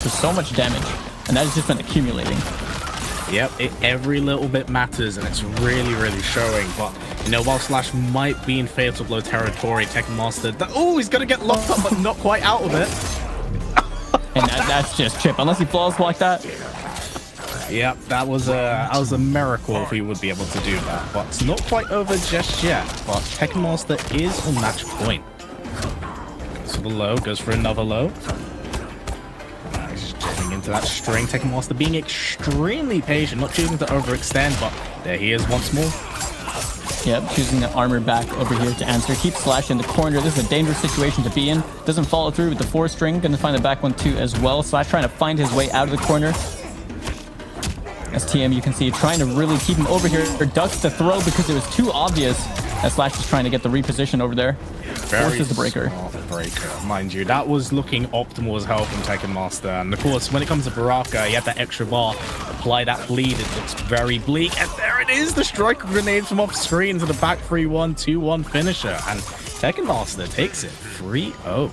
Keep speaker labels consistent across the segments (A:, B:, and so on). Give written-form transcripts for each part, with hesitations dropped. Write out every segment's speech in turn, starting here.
A: to so much damage, and that has just been accumulating.
B: Yep, every little bit matters, and it's really, really showing. But, you know, while Slash might be in Fatal Blow territory, Tekken Master... Oh, he's going to get locked up, but not quite out of it.
A: And that's just Chip. Unless he falls like that.
B: Yep, that was a miracle if he would be able to do that. But it's not quite over just yet. But Tekken Master is on match point. So the low goes for another low. He's just jumping into that string. Tekken Master being extremely patient, not choosing to overextend, but there he is once more.
A: Yep, choosing the armor back over here to answer. Keep Slash in the corner. This is a dangerous situation to be in. Doesn't follow through with the 4-string. Gonna find the back one too as well. Slash trying to find his way out of the corner. As TM, you can see, trying to really keep him over here. Ducks the throw because it was too obvious. As Slash is trying to get the reposition over there. Forces the breaker.
B: Mind you, that was looking optimal as hell from Tekken Master. And of course, when it comes to Baraka, you have that extra bar. Apply that bleed. It looks very bleak. And there it is, the striker grenade from off screen to the back 3-1, 2-1 finisher. And Tekken Master takes it 3-0.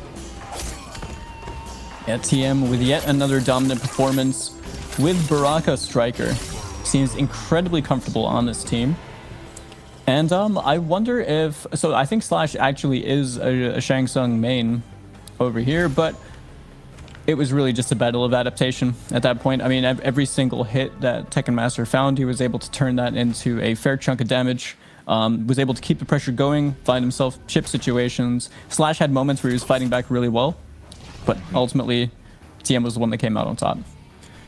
A: Yeah, TM with yet another dominant performance with Baraka Striker. Seems incredibly comfortable on this team. And I wonder if... So I think Slash actually is a Shang Tsung main over here, but it was really just a battle of adaptation at that point. I mean, every single hit that Tekken Master found, he was able to turn that into a fair chunk of damage. Was able to keep the pressure going, find himself chip situations. Slash had moments where he was fighting back really well, but ultimately, TM was the one that came out on top.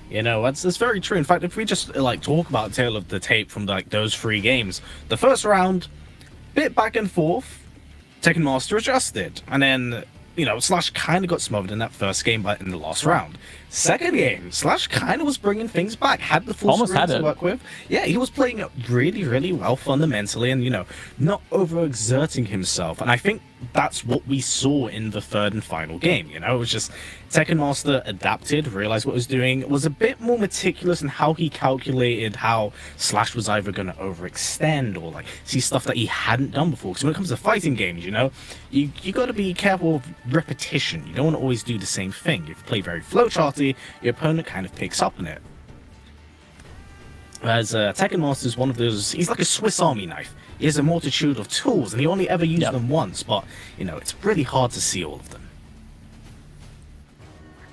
B: You know, that's very true. In fact, if we just like talk about Tale of the Tape from like those 3 games, the first round, bit back and forth, Tekken Master adjusted, and then, you know, Slash kind of got smothered in that first game, but in the last round. Second game, Slash kind of was bringing things back, had the full screen to work with. Yeah, he was playing it really, really well fundamentally, and, you know, not overexerting himself. And I think that's what we saw in the third and final game. You know, it was just Tekken Master adapted, realized what he was doing, was a bit more meticulous in how he calculated how Slash was either going to overextend or like see stuff that he hadn't done before. Because when it comes to fighting games, you know, you got to be careful of repetition. You don't want to always do the same thing. If you play very flowcharty, your opponent kind of picks up on it. Whereas Tekken Master is one of those, he's like a Swiss Army knife. He has a multitude of tools, and he only ever used them once, but, you know, it's really hard to see all of them.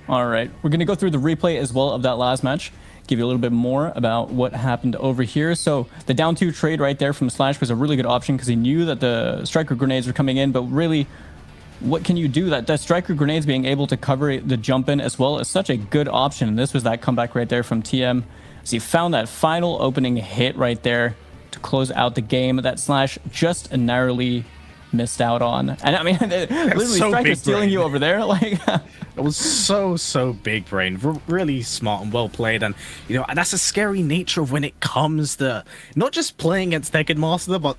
A: All right, we're going to go through the replay as well of that last match, give you a little bit more about what happened over here. So the down 2 trade right there from Slash was a really good option because he knew that the striker grenades were coming in, but really, what can you do? That striker grenades being able to cover the jump in as well is such a good option. And this was that comeback right there from TM. So he found that final opening hit right there to close out the game that Slash just narrowly missed out on. And I mean, literally
B: so
A: Striker stealing you over there. Like,
B: it was so big brain, really smart and well played. And, you know, that's a scary nature when it comes to not just playing against Tekken Master, but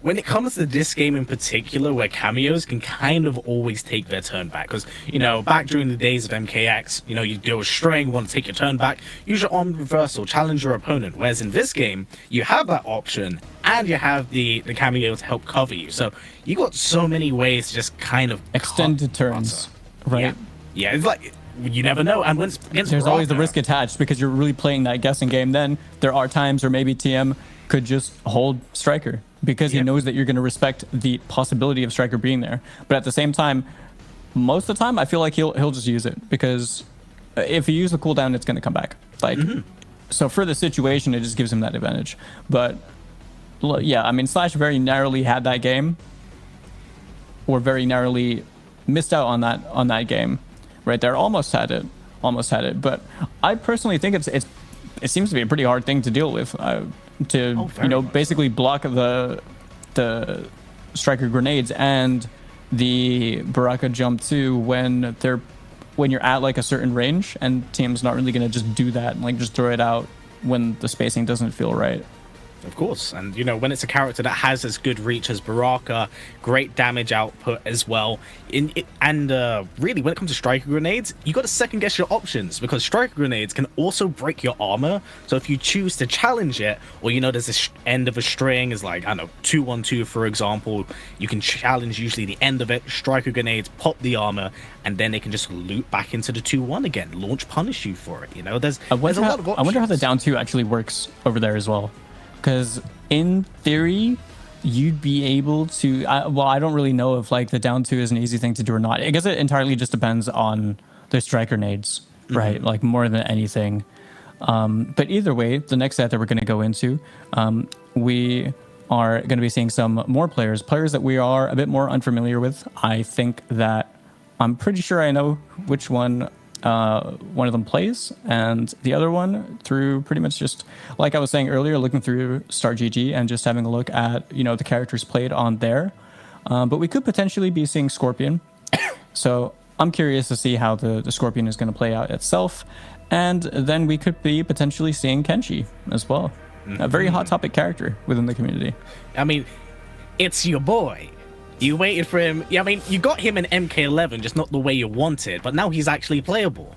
B: when it comes to this game in particular, where cameos can kind of always take their turn back. Because, you know, back during the days of MKX, you know, you do a string, want to take your turn back, use your arm reversal, challenge your opponent. Whereas in this game, you have that option, and you have the cameo to help cover you. So you got so many ways to just kind of
A: extended turns, right?
B: Yeah, it's like, you never know. And when
A: there's always the risk attached because you're really playing that guessing game. Then there are times where maybe TM could just hold Striker because he knows that you're going to respect the possibility of Striker being there. But at the same time, most of the time, I feel like he'll just use it because if you use the cooldown, it's going to come back. Like, so for the situation, it just gives him that advantage. But yeah, I mean, Slash very narrowly had that game, or very narrowly missed out on that game, right there. Almost had it. But I personally think it seems to be a pretty hard thing to deal with. You know, basically block the striker grenades and the Baraka jump too when you're at like a certain range, and team's not really gonna just do that and like just throw it out when the spacing doesn't feel right.
B: Of course, and you know, when it's a character that has as good reach as Baraka, great damage output as well. Really, when it comes to striker grenades, you got to second guess your options, because striker grenades can also break your armor. So if you choose to challenge it, or you know, there's this end of a string is like, I don't know, 2-1-2 for example, you can challenge usually the end of it. Striker grenades pop the armor, and then they can just loop back into the 2-1 again, launch punish you for it. You know, there's a lot of options.
A: I wonder how the down 2 actually works over there as well. Because in theory, you'd be able to. Well, I don't really know if like the down 2 is an easy thing to do or not. I guess it entirely just depends on the strike grenades, right? Like more than anything. But either way, the next set that we're going to go into, we are going to be seeing some more players that we are a bit more unfamiliar with. I think that I'm pretty sure I know which one of them plays, and the other one through pretty much just like I was saying earlier, looking through StarGG and just having a look at, you know, the characters played on there. But we could potentially be seeing Scorpion. So I'm curious to see how the Scorpion is going to play out itself. And then we could be potentially seeing Kenshi as well. A very hot topic character within the community.
B: I mean, it's your boy. You waited for him. Yeah, I mean, you got him in MK11, just not the way you wanted, but now he's actually playable.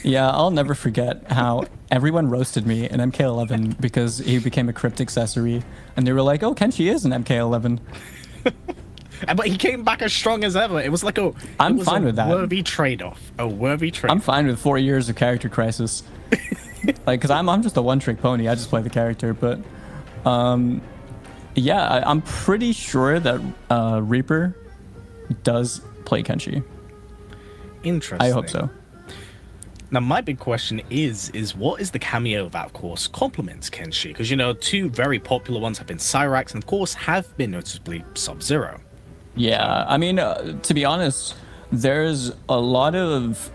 A: Yeah, I'll never forget how everyone roasted me in MK11 because he became a crypt accessory, and they were like, "Oh, Kenshi is an MK11."
B: But he came back as strong as ever. It was like
A: I'm fine with that.
B: Worthy trade-off. A worthy trade-off.
A: I'm fine with 4 years of character crisis. Like, because I'm just a one-trick pony. I just play the character, but yeah, I'm pretty sure that Reaper does play Kenshi.
B: Interesting.
A: I hope so.
B: Now, my big question is what is the cameo that, of course, complements Kenshi? Because, you know, two very popular ones have been Cyrax and, of course, have been noticeably Sub-Zero.
A: Yeah, I mean, to be honest, there's a lot of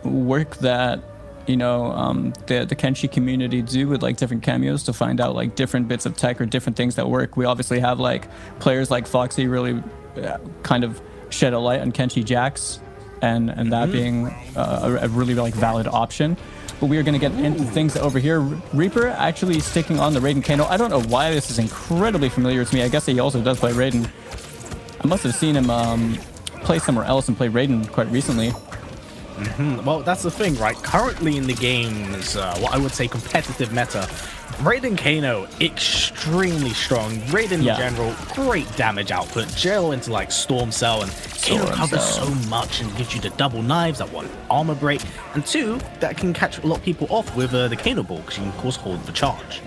A: work that, you know, the Kenshi community do with like different cameos to find out like different bits of tech or different things that work. We obviously have like players like Foxy really kind of shed a light on Kenshi Jax, and that being a really like valid option. But we are going to get into things over here. Reaper actually sticking on the Raiden Kano. I don't know why this is incredibly familiar to me. I guess he also does play Raiden. I must have seen him play somewhere else and play Raiden quite recently.
B: Well, that's the thing, right? Currently in the game's, what I would say, competitive meta, Raiden Kano, extremely strong. Raiden in general, great damage output. Jail into like Storm Cell, and Kano covers so much and gives you the double knives, that one armor break, and two, that can catch a lot of people off with the Kano ball, because you can of course hold the charge.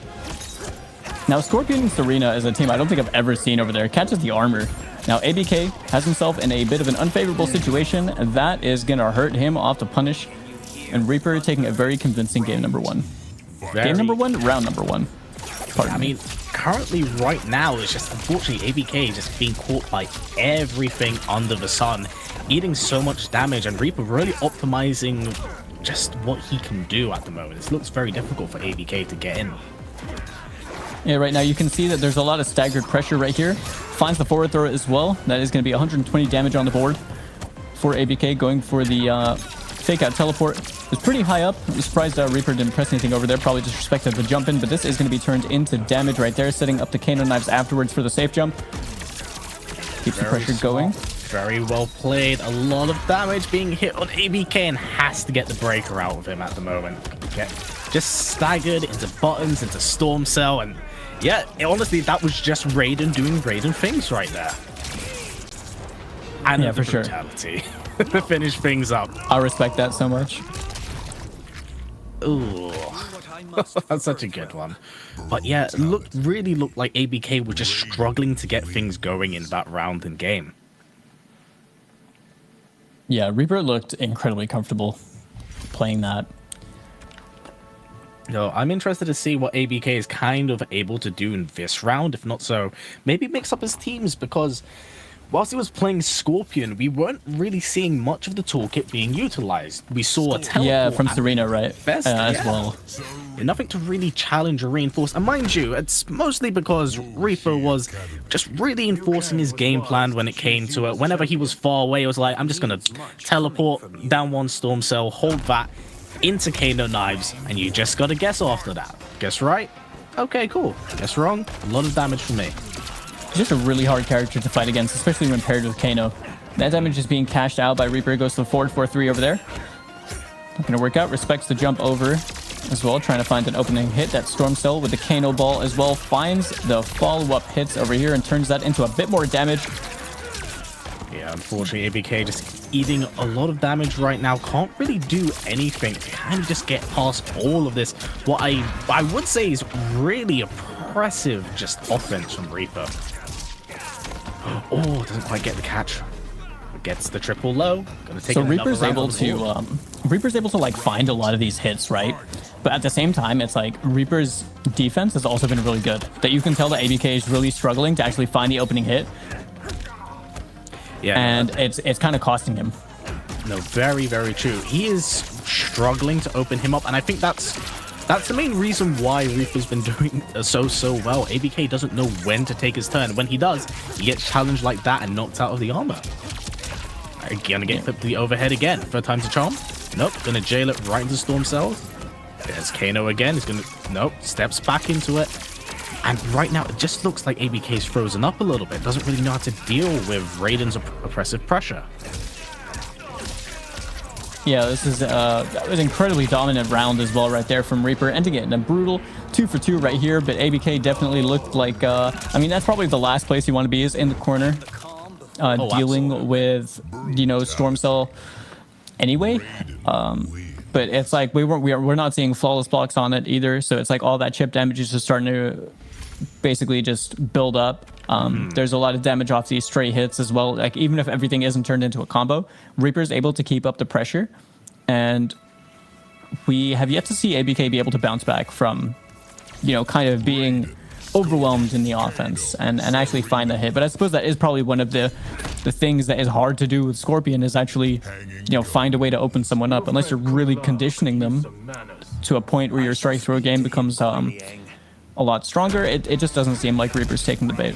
A: Now, Scorpion and Serena is a team I don't think I've ever seen over there. Catches the armor. Now, ABK has himself in a bit of an unfavorable situation. That is going to hurt him off the punish. And Reaper taking a very convincing game number one. Game number one, round number one. Pardon me.
B: I mean, currently right now, it's just unfortunately ABK just being caught by everything under the sun, eating so much damage, and Reaper really optimizing just what he can do at the moment. It looks very difficult for ABK to get in.
A: Yeah, right now you can see that there's a lot of staggered pressure right here. Finds the forward throw as well. That is going to be 120 damage on the board for ABK, going for the fake out teleport. It's pretty high up. I'm surprised Reaper didn't press anything over there. Probably disrespected the jump in, but this is going to be turned into damage right there, setting up the Kano knives afterwards for the safe jump. Keeps the pressure going.
B: Very well played. A lot of damage being hit on ABK, and has to get the breaker out of him at the moment. Get just staggered into buttons, into Storm Cell, and yeah, honestly, that was just Raiden doing Raiden things right there. And
A: yeah, for sure.
B: Brutality to finish things up.
A: I respect that so much.
B: Ooh, that's such a good one. But yeah, really looked like ABK were just struggling to get things going in that round and game.
A: Yeah, Reaper looked incredibly comfortable playing that.
B: No, I'm interested to see what ABK is kind of able to do in this round. If not so, maybe mix up his teams, because whilst he was playing Scorpion, we weren't really seeing much of the toolkit being utilized. We saw a teleport
A: from Serena, right? As well.
B: Nothing to really challenge or reinforce. And mind you, it's mostly because Reaper was just really enforcing his game plan when it came to it. Whenever he was far away, it was like, I'm just going to teleport down one Storm Cell, hold that into Kano knives, and you just got to guess after that. Guess right? Okay, cool. Guess wrong. A lot of damage from me.
A: He's just a really hard character to fight against, especially when paired with Kano. That damage is being cashed out by Reaper. Goes to the forward 4-3 over there. Not going to work out. Respects the jump over as well, trying to find an opening hit. That Storm Cell with the Kano ball as well finds the follow-up hits over here and turns that into a bit more damage.
B: Yeah, unfortunately, ABK just eating a lot of damage right now. Can't really do anything to kind of just get past all of this. What I would say is really impressive just offense from Reaper. Oh, doesn't quite get the catch. Gets the triple low. Gonna take
A: so Reaper's able to like find a lot of these hits, right? But at the same time, it's like Reaper's defense has also been really good. That you can tell that ABK is really struggling to actually find the opening hit.
B: Yeah,
A: and it's kind of costing him.
B: No, very, very true. He is struggling to open him up, and I think that's the main reason why Reaper's been doing so well. ABK doesn't know when to take his turn. When he does, he gets challenged like that and knocked out of the armor. Gonna get clipped to the overhead again. Third time's a charm. Nope. Gonna jail it right into Storm Cells. There's Kano again. He's gonna... Nope. Steps back into it. And right now, it just looks like ABK's frozen up a little bit. Doesn't really know how to deal with Raiden's oppressive pressure.
A: Yeah, this is that was an incredibly dominant round as well right there from Reaper. Ending it in a brutal 2-for-2 right here. But ABK definitely looked like... I mean, that's probably the last place you want to be, is in the corner. Dealing
B: absolutely.
A: with, you know, Storm Cell anyway. But it's like we're not seeing flawless blocks on it either. So it's like all that chip damage is just starting to basically just build up. There's a lot of damage off these stray hits as well. Like even if everything isn't turned into a combo, Reaper's able to keep up the pressure. And we have yet to see ABK be able to bounce back from, you know, kind of being overwhelmed in the offense and actually find the hit. But I suppose that is probably one of the things that is hard to do with Scorpion, is actually, you know, find a way to open someone up, unless you're really conditioning them to a point where your strike throw game becomes a lot stronger. It just doesn't seem like Reaper's taking the bait.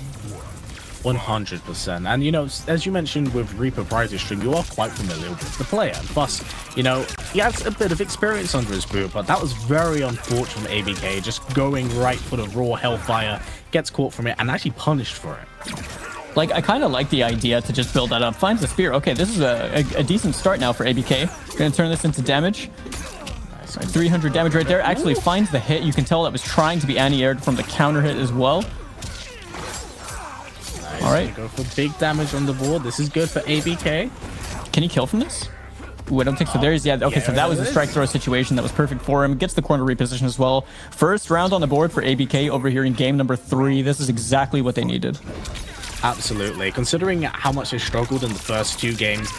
B: 100%. And, you know, as you mentioned with Reaper prior to stream, you are quite familiar with the player. Plus, you know, he has a bit of experience under his boot, but that was very unfortunate from ABK, just going right for the raw Hellfire, gets caught from it, and actually punished for it.
A: Like, I kind of like the idea to just build that up. Finds the spear. Okay, this is a decent start now for ABK. Gonna turn this into damage.
B: Nice.
A: 300 damage right there. Actually finds the hit. You can tell that was trying to be anti-aired from the counter hit as well. All right.
B: Go for big damage on the board. This is good for ABK.
A: Can he kill from this? Ooh, I don't think so. There's, yeah, okay, so that was a strike throw situation that was perfect for him. Gets the corner reposition as well. First round on the board for ABK over here in game number 3. This is exactly what they needed.
B: Absolutely. Considering how much they struggled in the first 2 games,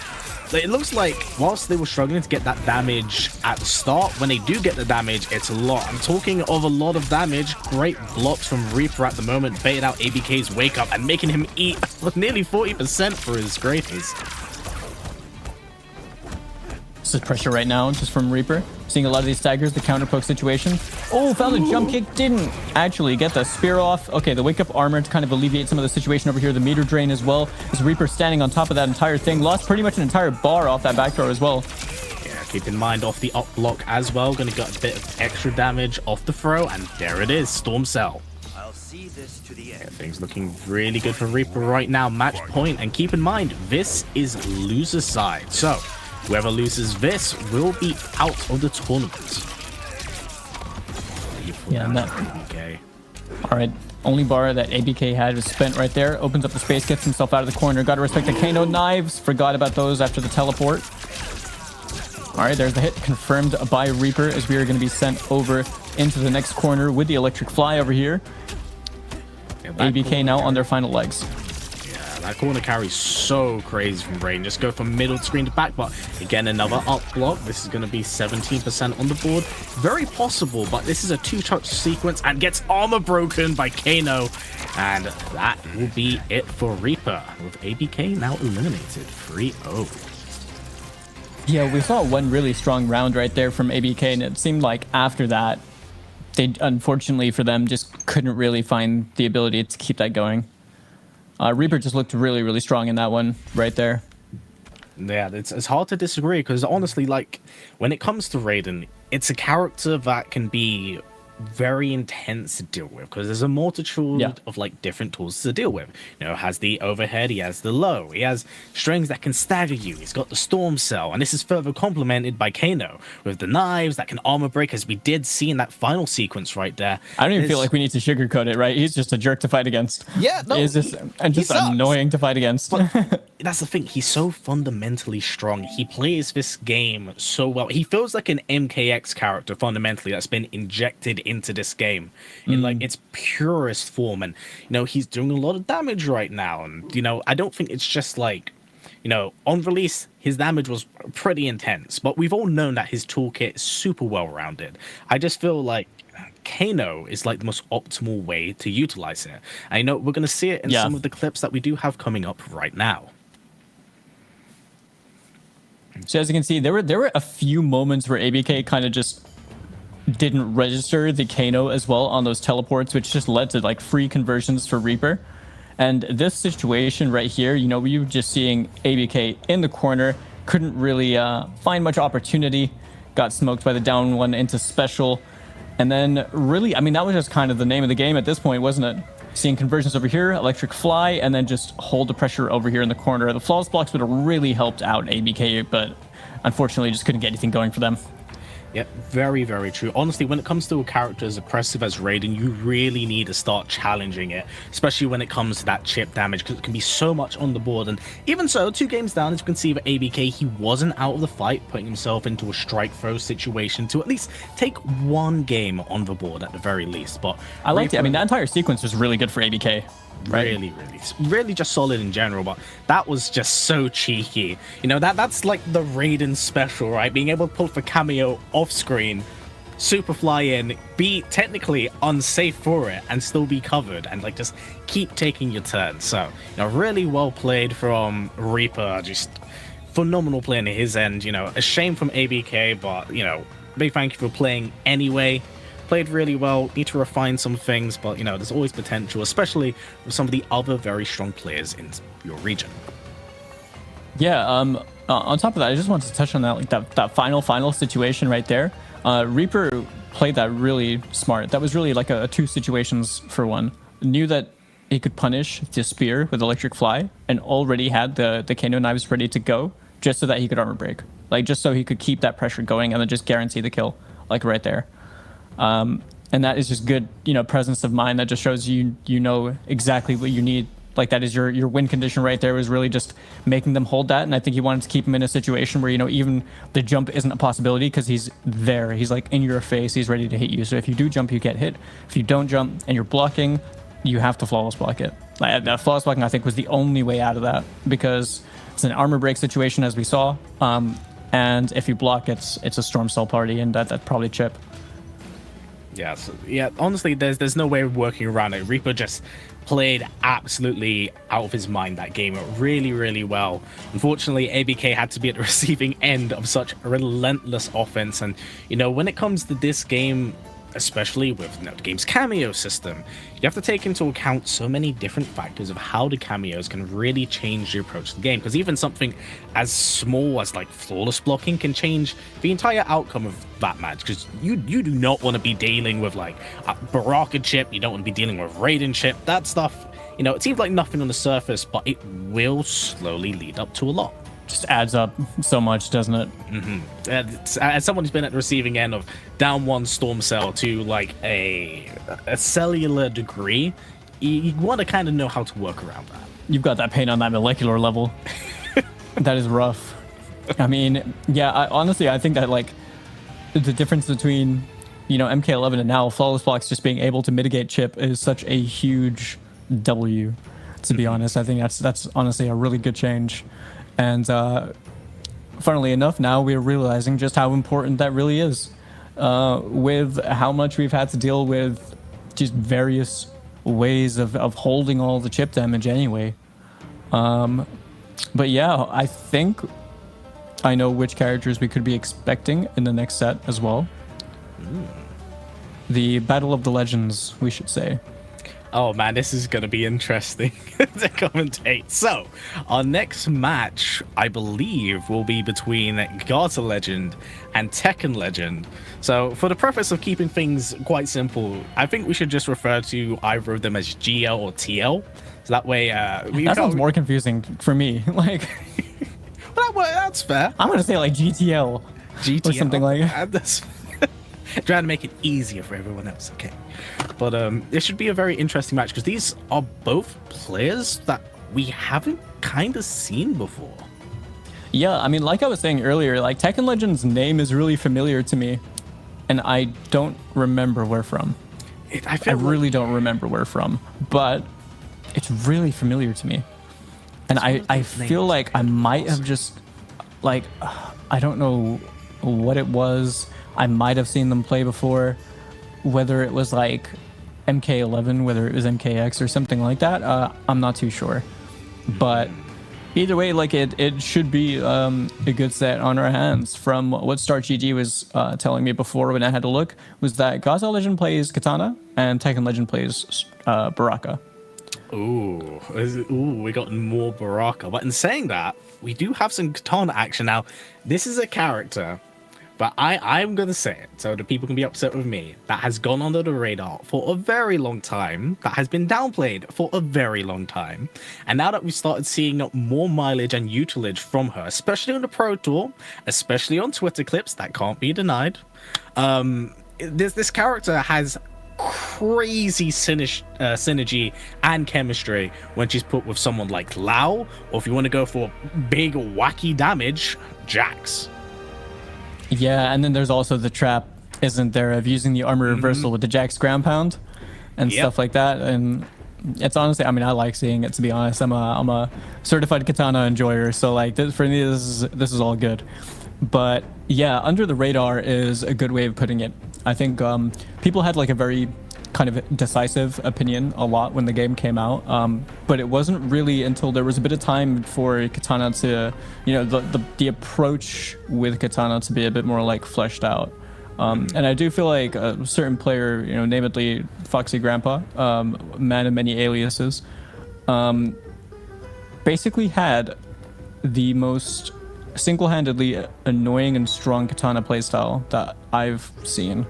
B: it looks like whilst they were struggling to get that damage at the start, when they do get the damage, it's a lot. I'm talking of a lot of damage. Great blocks from Reaper at the moment, baited out ABK's wake up and making him eat nearly 40% for his graces.
A: This is pressure right now, just from Reaper. Seeing a lot of these staggers, the counter poke situation. Oh, found the jump kick, didn't actually get the spear off. Okay, the wake up armor to kind of alleviate some of the situation over here. The meter drain as well. As Reaper standing on top of that entire thing. Lost pretty much an entire bar off that back throw as well.
B: Yeah, keep in mind off the up block as well. Gonna get a bit of extra damage off the throw, and there it is, Storm Cell.
C: I'll see this to the end.
B: Yeah, things looking really good for Reaper right now. Match point, and keep in mind, this is loser's side. So, whoever loses this will be out of the tournament.
A: Yeah, and that...
B: Okay.
A: All right, only bar that ABK had was spent right there. Opens up the space, gets himself out of the corner. Got to respect the Kano knives. Forgot about those after the teleport. All right, there's the hit confirmed by Reaper, as we are going to be sent over into the next corner with the electric fly over here.
B: Yeah,
A: ABK now on their final legs.
B: That corner carry's so crazy from Rain. Just go from middle screen to back, but again, another up block. This is going to be 17% on the board. Very possible, but this is a 2-touch sequence and gets armor broken by Kano. And that will be it for Reaper, with ABK now eliminated 3-0.
A: Yeah, we saw one really strong round right there from ABK, and it seemed like after that, they, unfortunately for them, just couldn't really find the ability to keep that going. Reaper just looked really, really strong in that one right there.
B: Yeah, it's hard to disagree, because honestly, like, when it comes to Raiden, it's a character that can be very intense to deal with because there's a multitude of like different tools to deal with. You know, has the overhead, he has the low, he has strings that can stagger you, he's got the storm cell, and this is further complemented by Kano with the knives that can armor break, as we did see in that final sequence right there.
A: I don't even feel like we need to sugarcoat it, right? He's just a jerk to fight against.
B: Yeah, no,
A: he's just annoying to fight against.
B: But that's the thing, he's so fundamentally strong. He plays this game so well. He feels like an MKX character fundamentally that's been injected into this game in like its purest form, and you know, he's doing a lot of damage right now, and you know, I don't think it's just like, you know, on release his damage was pretty intense, but we've all known that his toolkit is super well rounded. I just feel like Kano is like the most optimal way to utilize it. I know we're going to see it in some of the clips that we do have coming up right now.
A: So as you can see, there were a few moments where ABK kind of just didn't register the Kano as well on those teleports, which just led to like free conversions for Reaper. And this situation right here, you know, we were just seeing ABK in the corner, couldn't really find much opportunity, got smoked by the down one into special. And then really, I mean, that was just kind of the name of the game at this point, wasn't it? Seeing conversions over here, electric fly, and then just hold the pressure over here in the corner. The flawless blocks would have really helped out ABK, but unfortunately just couldn't get anything going for them.
B: Yep, very, very true. Honestly, when it comes to a character as oppressive as Raiden, you really need to start challenging it, especially when it comes to that chip damage, because it can be so much on the board. And even so, 2 games down, as you can see with ABK, he wasn't out of the fight, putting himself into a strike throw situation to at least take 1 game on the board at the very least. But
A: I liked it. I mean, that entire sequence was really good for ABK. Right?
B: Really just solid in general, but that was just so cheeky. You know, that's like the Raiden special, right? Being able to pull for cameo off screen, super fly in, be technically unsafe for it, and still be covered, and like just keep taking your turn. So, you know, really well played from Reaper, just phenomenal play on his end. You know, a shame from ABK, but you know, big thank you for playing anyway. Played really well, need to refine some things, but you know, there's always potential, especially with some of the other very strong players in your region.
A: Yeah, on top of that, I just wanted to touch on that, like that final situation right there. Reaper played that really smart. That was really like a 2 situations for 1. Knew that he could punish the spear with electric fly, and already had the Kano knives ready to go, just so that he could armor break, like just so he could keep that pressure going and then just guarantee the kill, like right there. And that is just good, you know, presence of mind. That just shows you know exactly what you need. Like that is your win condition right there, was really just making them hold that. And I think he wanted to keep him in a situation where, you know, even the jump isn't a possibility because he's there. He's like in your face. He's ready to hit you. So if you do jump, you get hit. If you don't jump and you're blocking, you have to flawless block it. Like, that flawless blocking, I think, was the only way out of that, because it's an armor break situation, as we saw. And if you block, it's a storm cell party, and that probably chip.
B: Yeah, so, yeah. Honestly, there's no way of working around it. Reaper just played absolutely out of his mind that game, really, really well. Unfortunately, ABK had to be at the receiving end of such relentless offense, and you know, when it comes to this game, especially with the game's cameo system, you have to take into account so many different factors of how the cameos can really change your approach to the game, because even something as small as like flawless blocking can change the entire outcome of that match, because you do not want to be dealing with like a Baraka chip, you don't want to be dealing with Raiden chip. That stuff, you know, it seems like nothing on the surface, but it will slowly lead up to a lot.
A: Just adds up so much, doesn't it?
B: As someone who's been at the receiving end of down 1 storm cell to like a cellular degree, you want to kind of know how to work around that.
A: You've got that pain on that molecular level. That is rough. I mean, yeah, honestly, I think that like the difference between, you know, MK11 and now flawless blocks just being able to mitigate chip is such a huge W, to be honest. I think that's honestly a really good change. And funnily enough, now we're realizing just how important that really is, with how much we've had to deal with just various ways of holding all the chip damage anyway. But yeah, I think I know which characters we could be expecting in the next set as well. The Battle of the Legends, we should say.
B: Oh man, this is going to be interesting to commentate. So, our next match, I believe, will be between Gaza Legend and Tekken Legend. So, for the purpose of keeping things quite simple, I think we should just refer to either of them as GL or TL. So that way,
A: that sounds more confusing for me. Like,
B: that's fair.
A: I'm gonna say like GTL, or something like that.
B: That's trying to make it easier for everyone else. Okay, but it should be a very interesting match because these are both players that we haven't kind of seen before.
A: Yeah, I mean, like I was saying earlier, like Tekken Legend's name is really familiar to me, and I don't remember where from. I really don't remember where from, but it's really familiar to me. And I feel like I might have just, like, I don't know what it was. I might have seen them play before, whether it was like MK11, whether it was MKX or something like that. I'm not too sure. But either way, like it should be a good set on our hands. From what Start GG was telling me before when I had to look, was that Gaza Legend plays Katana and Tekken Legend plays Baraka.
B: Ooh, we got more Baraka. But in saying that, we do have some Katana action. Now, this is a character, but I'm going to say it so the people can be upset with me, that has gone under the radar for a very long time, that has been downplayed for a very long time. And now that we've started seeing more mileage and utilage from her, especially on the Pro Tour, especially on Twitter clips, that can't be denied, this character has crazy synergy and chemistry when she's put with someone like Lau, or if you want to go for big wacky damage, Jax.
A: Yeah, and then there's also the trap, isn't there, of using the armor reversal with the Jax ground pound and stuff like that. And it's honestly, I mean, I like seeing it, to be honest. I'm a certified katana enjoyer, so like for me this is all good. But yeah, under the radar is a good way of putting it. I think people had like a very kind of decisive opinion a lot when the game came out, but it wasn't really until there was a bit of time for Katana to, you know, the approach with Katana to be a bit more like fleshed out. And I do feel like a certain player, you know, namely Foxy Grandpa, man of many aliases, basically had the most single-handedly annoying and strong katana playstyle that I've seen,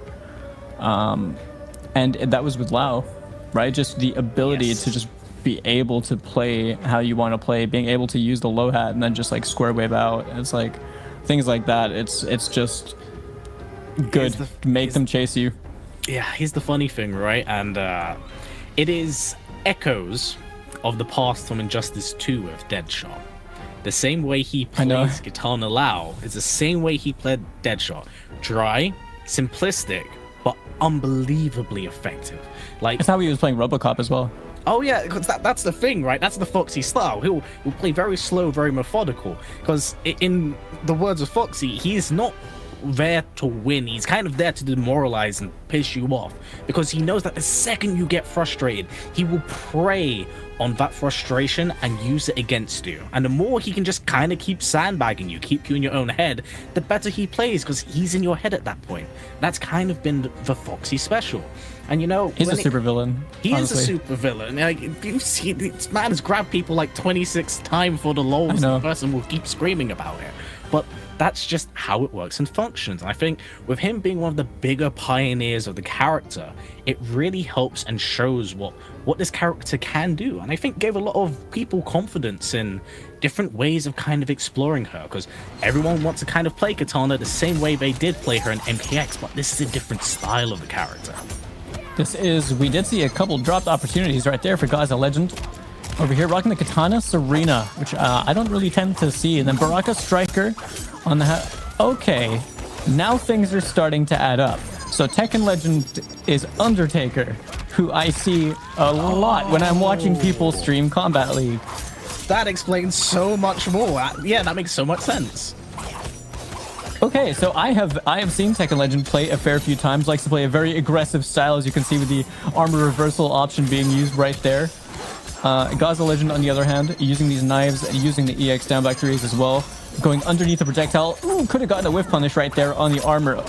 A: and that was with Lau, right? Just the ability to just be able to play how you want to play, being able to use the low hat and then just like square wave out. It's like things like that. It's just good. Make them chase you.
B: Yeah, here's the funny thing, right? And it is echoes of the past from Injustice 2 with Deadshot. The same way he plays Katana Lau is the same way he played Deadshot. Dry, simplistic, but unbelievably effective. Like,
A: that's how he was playing RoboCop as well.
B: Oh yeah, because that's the thing, right? That's the Foxy style. He'll play very slow, very methodical. Because in the words of Foxy, he's not there to win. He's kind of there to demoralize and piss you off, because he knows that the second you get frustrated, he will prey on that frustration and use it against you. And the more he can just kind of keep sandbagging you, keep you in your own head, the better he plays, because he's in your head at that point. That's kind of been the Foxy special. And you know,
A: he's a super villain.
B: He is a super villain. Like, you see, this man has grabbed people like 26 times for the lols, and the person will keep screaming about it. But that's just how it works and functions. And I think with him being one of the bigger pioneers of the character, it really helps and shows what this character can do. And I think gave a lot of people confidence in different ways of kind of exploring her, because everyone wants to kind of play Katana the same way they did play her in MKX, but this is a different style of the character.
A: We did see a couple dropped opportunities right there for Gaza Legend. Over here, rocking the Katana Serena, which I don't really tend to see. And then Baraka Striker on the okay, now things are starting to add up. So Tekken Legend is Undertaker, who I see a lot when I'm watching people stream Combat League.
B: That explains so much more. Yeah, that makes so much sense.
A: Okay, so I have seen Tekken Legend play a fair few times. Likes to play a very aggressive style, as you can see with the armor reversal option being used right there. Gaza Legend, on the other hand, using these knives and using the EX down back 3s as well. Going underneath the projectile. Ooh, could have gotten a whiff punish right there on the armor.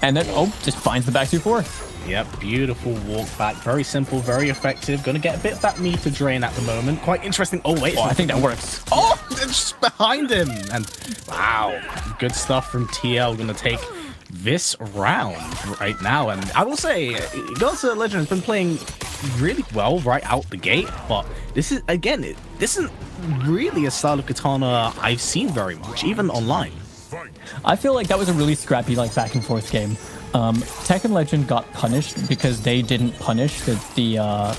A: And then, just finds the back 2-4.
B: Yep, beautiful walk back. Very simple, very effective. Gonna get a bit of that meter drain at the moment. Quite interesting. Oh, wait.
A: Oh, I think that works.
B: Oh, it's just behind him. And wow, good stuff from TL. Gonna take this round right now. And I will say, Gods Legend has been playing really well right out the gate. But this is, again, this isn't really a style of Katana I've seen very much, even online.
A: I feel like that was a really scrappy, like, back and forth game. Tekken Legend got punished because they didn't punish the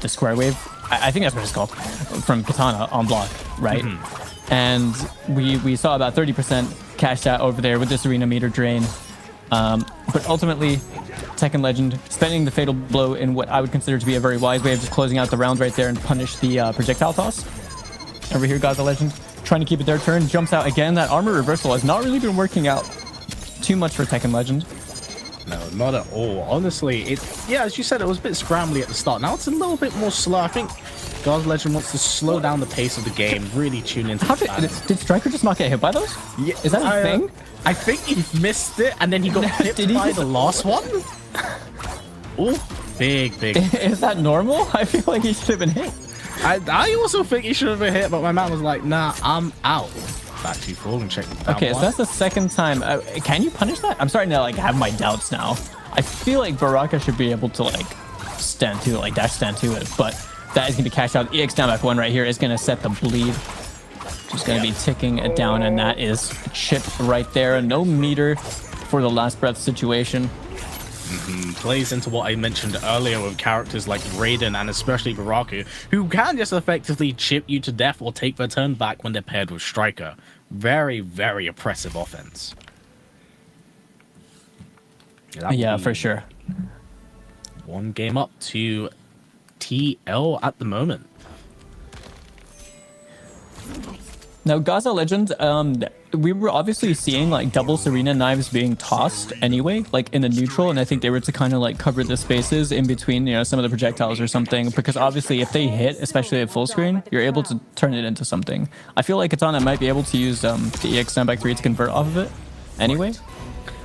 A: square wave. I think that's what it's called, from Katana on block, right? And we saw about 30% cashed out over there with this arena meter drain. But ultimately, Tekken Legend spending the fatal blow in what I would consider to be a very wise way of just closing out the round right there and punish the projectile toss. Over here, Gaza Legend trying to keep it their turn, jumps out again. That armor reversal has not really been working out too much for Tekken Legend.
B: No, not at all. Honestly, yeah, as you said, it was a bit scrambly at the start. Now it's a little bit more slow. I think God's Legend wants to slow down the pace of the game, really tune into
A: How
B: the
A: did Striker just not get hit by those?
B: Yeah,
A: Is that a thing?
B: I think he missed it, and then he got hit
A: Did he?
B: by the last one. Oh, big.
A: Is that normal? I feel like he should have been hit.
B: I also think he should have been hit, but my man was like, nah, I'm out. Back to full and check the down
A: Okay, so
B: one.
A: that's the second time. Can you punish that? I'm starting to like have my doubts now. I feel like Baraka should be able to like stand to it, like dash stand to it, but that is going to cash out. EX down back one right here is going to set the bleed. Just going to be ticking it down, and that is chip right there. No meter for the last breath situation.
B: Plays into what I mentioned earlier with characters like Raiden and especially Baraku, who can just effectively chip you to death or take their turn back when they're paired with Striker. Very, very oppressive offense.
A: Yeah, for sure.
B: One game up to TL at the moment.
A: Now, Gaza Legend, we were obviously seeing like double Serena knives being tossed anyway, like in the neutral, and I think they were to kind of like cover the spaces in between, you know, some of the projectiles or something, because obviously if they hit, especially at full screen, you're able to turn it into something. I feel like Katana might be able to use the EX down back 3 to convert off of it anyway,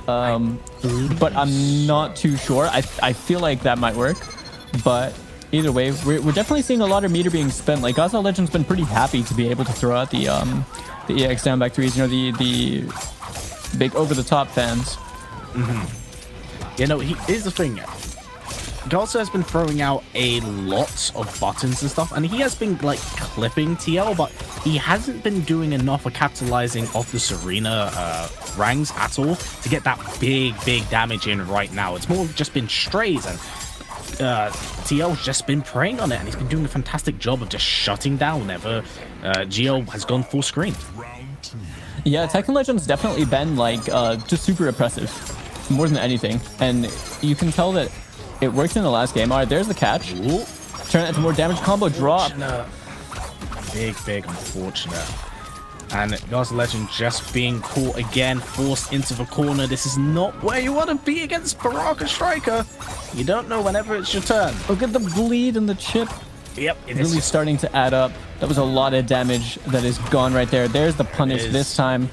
A: but I'm not too sure. I feel like that might work, but either way, we're definitely seeing a lot of meter being spent. Like Gaza Legend's been pretty happy to be able to throw out the EX down back 3s, you know, the big over the top fans.
B: You know, here's the thing. Gaza has been throwing out a lot of buttons and stuff, and he has been like clipping TL, but he hasn't been doing enough of capitalizing off the Serena rangs at all to get that big damage in right now. It's more just been strays, and TL's just been preying on it, and he's been doing a fantastic job of just shutting down whenever Geo has gone full screen.
A: Yeah, Tekken Legend's definitely been like just super oppressive, more than anything, and you can tell that it worked in the last game. All right, there's the catch.
B: Ooh.
A: Turn that into more damage combo drop.
B: Big unfortunate. And Gaza Legend just being caught again, forced into the corner. This is not where you want to be against Baraka Striker. You don't know whenever it's your turn.
A: Look at the bleed and the chip.
B: Yep, it
A: Really
B: is.
A: starting to add up. That was a lot of damage that is gone right there. There's the punish this time.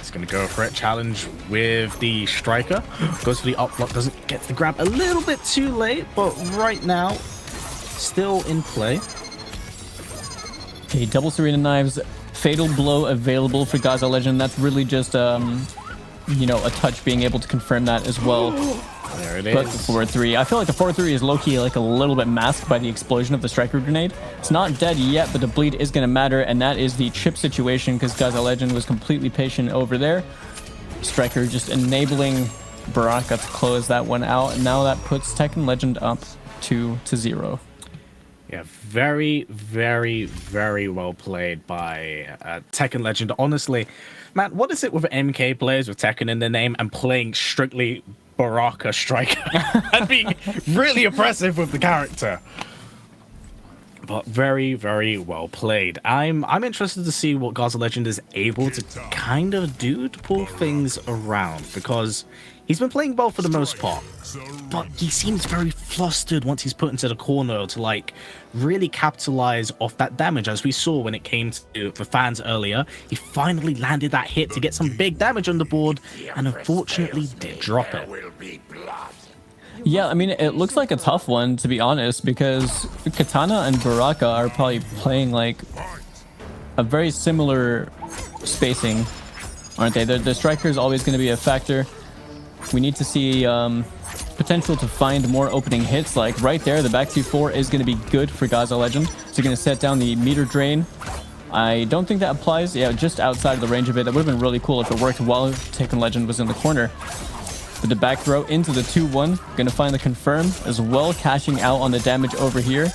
B: It's going to go for it. Challenge with the Striker. Goes for the up block. Doesn't get the grab a little bit too late, but right now, still in play.
A: Okay, double Serena knives, fatal blow available for Gaza Legend. That's really just, you know, a touch being able to confirm that as well.
B: There it
A: But the
B: is.
A: 4-3, I feel like the 4-3 is low-key like a little bit masked by the explosion of the Striker grenade. It's not dead yet, but the bleed is going to matter, and that is the chip situation because Gaza Legend was completely patient over there. Striker just enabling Baraka to close that one out, and now that puts Tekken Legend up 2-0.
B: Yeah, very well played by Tekken Legend. Honestly, man, what is it with MK players with Tekken in their name and playing strictly Baraka Striker and being really oppressive with the character? But very, very well played. I'm interested to see what Gaza Legend is able to kind of do to pull things around, because he's been playing well for the most part, but he seems very flustered once he's put into the corner to like really capitalize off that damage. As we saw when it came to the fans earlier, he finally landed that hit to get some big damage on the board, and unfortunately did drop it.
A: Yeah, I mean, it looks like a tough one, to be honest, because Katana and Baraka are probably playing like a very similar spacing, aren't they? The striker is always going to be a factor. We need to see potential to find more opening hits. Like right there, the back 2-4 is going to be good for Gaza Legend. So you're going to set down the meter drain. I don't think that applies. Yeah, just outside of the range of it. That would have been really cool if it worked while Tekken Legend was in the corner. But the back throw into the 2-1. Going to find the confirm as well, cashing out on the damage over here.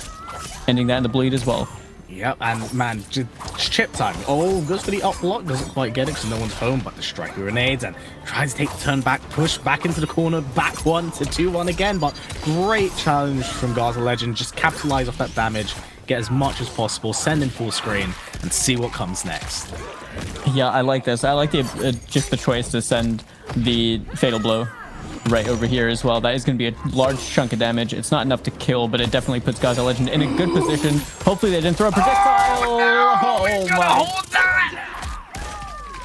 A: Ending that in the bleed as well.
B: Yep, and man, just chip time. Oh, goes for the up block, doesn't quite get it because no one's home, but the striker grenades and tries to take the turn back, push back into the corner, back 1 to 2-1 again, but great challenge from Gaza Legend. Just capitalize off that damage, get as much as possible, send in full screen, and see what comes next.
A: Yeah, I like this. I like the just the choice to send the fatal blow right over here as well. That is going to be a large chunk of damage. It's not enough to kill, but it definitely puts Gaza Legend in a good position. Hopefully they didn't throw a projectile.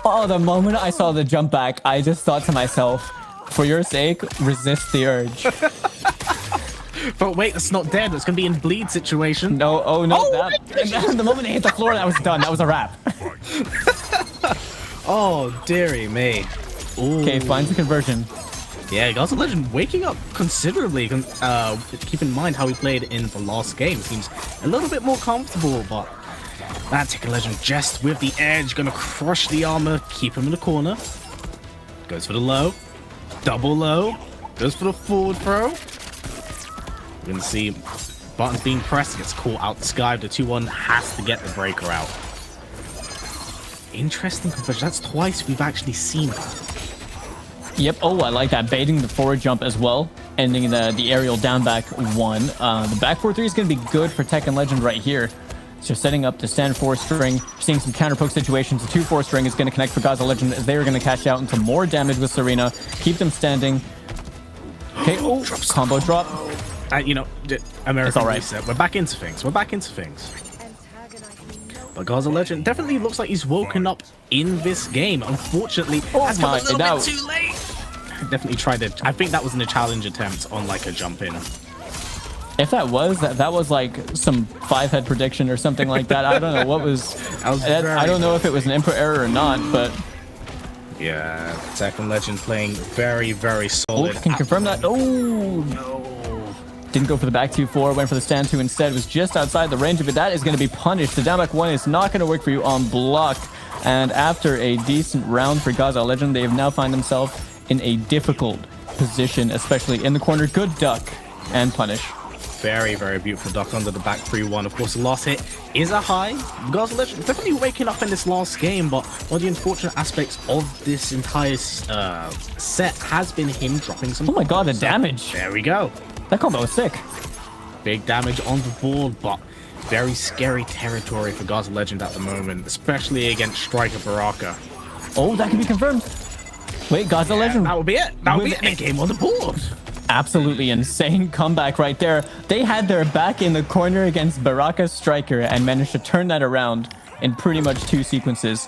A: Oh, the moment I saw the jump back, I just thought to myself, for your sake, resist the urge.
B: But wait, it's not dead. It's going to be in bleed situation.
A: No, oh no, the moment it hit the floor, that was done. That was a wrap.
B: Oh, dearie me.
A: Okay, finds the conversion.
B: Yeah, Gaza Legend waking up considerably. Keep in mind how he played in the last game. Seems a little bit more comfortable, but that Tekken Legend just with the edge, gonna crush the armor, keep him in the corner. Goes for the low, double low, goes for the forward throw. We're gonna see buttons being pressed, gets caught out the sky. The 2-1 has to get the breaker out. Interesting conversion. That's twice we've actually seen that.
A: Yep. Oh, I like that. Baiting the forward jump as well. Ending the aerial down back 1. The back 4-3 is going to be good for Tekken Legend right here. So setting up the stand 4 string. Seeing some counter poke situations. The 2-4 string is going to connect for Gaza Legend as they are going to cash out into more damage with Serena. Keep them standing. Okay. Oh, combo drop.
B: You know, American
A: it's all right.
B: Reset. We're back into things. We're back into things. But Gaza Legend definitely looks like he's woken up in this game. Unfortunately, that's come a little bit too late. Definitely tried it. I think that was in a challenge attempt on like a jump in.
A: If that was that was like some 5-head prediction or something like that. I don't know what was. I don't know if it was an input error or not, but
B: yeah, Tekken Legend playing very, very solid.
A: Oh, can confirm that. Oh no. Didn't go for the back 2-4, went for the stand 2 instead. Was just outside the range of it. That is going to be punished. The down back 1 is not going to work for you on block. And after a decent round for Gaza Legend, they have now find themselves in a difficult position, especially in the corner. Good duck and punish.
B: Very, very beautiful duck under the back 3-1. Of course, the last hit is a high. Gaza Legend definitely waking up in this last game, but one of the unfortunate aspects of this entire set has been him dropping some.
A: Oh my god, the damage.
B: There we go.
A: That combo was sick.
B: Big damage on the board, but very scary territory for Gaza Legend at the moment, especially against Striker Baraka.
A: Oh, that can be confirmed. Wait, Gaza Legend.
B: That would be it. That would be it. And game on the board.
A: Absolutely insane comeback right there. They had their back in the corner against Baraka's Striker and managed to turn that around in pretty much 2 sequences.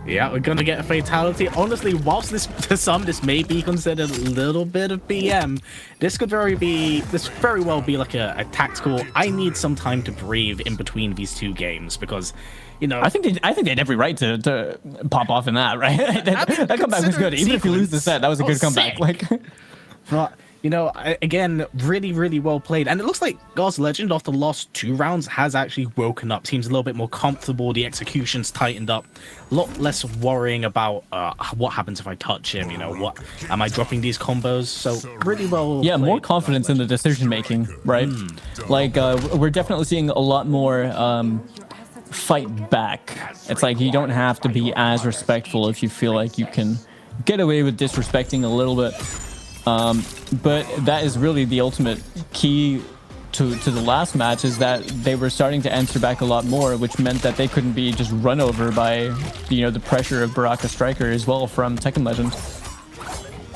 B: Yeah, we're gonna get a fatality. Honestly, whilst this to some this may be considered a little bit of BM, this could very well be like a tactical. I need some time to breathe in between these 2 games because, you know,
A: I think they had every right to pop off in that, right? that comeback was good. Even if you lose the set, that was a good comeback.
B: Sick.
A: Like,
B: but you know, again, really, really well played. And it looks like Gaza Legend, after the last 2 rounds, has actually woken up. Seems a little bit more comfortable. The execution's tightened up. A lot less worrying about what happens if I touch him. You know, what am I dropping these combos? So really well.
A: Yeah,
B: played.
A: more confidence in the decision making, right? Like we're definitely seeing a lot more fight back. It's like you don't have to be as respectful if you feel like you can get away with disrespecting a little bit. But that is really the ultimate key to the last match is that they were starting to answer back a lot more, which meant that they couldn't be just run over by, you know, the pressure of Baraka Striker as well from Tekken Legend.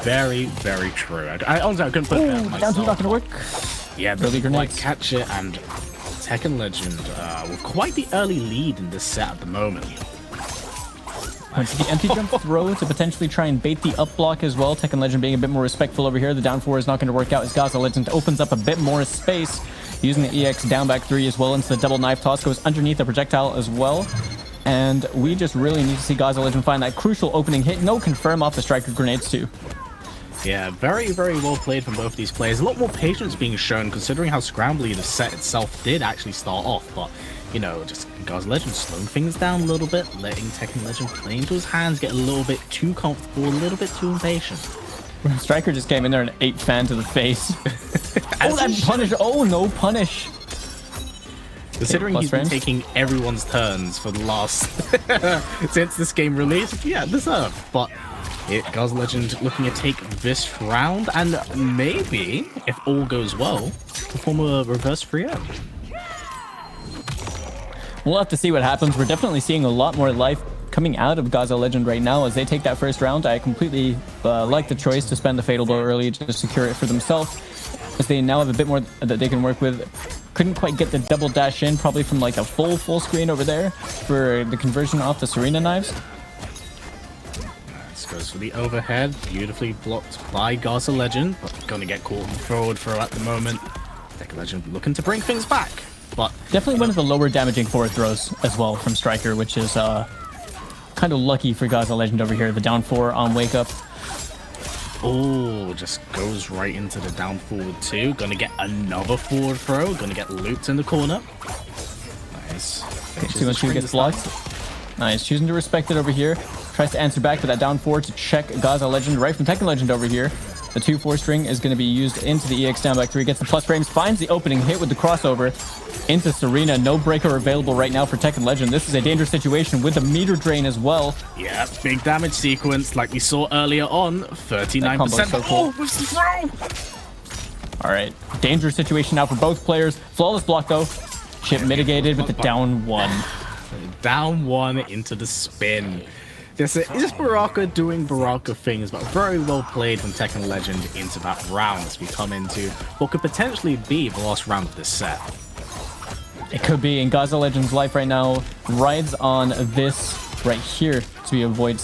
B: Very, very true. I honestly, I couldn't put that myself.
A: Down two not gonna work.
B: Yeah,
A: Early
B: the
A: grenades.
B: catch it, and Tekken Legend with quite the early lead in this set at the moment.
A: Went to the empty jump throw to potentially try and bait the up block as well. Tekken Legend being a bit more respectful over here. The down 4 is not going to work out as Gaza Legend opens up a bit more space using the EX down back 3 as well into the double knife toss. Goes underneath the projectile as well. And we just really need to see Gaza Legend find that crucial opening hit. No confirm off the striker grenades too.
B: Yeah, very, very well played from both these players. A lot more patience being shown considering how scrambly the set itself did actually start off. But, you know, just Gaza Legend slowing things down a little bit, letting Tekken Legend play into his hands, get a little bit too comfortable, a little bit too impatient.
A: Striker just came in there and ate Fan to the face. Oh, that punish. Oh, no punish.
B: Considering he's been taking everyone's turns for the last... since this game released, yeah, deserved. But Gaza Legend looking to take this round and maybe, if all goes well, perform a reverse 3-0.
A: We'll have to see what happens. We're definitely seeing a lot more life coming out of Gaza Legend right now as they take that first round. I completely like the choice to spend the Fatal Blow early to secure it for themselves, as they now have a bit more that they can work with. Couldn't quite get the double dash in, probably from like a full screen over there for the conversion off the Serena knives.
B: This goes for the overhead, beautifully blocked by Gaza Legend, but gonna get caught in the forward throw at the moment. Tekken Legend looking to bring things back. But
A: definitely one of the lower damaging forward throws as well from Striker, which is kind of lucky for Gaza Legend over here. The down 4 on wake up.
B: Oh, just goes right into the down forward 2. Gonna get another forward throw. Gonna get looped in the corner. Nice.
A: 2-1-2 gets blocked. Nice. Choosing to respect it over here. Tries to answer back with that down 4 to check Gaza Legend right from Tekken Legend over here. The 2-4 string is going to be used into the EX down back 3. Gets the plus frames. Finds the opening hit with the crossover into Serena. No breaker available right now for Tekken Legend. This is a dangerous situation with the meter drain as well.
B: Yeah, big damage sequence like we saw earlier on. 39%.
A: So cool.
B: Oh, what's the throw?
A: All right. Dangerous situation now for both players. Flawless block though. Chip mitigated with the down 1.
B: Down 1 into the spin. This is Baraka doing Baraka things, but very well played from Tekken Legend into that round as we come into what could potentially be the last round of this set.
A: It could be, in Gaza Legend's life right now rides on this right here to avoid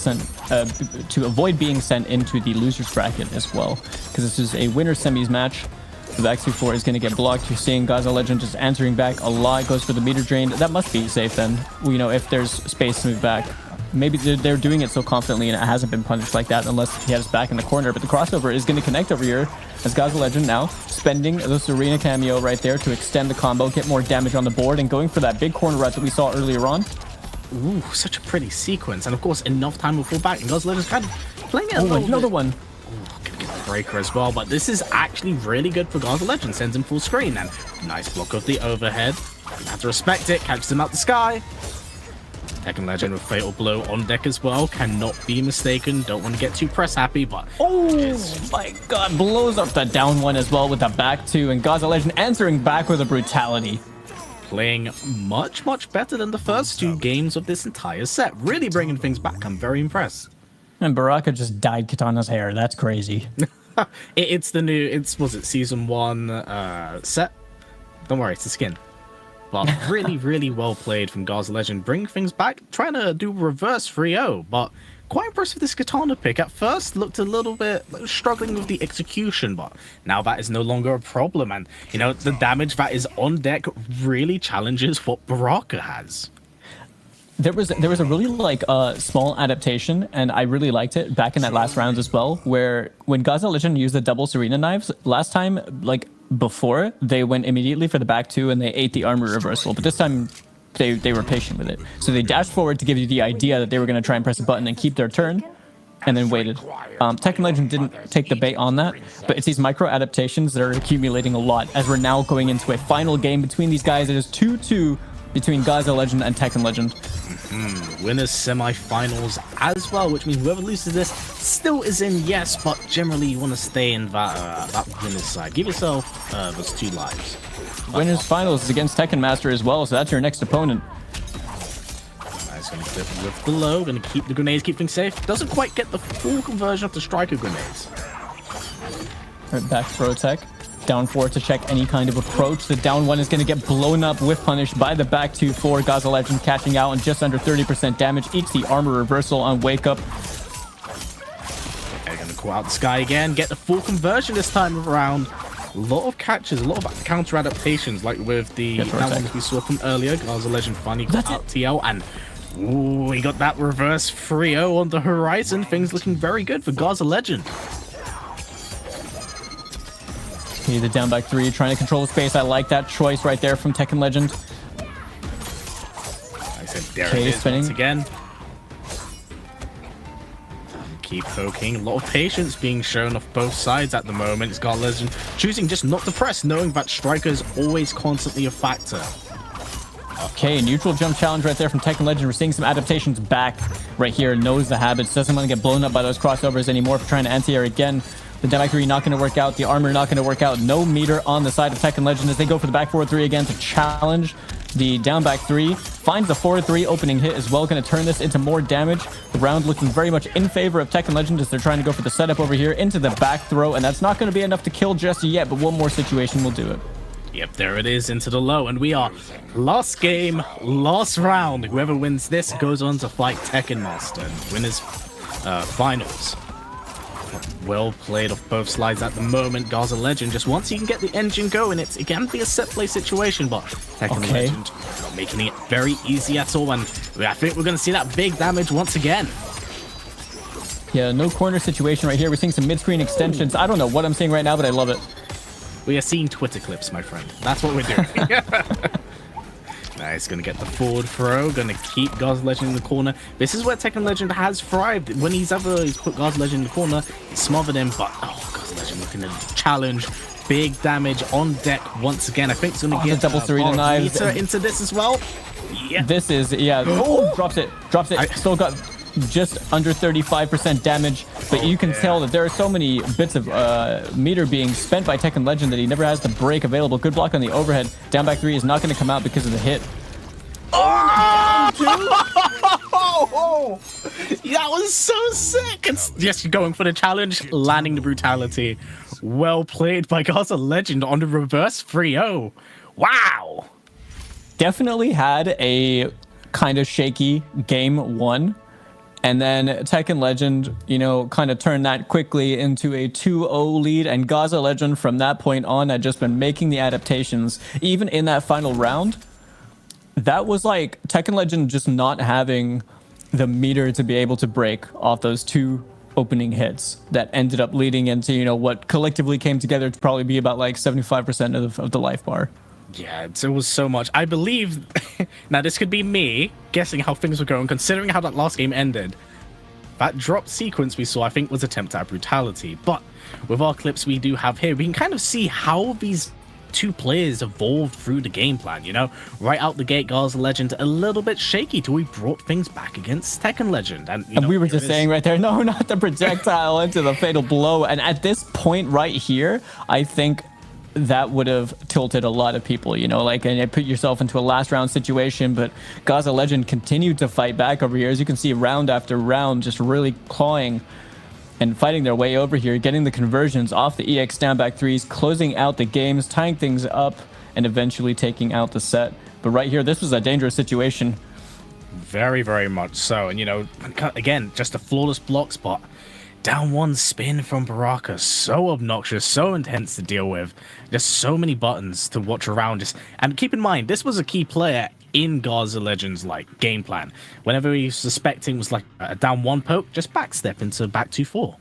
A: being sent into the losers bracket as well, because this is a winner semis match. The back 2-4 is going to get blocked. You're seeing Gaza Legend just answering back a lot. Goes for the meter drain. That must be safe then, you know, if there's space to move back. Maybe they're doing it so confidently and it hasn't been punished like that unless he has back in the corner. But the crossover is going to connect over here as Gaza Legend now spending the Serena cameo right there to extend the combo, get more damage on the board, and going for that big corner route that we saw earlier on.
B: Ooh, such a pretty sequence. And of course, enough time will fall back. And Gaza Legend's kind of playing it a little
A: another
B: bit.
A: one.
B: Ooh, gonna get the breaker as well. But this is actually really good for Gaza Legend. Sends him full screen. And nice block of the overhead. You have to respect it. Catches him out the sky. Tekken Legend with Fatal Blow on deck as well. Cannot be mistaken. Don't want to get too press happy, but...
A: Oh my god, blows up the down 1 as well with the back 2. And Gaza Legend answering back with a brutality.
B: Playing much, much better than the first 2 games of this entire set. Really bringing things back. I'm very impressed.
A: And Baraka just dyed Katana's hair. That's crazy.
B: It's the new... Was it Season 1 set? Don't worry, it's the skin. But really, really well played from Gaza Legend. Bring things back, trying to do reverse 3-0. But quite impressed with this katana pick. At first, looked a little bit struggling with the execution, but now that is no longer a problem. And, you know, the damage that is on deck really challenges what Baraka has.
A: There was a really like small adaptation, and I really liked it back in that last round as well, where when Gaza Legend used the double Serena knives last time, like before, they went immediately for the back 2 and they ate the armor reversal, but this time they were patient with it. So they dashed forward to give you the idea that they were going to try and press a button and keep their turn, and then waited. Tekken Legend didn't take the bait on that, but it's these micro adaptations that are accumulating a lot as we're now going into a final game between these guys. It is 2-2 between Gaza Legend and Tekken Legend.
B: Winners semi-finals as well, which means whoever loses this still is in, yes, but generally you want to stay in that winner's side. Give yourself those 2 lives.
A: Winners finals is against Tekken Master as well, so that's your next opponent.
B: Nice, gonna clip with the low, gonna keep the grenades, keep things safe. Doesn't quite get the full conversion of the striker grenades.
A: Right, back throw tech. Down 4 to check any kind of approach. The down 1 is going to get blown up with punish by the back 2-4. Gaza Legend catching out and just under 30% damage. Eats the armor reversal on wake up.
B: They're gonna call out the sky again, get the full conversion this time around. A lot of catches, a lot of counter adaptations, like with the that ones we saw from earlier. Gaza Legend finally got out TL, and ooh, we got that reverse 3-0 on the horizon. Things looking very good for Gaza Legend.
A: Okay, the down back 3 trying to control the space. I like that choice right there from Tekken Legend.
B: I said there it is once again. Keep poking. A lot of patience being shown off both sides at the moment. It's Gaza Legend choosing just not to press, knowing that striker is always constantly a factor.
A: Okay, neutral jump challenge right there from Tekken Legend. We're seeing some adaptations back right here. Knows the habits. Doesn't want to get blown up by those crossovers anymore for trying to anti-air again. The down back 3 not going to work out. The armor not going to work out. No meter on the side of Tekken Legend as they go for the back forward 3 again to challenge the down back 3. Finds the forward 3 opening hit as well. Going to turn this into more damage. The round looking very much in favor of Tekken Legend as they're trying to go for the setup over here into the back throw. And that's not going to be enough to kill just yet, but one more situation will do it.
B: Yep, there it is into the low, and we are last game, last round. Whoever wins this goes on to fight Tekken Master and winners finals. Well played off both slides at the moment. Gaza Legend, just once you can get the engine going, it can be a set play situation, but Tekken Legend not making it very easy at all, and I think we're going to see that big damage once again.
A: Yeah, no corner situation right here. We're seeing some mid-screen extensions. I don't know what I'm seeing right now, but I love it.
B: We are seeing Twitter clips, my friend. That's what we're doing. Nice, gonna get the forward throw, gonna keep Gaza Legend in the corner. This is where Tekken Legend has thrived. When he's put Gaza Legend in the corner, he smothered him, but Gaza Legend looking to challenge. Big damage on deck once again. I think it's gonna get
A: double 3 to knives
B: into this as well. Yeah.
A: This is, yeah. Oh, drops it. Still got just under 35% damage, but you can tell that there are so many bits of meter being spent by Tekken Legend that he never has the break available. Good block on the overhead. Down back 3 is not going to come out because of the hit.
B: Oh! That was so sick. It's just going for the challenge, landing the brutality. Well played by Gaza Legend on the reverse 3-0. Wow.
A: Definitely had a kind of shaky game 1. And then Tekken Legend, you know, kind of turned that quickly into a 2-0 lead. And Gaza Legend from that point on had just been making the adaptations. Even in that final round, that was like Tekken Legend just not having the meter to be able to break off those 2 opening hits that ended up leading into, you know, what collectively came together to probably be about like 75% of the life bar.
B: Yeah, it was so much. I believe, now this could be me guessing how things were going, considering how that last game ended. That drop sequence we saw, I think, was attempt at brutality. But with our clips we do have here, we can kind of see how these 2 players evolved through the game plan, you know? Right out the gate, Gaza Legend a little bit shaky till we brought things back against Tekken Legend. And
A: we were just saying right there, no, not the projectile into the fatal blow. And at this point right here, I think that would have tilted a lot of people, you know, like, and you put yourself into a last round situation. But Gaza Legend continued to fight back over here, as you can see, round after round, just really clawing and fighting their way over here, getting the conversions off the EX down back 3s, closing out the games, tying things up, and eventually taking out the set. But right here, this was a dangerous situation.
B: Very, very much so. And, you know, again, just a flawless block spot. Down 1 spin from Baraka, so obnoxious, so intense to deal with. Just so many buttons to watch around. And keep in mind, this was a key player in Gaza Legend's game plan. Whenever he was suspecting was like a down 1 poke, just backstep into back 2-4.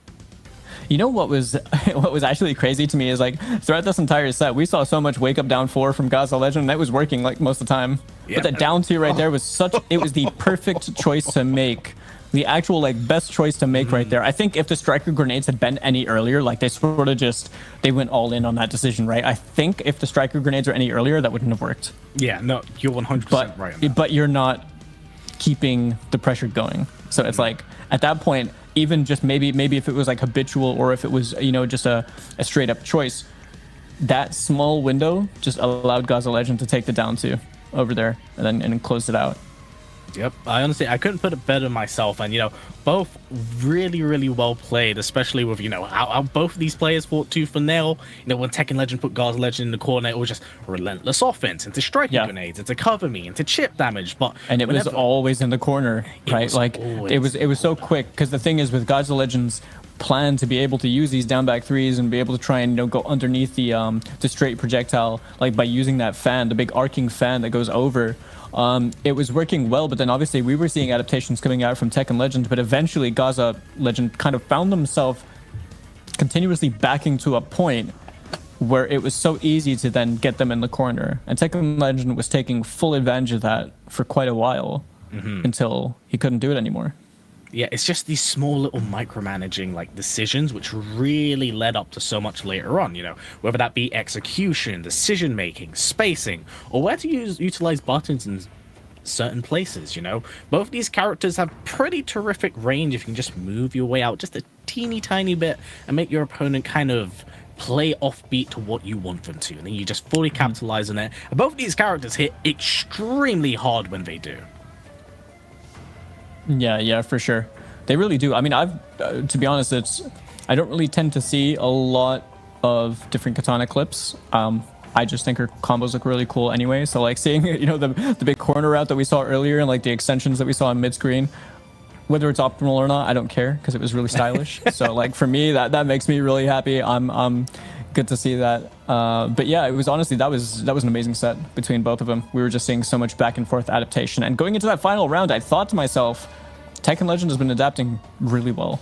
A: You know what was actually crazy to me is like throughout this entire set, we saw so much wake up down 4 from Gaza Legend, and that was working like most of the time. Yeah. But that down 2 right there was it was the perfect choice to make. The actual best choice to make right there. I think if the striker grenades had been any earlier, like they sort of they went all in on that decision, right? I think if the striker grenades were any earlier, that wouldn't have worked.
B: Yeah, no, you're 100% right on that.
A: But you're not keeping the pressure going. So it's like at that point, even just maybe if it was like habitual or if it was, you know, just a straight up choice, that small window just allowed Gaza Legend to take the down 2 over there and close it out.
B: Yep, I couldn't put it better myself, and both really, really well played, especially with how both of these players fought tooth and nail. When Tekken Legend put Gaza Legend in the corner, it was just relentless offense into striking grenades, into cover me, into chip damage.
A: And it was always in the corner, right? It was so quick, because the thing is with Gaza Legend's plan to be able to use these down back 3s and be able to try and go underneath the straight projectile, like by using that fan, the big arcing fan that goes over. It was working well, but then obviously we were seeing adaptations coming out from Tekken Legend, but eventually Gaza Legend kind of found themselves continuously backing to a point where it was so easy to then get them in the corner. And Tekken Legend was taking full advantage of that for quite a while until he couldn't do it anymore.
B: Yeah, it's just these small little micromanaging decisions which really led up to so much later on, whether that be execution, decision making, spacing, or where to utilize buttons in certain places, Both these characters have pretty terrific range if you can just move your way out just a teeny tiny bit and make your opponent kind of play offbeat to what you want them to, and then you just fully capitalize on it. And both of these characters hit extremely hard when they do.
A: Yeah, for sure. They really do. I mean, to be honest, I don't really tend to see a lot of different katana clips. I just think her combos look really cool anyway. So like seeing, the big corner route that we saw earlier and like the extensions that we saw in mid screen, whether it's optimal or not, I don't care because it was really stylish. So like for me, that makes me really happy. I'm good to see that. But yeah, it was honestly, that was an amazing set between both of them. We were just seeing so much back and forth adaptation. And going into that final round, I thought to myself, Tekken Legend has been adapting really well.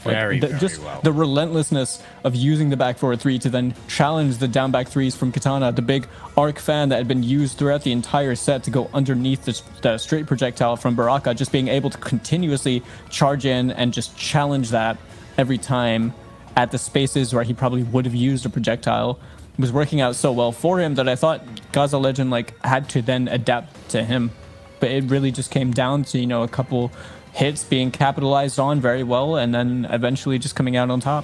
B: Very
A: well. The relentlessness of using the back forward 3 to then challenge the down back 3s from Katana, the big arc fan that had been used throughout the entire set to go underneath the straight projectile from Baraka, just being able to continuously charge in and just challenge that every time at the spaces where he probably would have used a projectile. It was working out so well for him that I thought Gaza Legend had to then adapt to him. But it really just came down to, a couple hits being capitalized on very well and then eventually just coming out on top.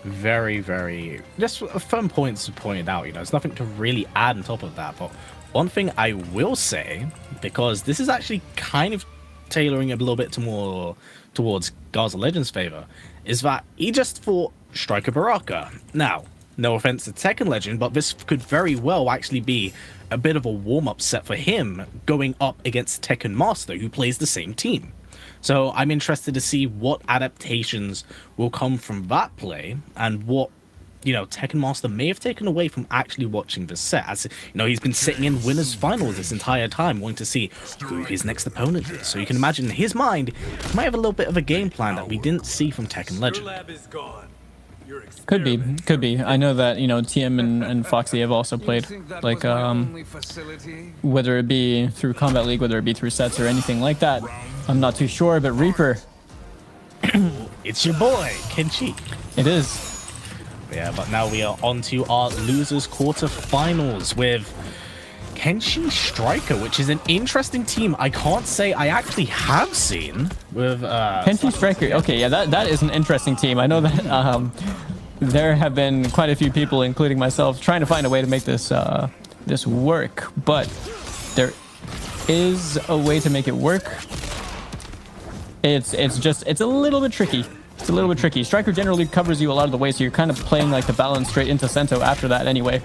B: Very, very just fun points to point out. There's nothing to really add on top of that. But one thing I will say, because this is actually kind of tailoring a little bit more towards Gaza Legend's favor, is that he just fought Striker Baraka. Now, no offense to Tekken Legend, but this could very well actually be a bit of a warm-up set for him going up against Tekken Master, who plays the same team. So I'm interested to see what adaptations will come from that play and what, Tekken Master may have taken away from actually watching the set. As he's been sitting in winners finals this entire time, wanting to see who his next opponent is. So you can imagine in his mind, he might have a little bit of a game plan that we didn't see from Tekken Legend.
A: Could be. I know that, TM and Foxy have also played, like, whether it be through Combat League, whether it be through sets or anything like that. I'm not too sure, but Reaper.
B: It's your boy, Kenshi.
A: It is.
B: Yeah, but now we are on to our losers quarterfinals with Kenshi Striker, which is an interesting team. I can't say I actually have seen with
A: Kenshi Striker. Okay, yeah, that is an interesting team. I know that there have been quite a few people, including myself, trying to find a way to make this this work, but there is a way to make it work. It's a little bit tricky. It's a little bit tricky. Striker generally covers you a lot of the way, so you're kind of playing like the balance straight into Sento after that anyway.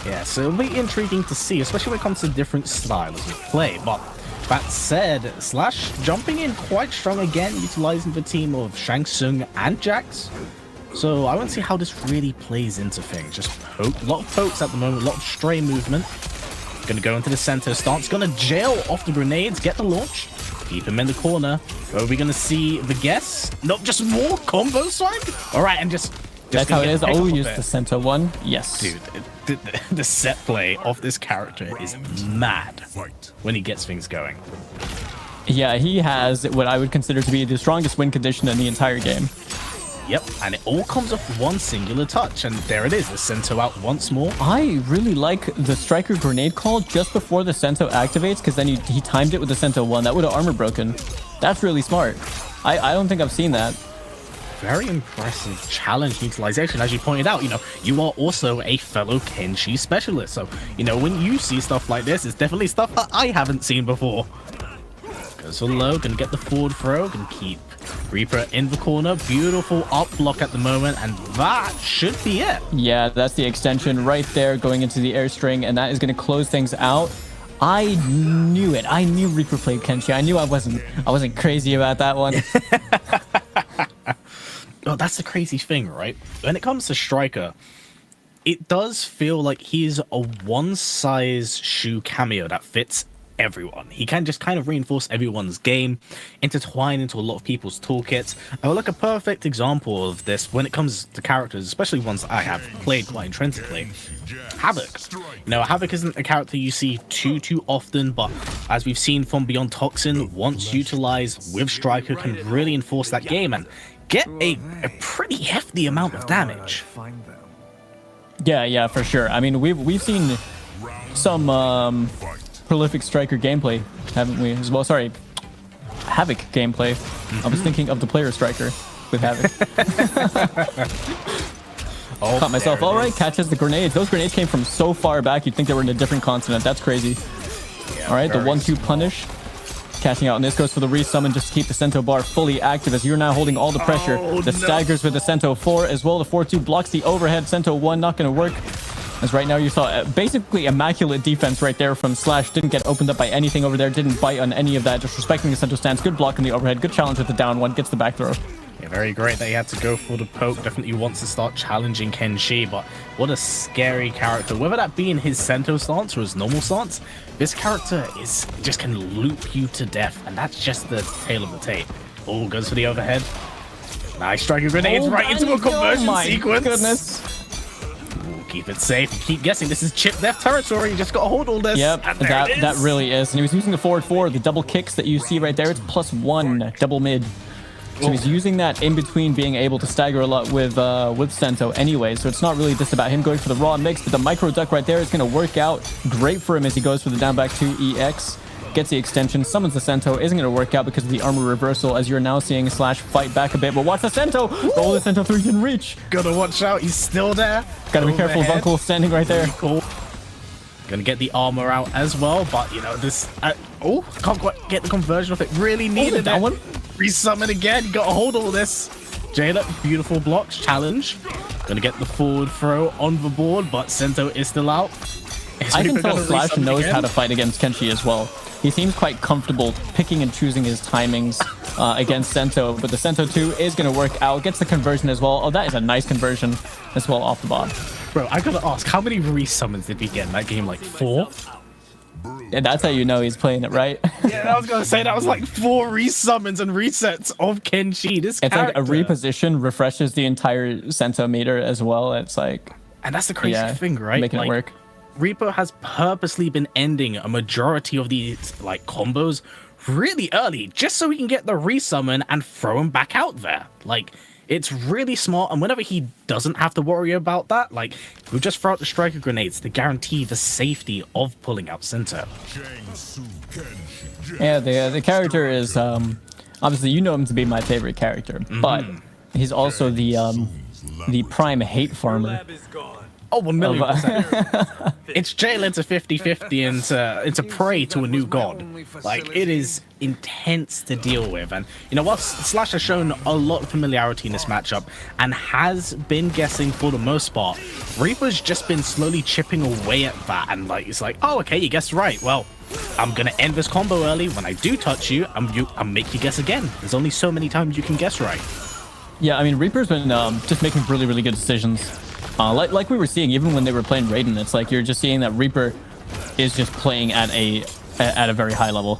B: Yeah, so it'll be intriguing to see, especially when it comes to different styles of play. But that said, Slash jumping in quite strong again, utilizing the team of Shang Tsung and Jax. So I want to see how this really plays into things. Just a lot of pokes at the moment, a lot of stray movement. Gonna go into the center stance, gonna jail off the grenades, get the launch, keep him in the corner. Are we gonna see the guess? Not just more combo swag? Alright, and just
A: that's how it is. Oh, use the center one. Yes.
B: Dude, the set play of this character is mad when he gets things going.
A: Yeah, he has what I would consider to be the strongest win condition in the entire game.
B: Yep, and it all comes off one singular touch, and there it is, the Sento out once more.
A: I really like the Striker grenade call just before the Sento activates, because then he timed it with the Sento 1. That would have armor broken. That's really smart. I don't think I've seen that.
B: very impressive challenge utilization. As you pointed out, you are also a fellow Kenshi specialist. So, when you see stuff like this, it's definitely stuff that I haven't seen before. Goes for low, gonna get the forward throw, can keep Reaper in the corner. Beautiful up block at the moment, and that should be it.
A: Yeah, that's the extension right there going into the air string, and that is going to close things out. I knew it. I knew Reaper played Kenshi. I knew I wasn't crazy about that one.
B: Oh, that's the crazy thing, right? When it comes to Striker, it does feel like he's a one-size-shoe cameo that fits everyone. He can just kind of reinforce everyone's game, intertwine into a lot of people's toolkits. Like a perfect example of this when it comes to characters, especially ones that I have played quite intrinsically. Havoc. Havoc isn't a character you see too often, but as we've seen from Beyond Toxin, once utilized with Striker, can really enforce that game and get a pretty hefty amount of damage.
A: Yeah, for sure. I mean, we've seen some prolific Striker gameplay, haven't we? As well, sorry, Havoc gameplay. I was thinking of the player Striker with Havoc. Caught myself. All right, catches the grenades. Those grenades came from so far back, you'd think they were in a different continent. That's crazy.
B: Yeah,
A: all right, the 1-2 punish. Catching out, and this goes for the resummon just to keep the Sento bar fully active as you're now holding all the pressure. The staggers with the Sento 4 as well. The 4-2 blocks the overhead. Sento 1 not going to work. As right now you saw basically immaculate defense right there from Slash. Didn't get opened up by anything over there. Didn't bite on any of that. Just respecting the Sento stance. Good block on the overhead. Good challenge with the down one. Gets the back throw.
B: Yeah, very great that he had to go for the poke. Definitely wants to start challenging Kenshi, but what a scary character. Whether that be in his Sento stance or his normal stance, this character just can loop you to death, and that's just the tail of the tape. Oh, goes for the overhead. Nice striking grenades right into a conversion sequence.
A: Goodness.
B: Keep it safe. Keep guessing. This is chip death territory. You just got to hold all this.
A: Yep, that really is. And he was using the forward 4, the double kicks that you see right there. It's +1 double mid. So he's using that in between being able to stagger a lot with Sento anyway. So it's not really just about him going for the raw mix, but the micro duck right there is going to work out great for him as he goes for the down back 2 EX. Gets the extension, summons the Sento. Isn't going to work out because of the armor reversal as you're now seeing Slash fight back a bit. But watch the Sento! Roll the Sento 3 can reach.
B: Gotta watch out. He's still there.
A: Gotta be careful. Vunkel standing right there.
B: Cool. Gonna get the armor out as well, but this. Can't quite get the conversion off it. Really needed that one. Resummon again. You gotta hold all this. Jayla, beautiful blocks. Challenge. Gonna get the forward throw on the board, but Sento is still out.
A: I can tell Slash knows how to fight against Kenshi as well. He seems quite comfortable picking and choosing his timings against Sento, but the Sento 2 is going to work out. Gets the conversion as well. Oh, that is a nice conversion as well off the bot.
B: Bro, I gotta ask, how many resummons did we get in that game? Like 4?
A: And that's how you know he's playing it right.
B: Yeah, I was gonna say that was like 4 resummons and resets of Kenshi. It's character.
A: Like a reposition refreshes the entire Sento meter as well. It's like,
B: and that's the crazy thing, right?
A: Making it work.
B: Reaper has purposely been ending a majority of these combos really early just so he can get the resummon and throw him back out there. It's really smart, and whenever he doesn't have to worry about that, he'll just throw out the striker grenades to guarantee the safety of pulling out Sento.
A: Yeah, the character is obviously you know him to be my favorite character, but he's also the prime hate farmer.
B: Oh, 1,000,000%. It's Jayla to 50-50 into prey to a new god. It is intense to deal with. And, whilst Slash has shown a lot of familiarity in this matchup and has been guessing for the most part, Reaper's just been slowly chipping away at that. And, it's like, oh, okay, you guessed right. Well, I'm going to end this combo early. When I do touch you, I'll make you guess again. There's only so many times you can guess right.
A: Yeah, I mean, Reaper's been just making really, really good decisions. Like we were seeing, even when they were playing Raiden, it's like you're just seeing that Reaper is just playing at a very high level.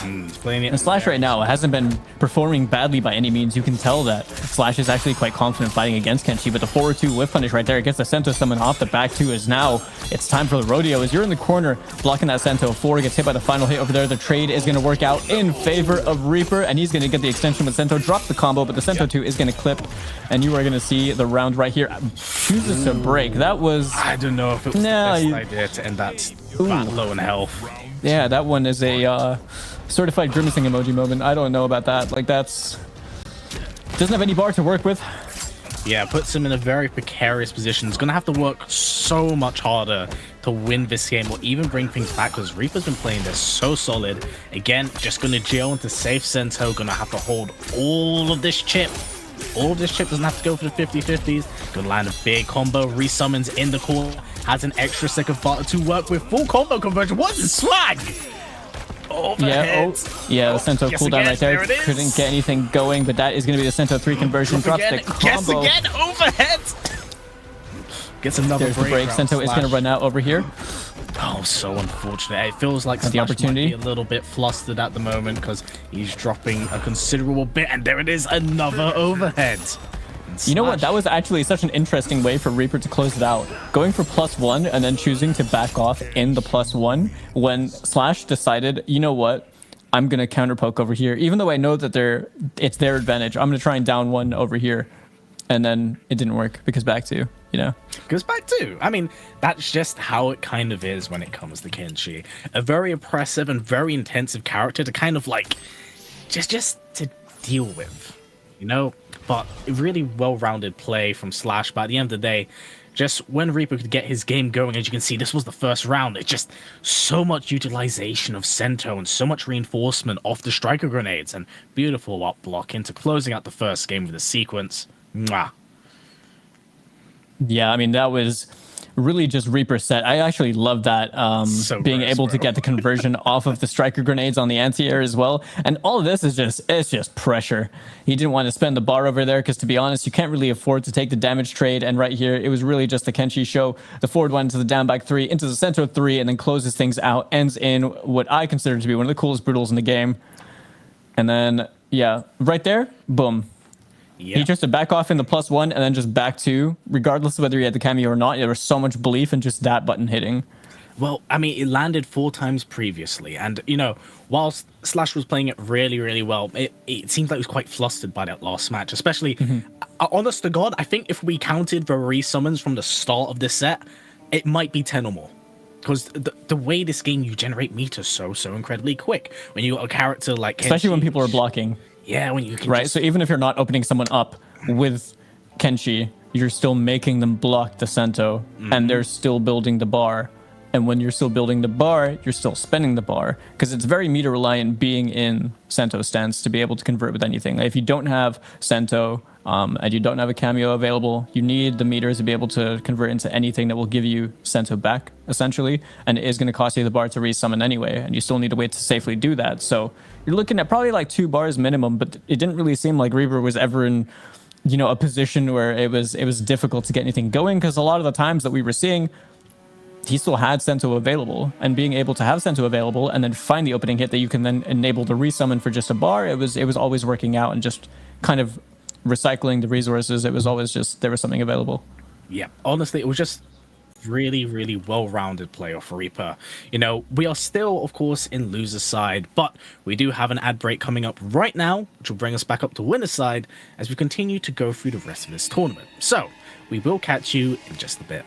A: And Slash right now hasn't been performing badly by any means. You can tell that Slash is actually quite confident fighting against Kenshi, but the forward 2 whip punish right there gets the Sento summon off the back 2 is now it's time for the rodeo. As you're in the corner blocking that Sento 4, gets hit by the final hit over there. The trade is going to work out in favor of Reaper, and he's going to get the extension with Sento, drop the combo, but the Sento 2 is going to clip, and you are going to see the round right here. Chooses to break. That was...
B: I don't know if it was the best idea to end that low in health.
A: Yeah, that one is a certified grimacing emoji moment. I don't know about that. That's Doesn't have any bar to work with.
B: Yeah, puts him in a very precarious position. He's going to have to work so much harder to win this game or even bring things back because Reaper's been playing this so solid. Again, just going to jail into safe Sento. Going to have to hold all of this chip. All of this chip doesn't have to go for the 50-50s. Going to land a big combo. Resummons in the corner. Has an extra second bar to work with. Full combo conversion. What's his swag?
A: Overhead. Yeah, the Sento cooldown right there. Couldn't get anything going, but that is going to be the Sento 3 conversion. Drops the combo.
B: Guess again, overhead. Gets another
A: There's the break. Sento is going to run out over here.
B: Oh, so unfortunate. It feels like
A: the opportunity.
B: Might be a little bit flustered at the moment because he's dropping a considerable bit, and there it is, another overhead.
A: You know what? That was actually such an interesting way for Reaper to close it out. Going for +1 and then choosing to back off in the +1 when Slash decided, you know what? I'm going to counter poke over here. Even though I know that it's their advantage, I'm going to try and down one over here. And then it didn't work because back two, you know?
B: Goes back two. I mean, that's just how it kind of is when it comes to Kenshi. A very oppressive and very intensive character to kind of like, just to deal with, you know? But really well-rounded play from Slash. But at the end of the day, just when Reaper could get his game going, as you can see, this was the first round. It's just so much utilization of Sento and so much reinforcement off the striker grenades and beautiful up block into closing out the first game with a sequence. Mwah.
A: Yeah, I mean, that was really just Reaper set. I actually love that, being able to get the conversion off of the striker grenades on the anti-air as well. And all of this is just pressure. He didn't want to spend the bar over there because, to be honest, you can't really afford to take the damage trade. And right here, it was really just the Kenshi show. The forward one into the down back 3, into the Sento 3, and then closes things out. Ends in what I consider to be one of the coolest brutals in the game. And then, yeah, right there, boom. Yeah. He just to back off in the +1 and then just back 2, regardless of whether he had the cameo or not. There was so much belief in just that button hitting.
B: Well, I mean, it landed 4 times previously. And, you know, whilst Slash was playing it really, really well, it seemed like he was quite flustered by that last match. Especially, honest to God, I think if we counted the resummons from the start of this set, it might be 10 or more. Because the way this game, you generate meters so incredibly quick. When you got a character like Kenshi,
A: especially when people are blocking.
B: Yeah, when you can
A: right, so even if you're not opening someone up with Kenshi, you're still making them block the Sento, and they're still building the bar. And when you're still building the bar, you're still spending the bar, because it's very meter reliant being in Sento stance to be able to convert with anything. Like if you don't have Sento and you don't have a cameo available, you need the meters to be able to convert into anything that will give you Sento back, essentially. And it is going to cost you the bar to resummon anyway, and you still need a way to safely do that. So you're looking at probably like 2 bars minimum, but it didn't really seem like Reaper was ever in, you know, a position where it was difficult to get anything going, because a lot of the times that we were seeing, he still had Sento available, and being able to have Sento available and then find the opening hit that you can then enable the resummon for just a bar, it was always working out, and just kind of recycling the resources. It was always just there was something available.
B: Yeah, honestly, it was just really, really well-rounded play off Reaper. You know, we are still, of course, in loser's side, but we do have an ad break coming up right now, which will bring us back up to winner's side as we continue to go through the rest of this tournament. So, we will catch you in just a bit.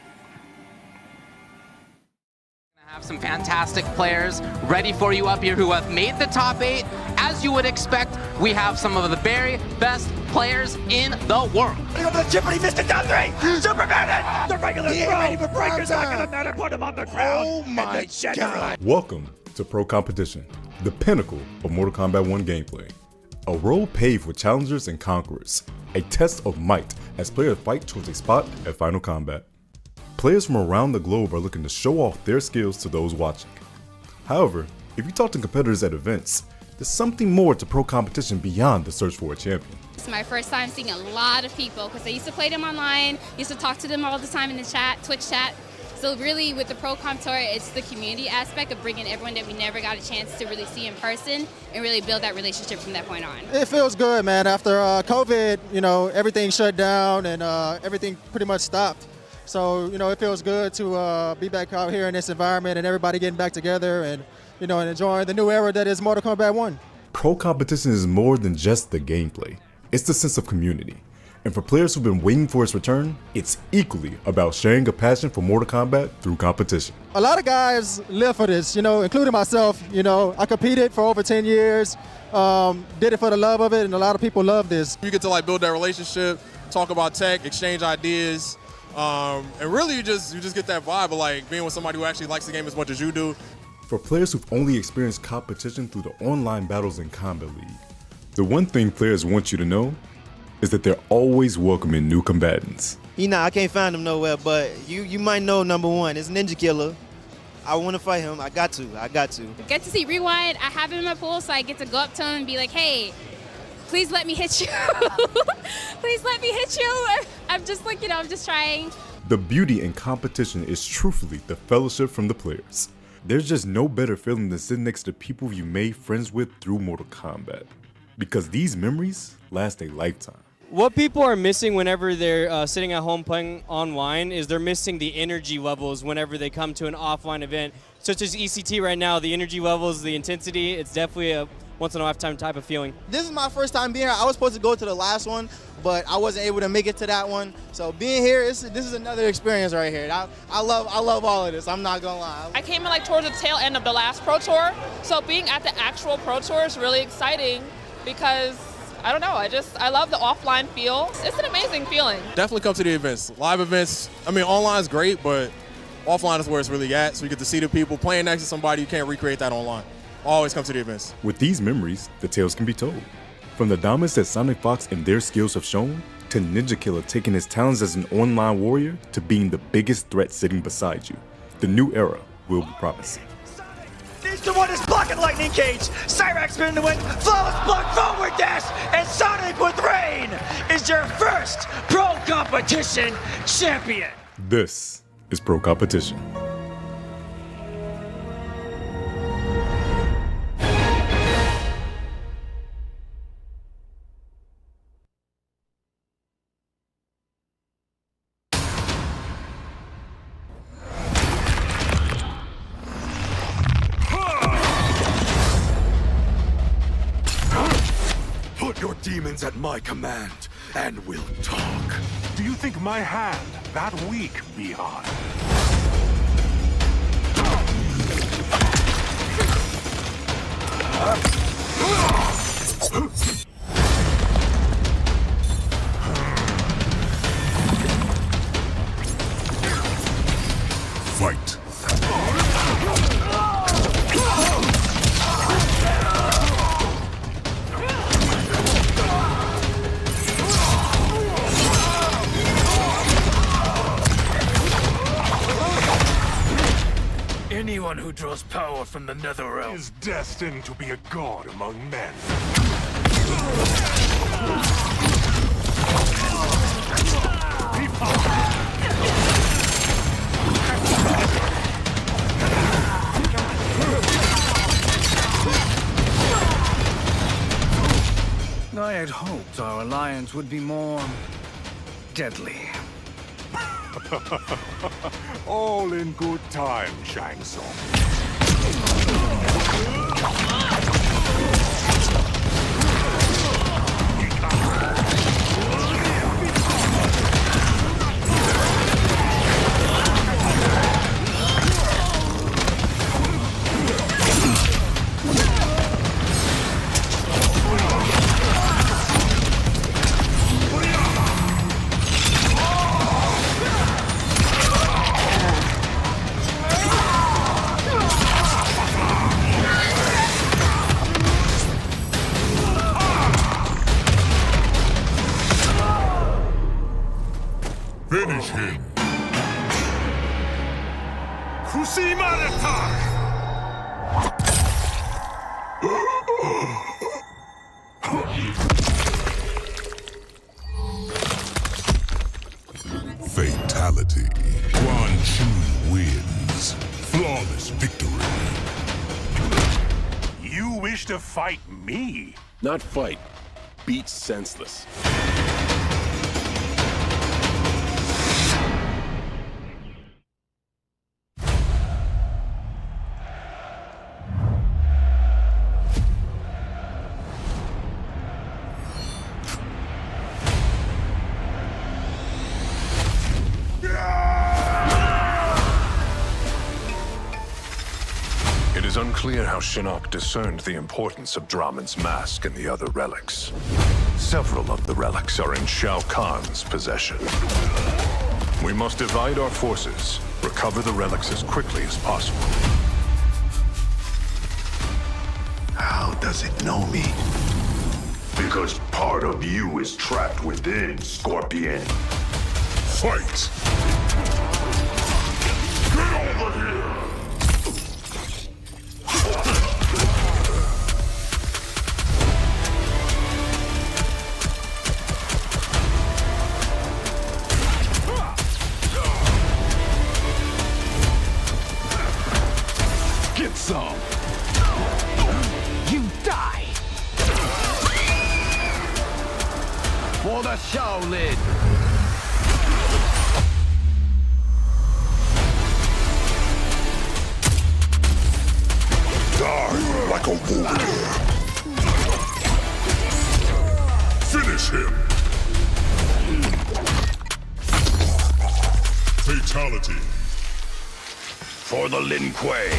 D: Have some fantastic players ready for you up here who have made the top 8. As you would expect, we have some of the very best players in the world.
E: Over the chip, but he missed it down 3. Superman it! The regular throw. Breaker's not gonna matter. Put him on the ground. Oh my God!
F: Welcome to Pro Competition, the pinnacle of Mortal Kombat 1 gameplay. A road paved with challengers and conquerors. A test of might as players fight towards a spot at Final Combat. Players from around the globe are looking to show off their skills to those watching. However, if you talk to competitors at events, there's something more to Pro Competition beyond the search for a champion.
G: It's my first time seeing a lot of people because I used to play them online, used to talk to them all the time in the chat, Twitch chat. So really with the Pro Comp Tour, it's the community aspect of bringing everyone that we never got a chance to really see in person and really build that relationship from that point on.
H: It feels good, man. After COVID, you know, everything shut down and everything pretty much stopped. So, you know, it feels good to be back out here in this environment and everybody getting back together and, you know, and enjoying the new era that is Mortal Kombat 1.
F: Pro Competition is more than just the gameplay. It's the sense of community. And for players who've been waiting for its return, it's equally about sharing a passion for Mortal Kombat through competition.
H: A lot of guys live for this, including myself. I competed for over 10 years, did it for the love of it, and a lot of people love this.
I: You get to build that relationship, talk about tech, exchange ideas, and really you just get that vibe of being with somebody who actually likes the game as much as you do.
F: For players who've only experienced competition through the online battles in Kombat League, the one thing players want you to know is that they're always welcoming new combatants.
J: I can't find him nowhere, but you might know number one. It's Ninja Killer. I want to fight him. I got to.
G: Get to see Rewind. I have him in my pool, so I get to go up to him and be like, hey, please let me hit you. Please let me hit you. I'm just I'm just trying.
F: The beauty in competition is truthfully the fellowship from the players. There's just no better feeling than sitting next to people you made friends with through Mortal Kombat. Because these memories last a lifetime.
K: What people are missing whenever they're sitting at home playing online is they're missing the energy levels whenever they come to an offline event, such as ECT right now. The energy levels, the intensity, it's definitely a once-in-a-lifetime type of feeling.
J: This is my first time being here. I was supposed to go to the last one, but I wasn't able to make it to that one. So being here, this is another experience right here. I love all of this. I'm not gonna lie.
L: I came in towards the tail end of the last Pro Tour, so being at the actual Pro Tour is really exciting because I don't know, I love the offline feel. It's an amazing feeling.
I: Definitely come to the events. Live events, online is great, but offline is where it's really at. So you get to see the people playing next to somebody, you can't recreate that online. Always come to the events.
F: With these memories, the tales can be told. From the dominance that Sonic Fox and their skills have shown, to Ninja Killer taking his talents as an online warrior, to being the biggest threat sitting beside you. The new era will be promising.
E: He's the one who's blocking Lightning Cage. Cyrax spinning the wind, flawless block forward dash, and Sonic with Rain is your first Pro Competition champion.
F: This is Pro Competition.
E: Put your demons at my command, and we'll talk.
M: Do you think my hand that weak, Bihar?
E: Fight.
M: Anyone who draws power from the Netherrealm is destined to be a god among men.
N: I had hoped our alliance would be more deadly.
M: All in good time, Shang Tsung.
E: Finish him. Kusiman attack! Fatality. Quan Chu wins. Flawless victory.
M: You wish to fight me?
O: Not fight. Beat senseless.
M: unclear how Shinnok discerned the importance of Draman's mask and the other relics. Several of the relics are in Shao Kahn's possession. We must divide our forces, recover the relics as quickly as possible.
P: How does it know me?
M: Because part of you is trapped within, Scorpion. Fight! Get over here!
P: Get some! You die! For the Shaolin!
M: Die like a warrior! Finish him! Fatality! For the Lin Kuei!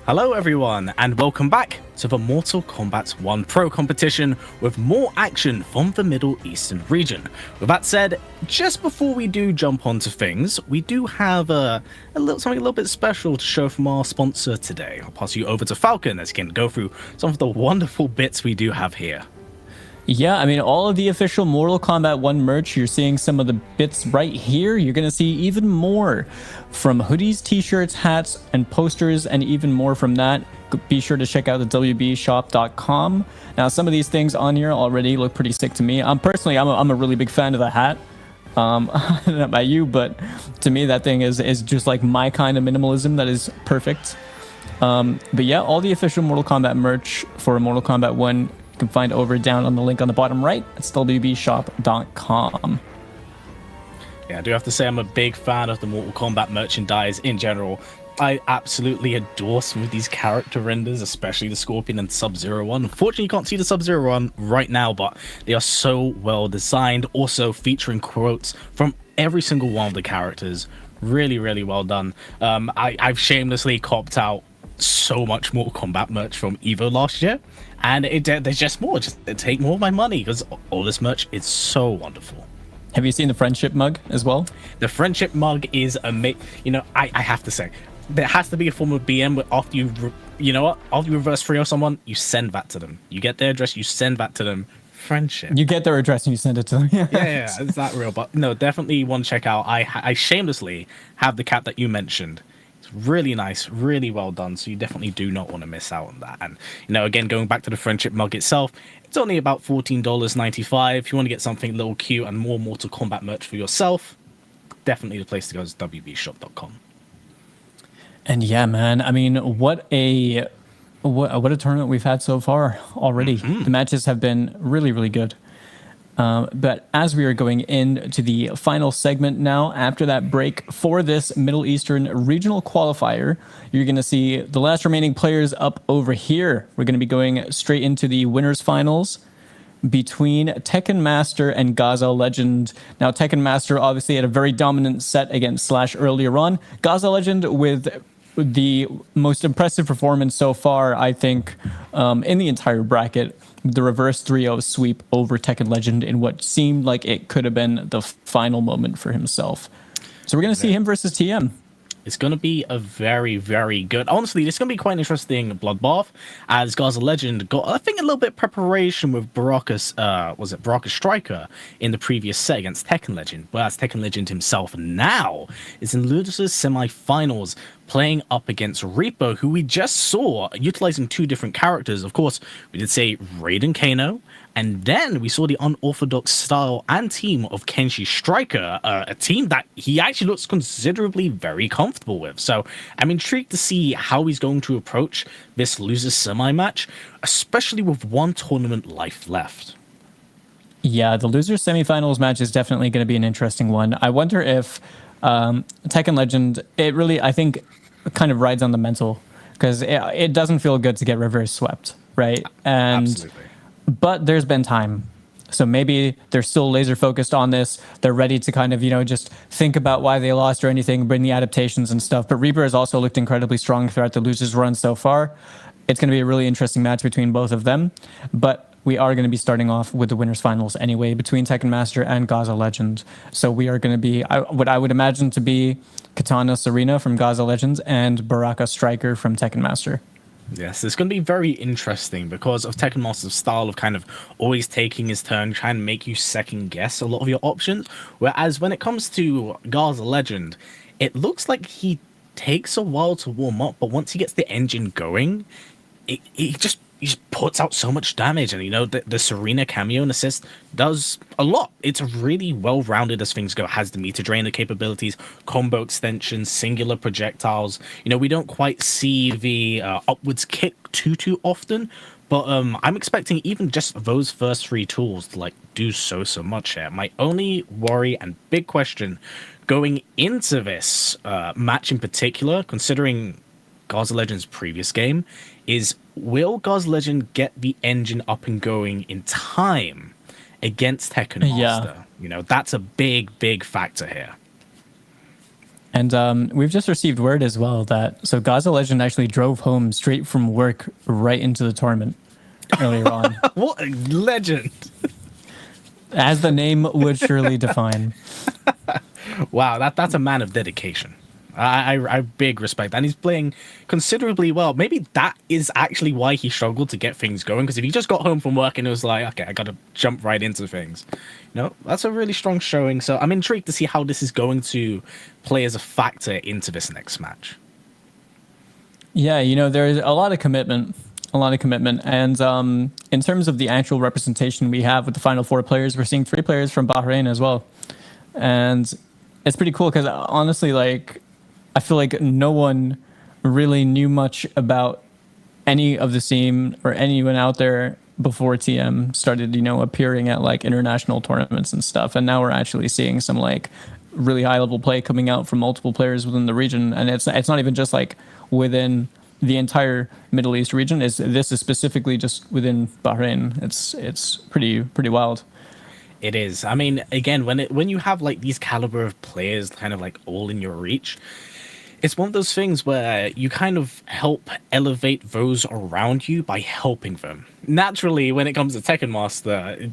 B: Hello everyone, and welcome back to the Mortal Kombat 1 Pro competition with more action from the Middle Eastern region. With that said, just before we do jump onto things, we do have something a little bit special to show from our sponsor today. I'll pass you over to Falcon as he can go through some of the wonderful bits we do have here.
A: Yeah, I mean, all of the official Mortal Kombat 1 merch, you're seeing some of the bits right here. You're going to see even more from hoodies, t-shirts, hats, and posters, and even more from that. Be sure to check out the wbshop.com. Now, some of these things on here already look pretty sick to me. Personally, I'm a really big fan of the hat. I don't know about you, but to me, that thing is just like my kind of minimalism that is perfect. But yeah, all the official Mortal Kombat merch for Mortal Kombat 1 you can find over down on the link on the bottom right. It's wbshop.com.
B: Yeah, I do have to say I'm a big fan of the Mortal Kombat merchandise in general. I absolutely adore some of these character renders, especially the Scorpion and Sub-Zero one. Unfortunately, you can't see the Sub-Zero one right now, but they are so well designed. Also featuring quotes from every single one of the characters. Really, really well done. I've shamelessly copped out so much Mortal Kombat merch from EVO last year, and there's just more. Just take more of my money because all this merch is so wonderful.
A: Have you seen the friendship mug as well?
B: The friendship mug is amazing. You know, I have to say, there has to be a form of BM where after you after you reverse 3-0 someone, you send that to them. You get their address, you send that to them. Friendship.
A: You get their address and you send it to them.
B: yeah, it's that real. But no, definitely want to check out. I shamelessly have the cap that you mentioned. It's really nice, really well done. So you definitely do not want to miss out on that. And again, going back to the friendship mug itself, it's only about $14.95. If you want to get something a little cute and more Mortal Kombat merch for yourself, definitely the place to go is wbshop.com.
A: And yeah, man, I mean, what a tournament we've had so far already. The matches have been really, really good. But as we are going into the final segment now, after that break for this Middle Eastern regional qualifier, you're going to see the last remaining players up over here. We're going to be going straight into the winners finals between Tekken Master and Gaza Legend. Now, Tekken Master obviously had a very dominant set against Slash earlier on. Gaza Legend with the most impressive performance so far, I think, in the entire bracket. The reverse 3-0 sweep over Tekken Legend in what seemed like it could have been the final moment for himself. So we're going to see him versus TM.
B: It's going to be a very, very good... Honestly, it's going to be quite an interesting bloodbath, as Gaza Legend got, I think, a little bit of preparation with Baraka's Striker in the previous set against Tekken Legend, whereas Tekken Legend himself now is in losers semi-finals, playing up against Reaper, who we just saw utilizing two different characters. Of course, we did say Raiden Kano, and then we saw the unorthodox style and team of Kenshi Striker, a team that he actually looks considerably very comfortable with. So I'm intrigued to see how he's going to approach this losers semi-match, especially with one tournament life left.
A: Yeah, the losers semifinals match is definitely going to be an interesting one. I wonder if Tekken Legend, it really, I think, kind of rides on the mental, because it doesn't feel good to get reverse swept, right? And
B: Absolutely.
A: But there's been time. So maybe they're still laser focused on this. They're ready to kind of, just think about why they lost or anything, bring the adaptations and stuff. But Reaper has also looked incredibly strong throughout the losers run so far. It's going to be a really interesting match between both of them. But we are going to be starting off with the winners finals anyway, between Tekken Master and Gaza Legend. So we are going to be what I would imagine to be Katana Serena from Gaza Legends and Baraka Striker from Tekken Master.
B: Yes, it's going to be very interesting because of Tekken Master's style of kind of always taking his turn, trying to make you second guess a lot of your options. Whereas when it comes to Gaza Legend, it looks like he takes a while to warm up, but once he gets the engine going, he just puts out so much damage. And the Serena cameo and assist does a lot. It's really well rounded as things go. It has the meter drainer capabilities, combo extensions, singular projectiles. We don't quite see the upwards kick too often, but I'm expecting even just those first three tools to do so much here. My only worry and big question going into this match in particular, considering Gaza Legend's previous game, is will Gaza Legend get the engine up and going in time against Tekken Master?
A: Yeah.
B: That's a big factor here.
A: And we've just received word as well that Gaza Legend actually drove home straight from work right into the tournament earlier on.
B: What a legend!
A: As the name would surely define.
B: Wow, that's a man of dedication. I big respect, and he's playing considerably well. Maybe that is actually why he struggled to get things going, because if he just got home from work and it was like, okay, I gotta jump right into things, that's a really strong showing. So I'm intrigued to see how this is going to play as a factor into this next match.
A: Yeah, there's a lot of commitment. And in terms of the actual representation we have with the final four players, we're seeing 3 players from Bahrain as well. And it's pretty cool because honestly, I feel like no one really knew much about any of the scene or anyone out there before TM started, appearing at international tournaments and stuff. And now we're actually seeing some really high level play coming out from multiple players within the region. And it's not even just within the entire Middle East region. This is specifically just within Bahrain. It's pretty wild.
B: It is. I mean, again, when you have these caliber of players kind of all in your reach, it's one of those things where you kind of help elevate those around you by helping them. Naturally, when it comes to Tekken Master,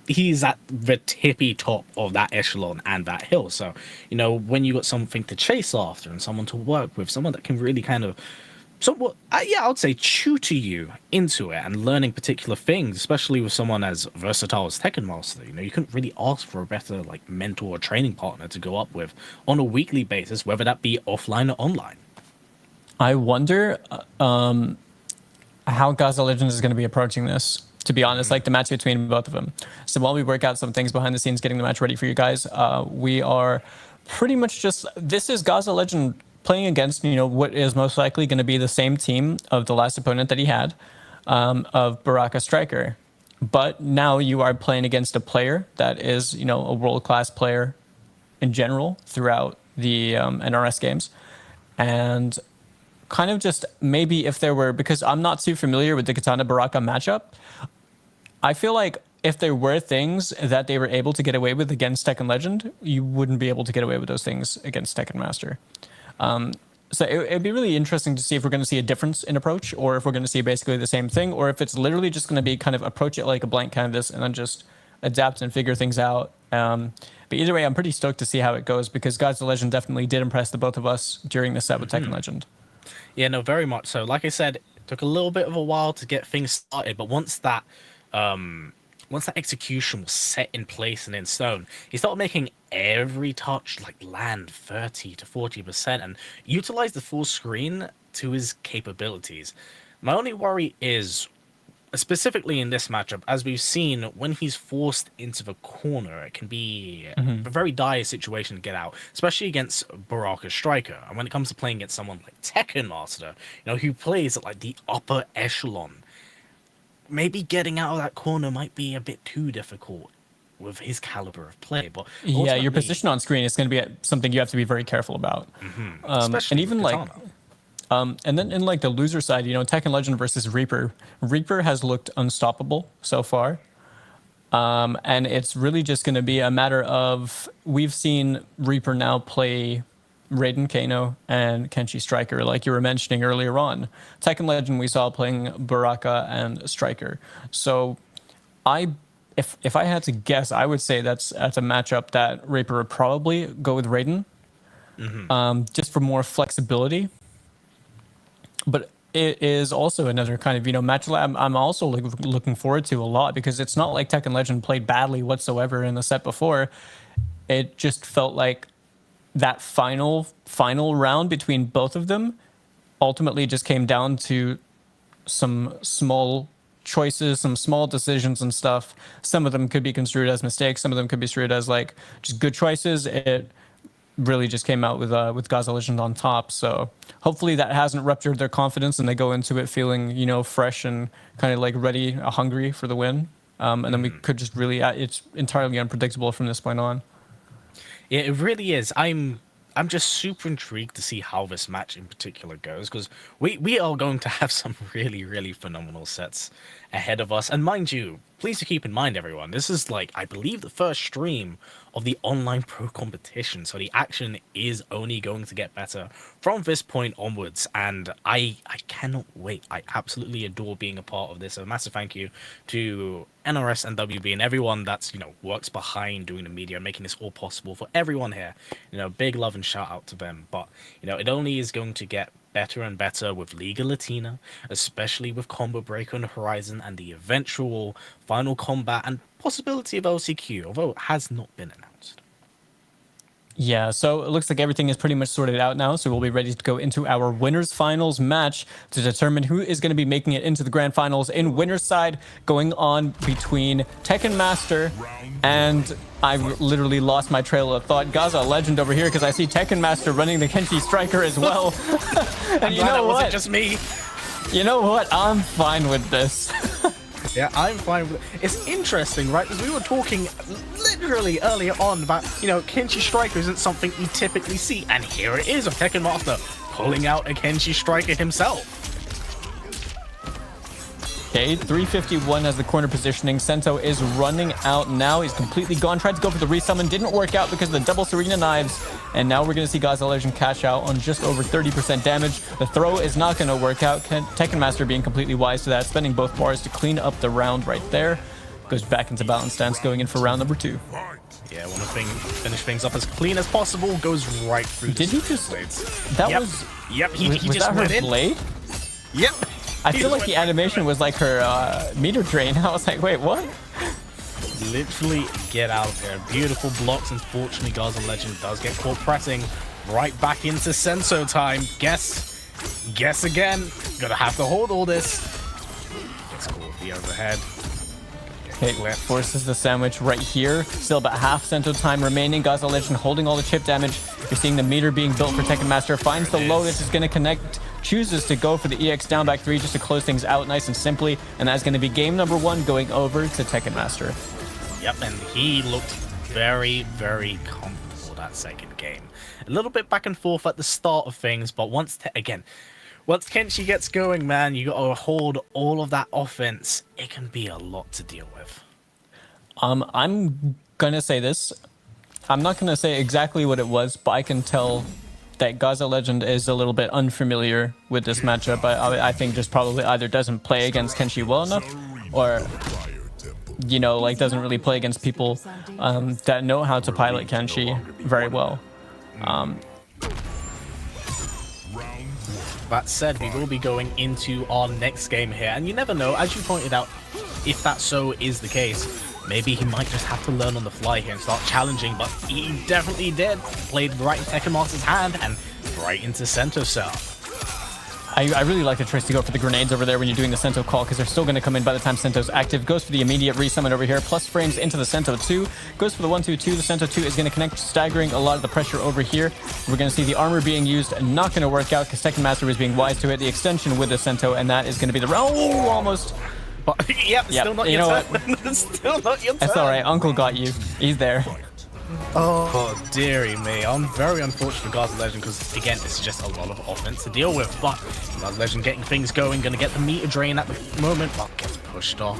B: he's at the tippy top of that echelon and that hill. So, when you got something to chase after and someone to work with, someone that can really kind of somewhat, I would say, tutor you into it and learning particular things, especially with someone as versatile as Tekken Master. You couldn't really ask for a better mentor or training partner to go up with on a weekly basis, whether that be offline or online.
A: I wonder how Gaza Legends is going to be approaching this, to be honest, the match between both of them. So while we work out some things behind the scenes, getting the match ready for you guys, we are pretty much this is Gaza Legend playing against, what is most likely going to be the same team of the last opponent that he had, of Baraka Striker. But now you are playing against a player that is, you know, a world-class player in general throughout the NRS games. And kind of just maybe if there were, because I'm not too familiar with the Katana Baraka matchup, I feel like if there were things that they were able to get away with against Tekken Legend, you wouldn't be able to get away with those things against Tekken Master. So it'd be really interesting to see if we're going to see a difference in approach, or if we're going to see basically the same thing, or if it's literally just going to be kind of approach it like a blank canvas and then just adapt and figure things out. But either way, I'm pretty stoked to see how it goes, because Gods of Legend definitely did impress the both of us during the set with Tekken Legend.
B: Yeah, no, very much so. Like I said, it took a little bit of a while to get things started, but once that execution was set in place and in stone, he started making every touch like land 30 to 40% and utilize the full screen to his capabilities. My only worry is, specifically in this matchup, as we've seen, when he's forced into the corner, it can be a very dire situation to get out, especially against Baraka Striker. And when it comes to playing against someone like Tekken Master, you know, who plays at like the upper echelon, maybe getting out of that corner might be a bit too difficult with his caliber of play. But
A: yeah, your position on screen is going to be something you have to be very careful about. And even like, and then in like the loser side, you know, Tekken Legend versus Reaper. Reaper has looked unstoppable so far. And it's really just going to be a matter of, we've seen Reaper now play Raiden Kano and Kenshi Striker, like you were mentioning earlier on. Tekken Legend we saw playing Baraka and Striker. So if I had to guess, I would say that's a matchup that Reaper would probably go with Raiden, just for more flexibility. But it is also another kind of, you know, match I'm also looking forward to a lot, because it's not like Tekken Legend played badly whatsoever in the set before. It just felt like that final round between both of them ultimately just came down to some small choices, some small decisions and stuff. Some of them could be construed as mistakes. Some of them could be construed as like just good choices. It really just came out with Gods of Legend on top. So hopefully that hasn't ruptured their confidence and they go into it feeling, you know, fresh and kind of like ready, hungry for the win. And then we could just really, it's entirely unpredictable from this point on.
B: Yeah, it really is. I'm just super intrigued to see how this match in particular goes, because we are going to have some really, really phenomenal sets ahead of us. And mind you, please to keep in mind, everyone, this is like, I believe, the first stream of the online pro competition, so the action is only going to get better from this point onwards, and I cannot wait. I absolutely adore being a part of this. A massive thank you to NRS and WB and everyone that's, you know, works behind doing the media and making this all possible for everyone here. You know, big love and shout out to them. But, you know, it only is going to get better and better with Liga Latina, especially with Combo Breaker on the horizon and the eventual final combat and possibility of LCQ, although it has not been announced.
A: Yeah, so it looks like everything is pretty much sorted out now, so we'll be ready to go into our winners finals match to determine who is going to be making it into the grand finals. In winners side, going on between Tekken Master and I literally lost my trail of thought. Gaza Legend over here, because I see Tekken Master running the Kenshi Striker as well. And you know what?
B: Wasn't just me.
A: You know what? I'm fine with this.
B: Yeah, I'm fine with it. It's interesting, right? Because we were talking literally earlier on about, you know, Kenshi Striker isn't something you typically see. And here it is, of Tekken Master pulling out a Kenshi Striker himself.
A: Okay, 351 has the corner positioning. Sento is running out now. He's completely gone. Tried to go for the resummon. Didn't work out because of the double Serena knives. And now we're going to see Gaza Legend cash out on just over 30% damage. The throw is not going to work out. Tekken Master being completely wise to that, spending both bars to clean up the round right there. Goes back into balance stance, going in for round number 2.
B: Yeah, want to finish things up as clean as possible. Goes right through.
A: Did he just? That was.
B: Yep. He
A: was
B: just
A: that
B: went
A: her
B: in.
A: blade?
B: Yep.
A: I feel like the animation was like her meter drain. I was like, wait, what?
B: Literally get out of there. Beautiful blocks. Unfortunately, Gaza Legend does get caught pressing right back into Senso time. Guess again. Gonna have to hold all this. Gets caught with the overhead.
A: Okay, forces the sandwich right here. Still about half Sento time remaining. Gaza Legend holding all the chip damage. You're seeing the meter being built for Tekken Master. Finds the low. This is going to connect chooses to go for the EX down back 3 just to close things out nice and simply, and that's going to be game number 1 going over to Tekken Master.
B: Yep, and he looked very, very comfortable that second game. A little bit back and forth at the start of things, but once Kenshi gets going, man, you got to hold all of that offense. It can be a lot to deal with.
A: I'm gonna say this. I'm not gonna say exactly what it was, but I can tell that Gaza Legend is a little bit unfamiliar with this matchup. I think just probably either doesn't play against Kenshi well enough, or you know, like doesn't really play against people that know how to pilot Kenshi very well.
B: That said, we will be going into our next game here, and you never know, as you pointed out, if that so is the case, maybe he might just have to learn on the fly here and start challenging, but he definitely did. Played right in Tekken Master's hand and right into Sento Cell.
A: I really like the choice to go for the grenades over there when you're doing the Sento call, because they're still going to come in by the time Sento's active. Goes for the immediate resummon over here, plus frames into the Sento 2. Goes for the 1-2-2. The Sento 2 is going to connect, staggering a lot of the pressure over here. We're going to see the armor being used, not going to work out because Tekken Master was being wise to it. The extension with the Sento, and that is going to be the... Oh, almost.
B: But, yep, still not
A: you
B: your
A: know
B: turn.
A: what?
B: Still not your turn.
A: That's all right. Uncle got you. He's there.
B: Oh, dearie me. I'm very unfortunate for Gaza Legend because, again, it's just a lot of offense to deal with. But Gaza Legend getting things going, going to get the meter drain at the moment, but gets pushed off.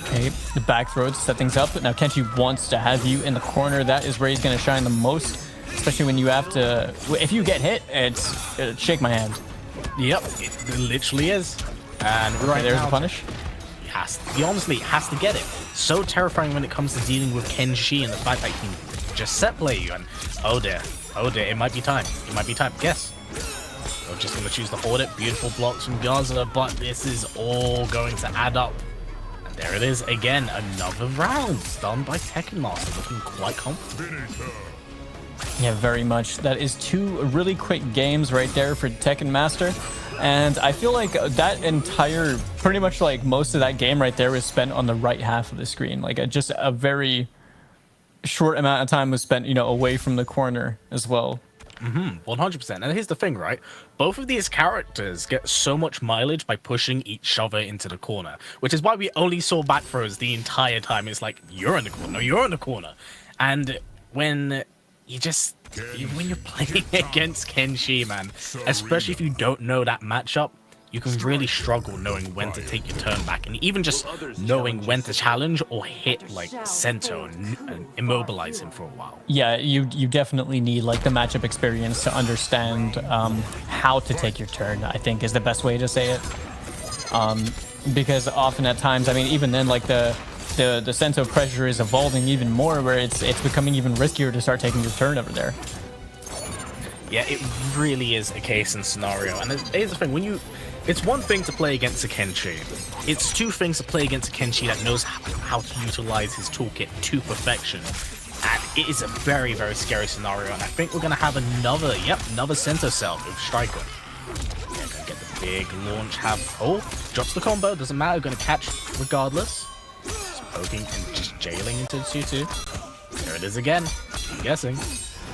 A: Okay, the back throw to set things up. Now, Kenshi wants to have you in the corner. That is where he's going to shine the most, especially when you have to... If you get hit, it's shake my hand.
B: Yep, it literally is. And right
A: there's
B: now,
A: the punish.
B: He honestly has to get it. So terrifying when it comes to dealing with Kenshi and the fact that he can just set play you. And oh dear, it might be time. It might be time. Yes. We're just going to choose to hold it. Beautiful blocks from Gaza, but this is all going to add up. And there it is again. Another round done by Tekken Master, looking quite confident.
A: Yeah, very much. That is 2 really quick games right there for Tekken Master. And I feel like that entire, pretty much like most of that game right there was spent on the right half of the screen. Like just a very short amount of time was spent, you know, away from the corner as well.
B: 100%. And here's the thing, right? Both of these characters get so much mileage by pushing each other into the corner, which is why we only saw back throws the entire time. It's like, you're in the corner, you're in the corner. And when you just... when you're playing against Kenshi, man, especially if you don't know that matchup, you can really struggle knowing when to take your turn back, and even just knowing when to challenge or hit like Sento and immobilize him for a while.
A: Yeah, you definitely need like the matchup experience to understand how to take your turn, I think is the best way to say it. Because often at times, I mean, even then, like the Sento pressure is evolving even more, where it's becoming even riskier to start taking your turn over there.
B: Yeah, it really is a case and scenario. And here's the thing, it's one thing to play against a Kenshi. It's 2 things to play against a Kenshi that knows how to utilize his toolkit to perfection. And it is a very, very scary scenario. And I think we're going to have another Sento Cell with Striker. Yeah, going to get the big launch, drops the combo, doesn't matter, going to catch regardless. Poking and just jailing into the 2-2. There it is again. Keep guessing.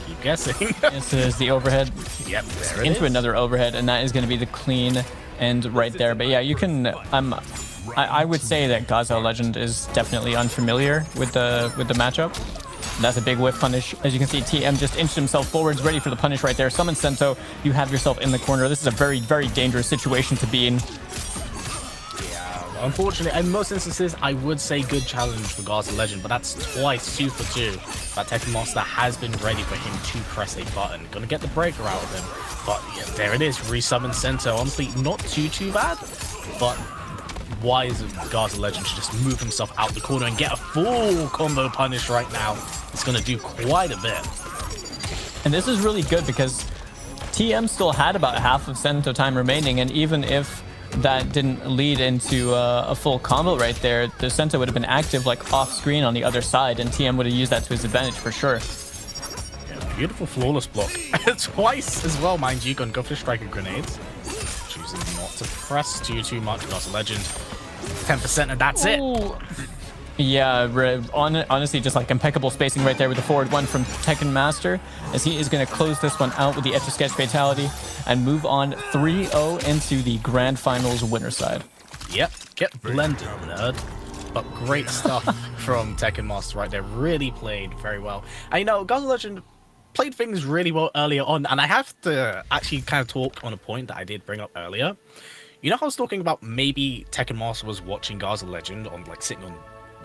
B: Keep guessing.
A: This is the overhead.
B: Yep, there it
A: into
B: is.
A: Another overhead, and that is going to be the clean end right there. But yeah, you can... I would say that Gaza Legend is definitely unfamiliar with the matchup. That's a big whiff punish. As you can see, TM just inched himself forwards, ready for the punish right there. Summon Sento. You have yourself in the corner. This is a very, very dangerous situation to be in.
B: Unfortunately, in most instances, I would say good challenge for Gaza Legend, but that's twice 2 for 2. That Tekken Master has been ready for him to press a button. Gonna get the breaker out of him. But yeah, there it is, resummon Sento. Honestly, not too bad, but wise of Gaza Legend to just move himself out the corner and get a full combo punish right now. It's gonna do quite a bit.
A: And this is really good because TM still had about half of Sento time remaining, and even if that didn't lead into a full combo right there, the Sento would have been active like off screen on the other side, and TM would have used that to his advantage for sure.
B: Yeah, beautiful flawless block. Twice as well, mind you, gonna go for striker grenades. Choosing not to press too much. Gaza Legend, 10% and that's it.
A: Yeah, honestly, just like impeccable spacing right there with the forward one from Tekken Master, as he is going to close this one out with the Etch-a-Sketch Fatality and move on 3-0 into the Grand Finals winner side.
B: Yep, get blended, nerd. But great stuff from Tekken Master right there. Really played very well. And you know, Gaza Legend played things really well earlier on, and I have to actually kind of talk on a point that I did bring up earlier. You know how I was talking about maybe Tekken Master was watching Gaza Legend on like sitting on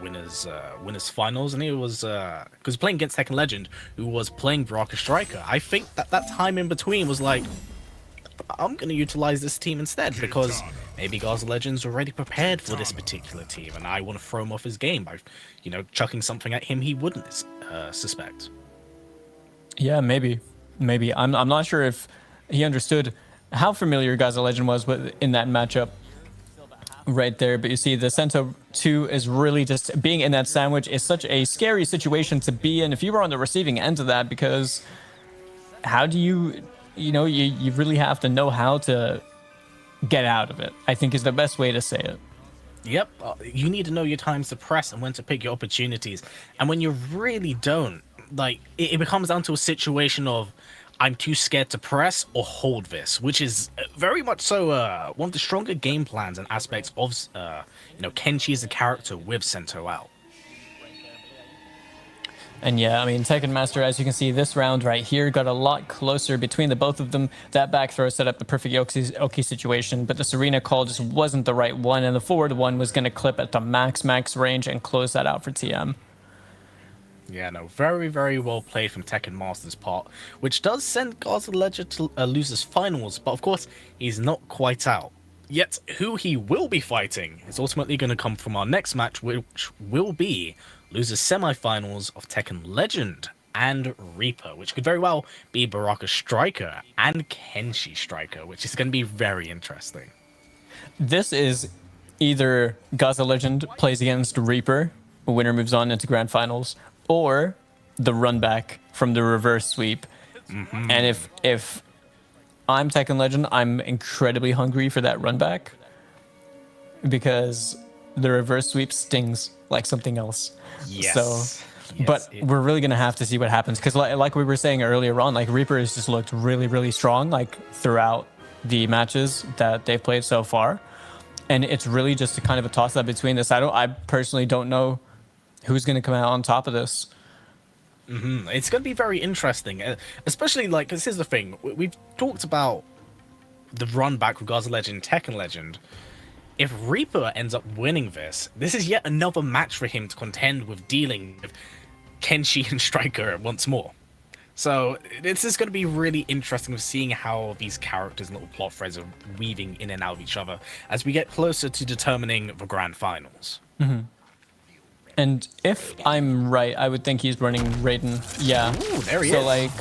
B: winners finals, and he was because playing against Tekken Legend, who was playing Baraka Striker. I think that time in between was like, I'm going to utilize this team instead, because maybe Gaza Legend's already prepared for this particular team, and I want to throw him off his game by, you know, chucking something at him he wouldn't suspect.
A: Yeah, maybe. I'm not sure if he understood how familiar Gaza Legend was in that matchup right there, but you see the Sento 2 is really just being in that sandwich is such a scary situation to be in if you were on the receiving end of that, because how do you really have to know how to get out of it, I think is the best way to say it.
B: Yep, you need to know your times to press and when to pick your opportunities, and when you really don't, like, it becomes down to a situation of I'm too scared to press or hold this, which is very much so one of the stronger game plans and aspects of Kenshi as a character with Sento out.
A: And yeah, I mean, Tekken Master, as you can see, this round right here got a lot closer between the both of them. That back throw set up the perfect Oki situation, but the Serena call just wasn't the right one, and the forward one was going to clip at the max range and close that out for TM.
B: Yeah, no, very, very well played from Tekken Master's part, which does send Gaza Legend to losers finals, but of course, he's not quite out. Yet, who he will be fighting is ultimately going to come from our next match, which will be losers semifinals of Tekken Legend and Reaper, which could very well be Baraka Striker and Kenshi Striker, which is going to be very interesting.
A: This is either Gaza Legend plays against Reaper, the winner moves on into Grand Finals, or the run back from the reverse sweep. Mm-hmm. And if I'm Tekken Legend, I'm incredibly hungry for that run back, because the reverse sweep stings like something else.
B: Yes.
A: But we're really going to have to see what happens, because like we were saying earlier on, like Reaper has just looked really, really strong like throughout the matches that they've played so far. And it's really just a kind of a toss-up between this. I personally don't know who's going to come out on top of this.
B: Mm-hmm. It's going to be very interesting, especially like, because here's the thing. We've talked about the run back with Gaza Legend, Tekken Legend. If Reaper ends up winning this is yet another match for him to contend with, dealing with Kenshi and Striker once more. So this is going to be really interesting of seeing how these characters and little plot threads are weaving in and out of each other as we get closer to determining the Grand Finals.
A: Mm-hmm. And if I'm right, I would think he's running Raiden. Yeah.
B: Ooh, there he
A: is.
B: So,
A: like,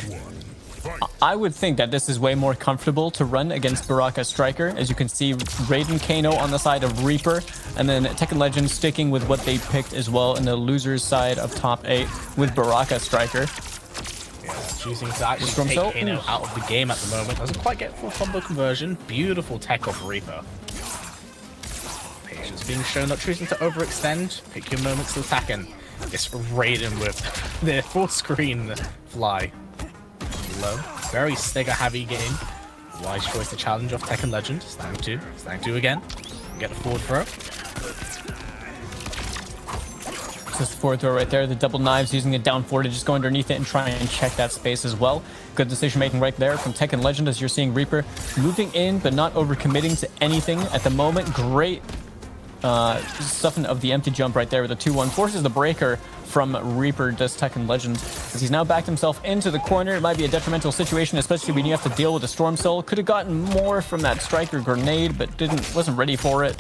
A: I would think that this is way more comfortable to run against Baraka Striker. As you can see, Raiden Kano on the side of Reaper, and then Tekken Legend sticking with what they picked as well in the losers side of top 8 with Baraka Striker.
B: Yeah, choosing to actually take Kano out of the game at the moment. Doesn't quite get full combo conversion. Beautiful tech off Reaper. Patience being shown, not choosing to overextend. Pick your moments to attack, and this Raiden with the full screen fly. Low. Very Stega heavy game. Wise choice to challenge off Tekken Legend. Stang 2 again. Get the forward throw.
A: Just the forward throw right there. The double knives, using it down forward to just go underneath it and try and check that space as well. Good decision making right there from Tekken Legend, as you're seeing Reaper moving in but not overcommitting to anything at the moment. Great stuffing of the empty jump right there with a 2-1. Forces the breaker from Reaper, does Tekken Legend, as he's now backed himself into the corner. It might be a detrimental situation, especially when you have to deal with a Storm Soul. Could have gotten more from that Striker grenade, but wasn't ready for it.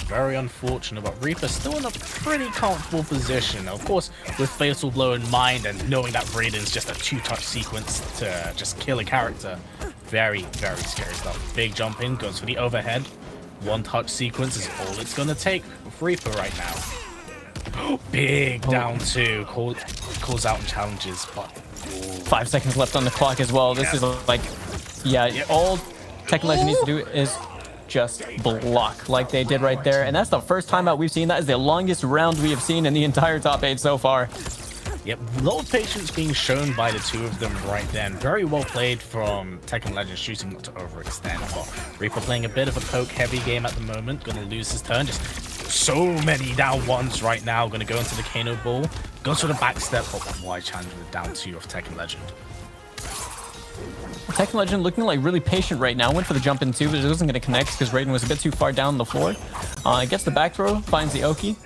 B: Very unfortunate, but Reaper still in a pretty comfortable position. Of course, with Fatal Blow in mind and knowing that Raiden's just a 2-touch sequence to just kill a character. Very, very scary stuff. Big jump in, goes for the overhead. 1-touch sequence is all it's going to take with Reaper right now. Big down 2, calls out and challenges, but
A: 5 seconds left on the clock as well. This is like, all Tekken Legend needs to do is just block like they did right there. And that's the first time out we've seen that. Is the longest round we have seen in the entire top 8 so far.
B: Yep, a lot of patience being shown by the two of them right then. Very well played from Tekken Legends, choosing not to overextend. But Reaper playing a bit of a poke-heavy game at the moment. Going to lose his turn. Just so many down ones right now. Going to go into the Kano Ball. Goes for the back step, but why challenge with down 2 of Tekken Legend?
A: Tekken Legend looking like really patient right now. Went for the jump in 2, but it wasn't going to connect because Raiden was a bit too far down the floor. Gets the back throw, finds the Oki.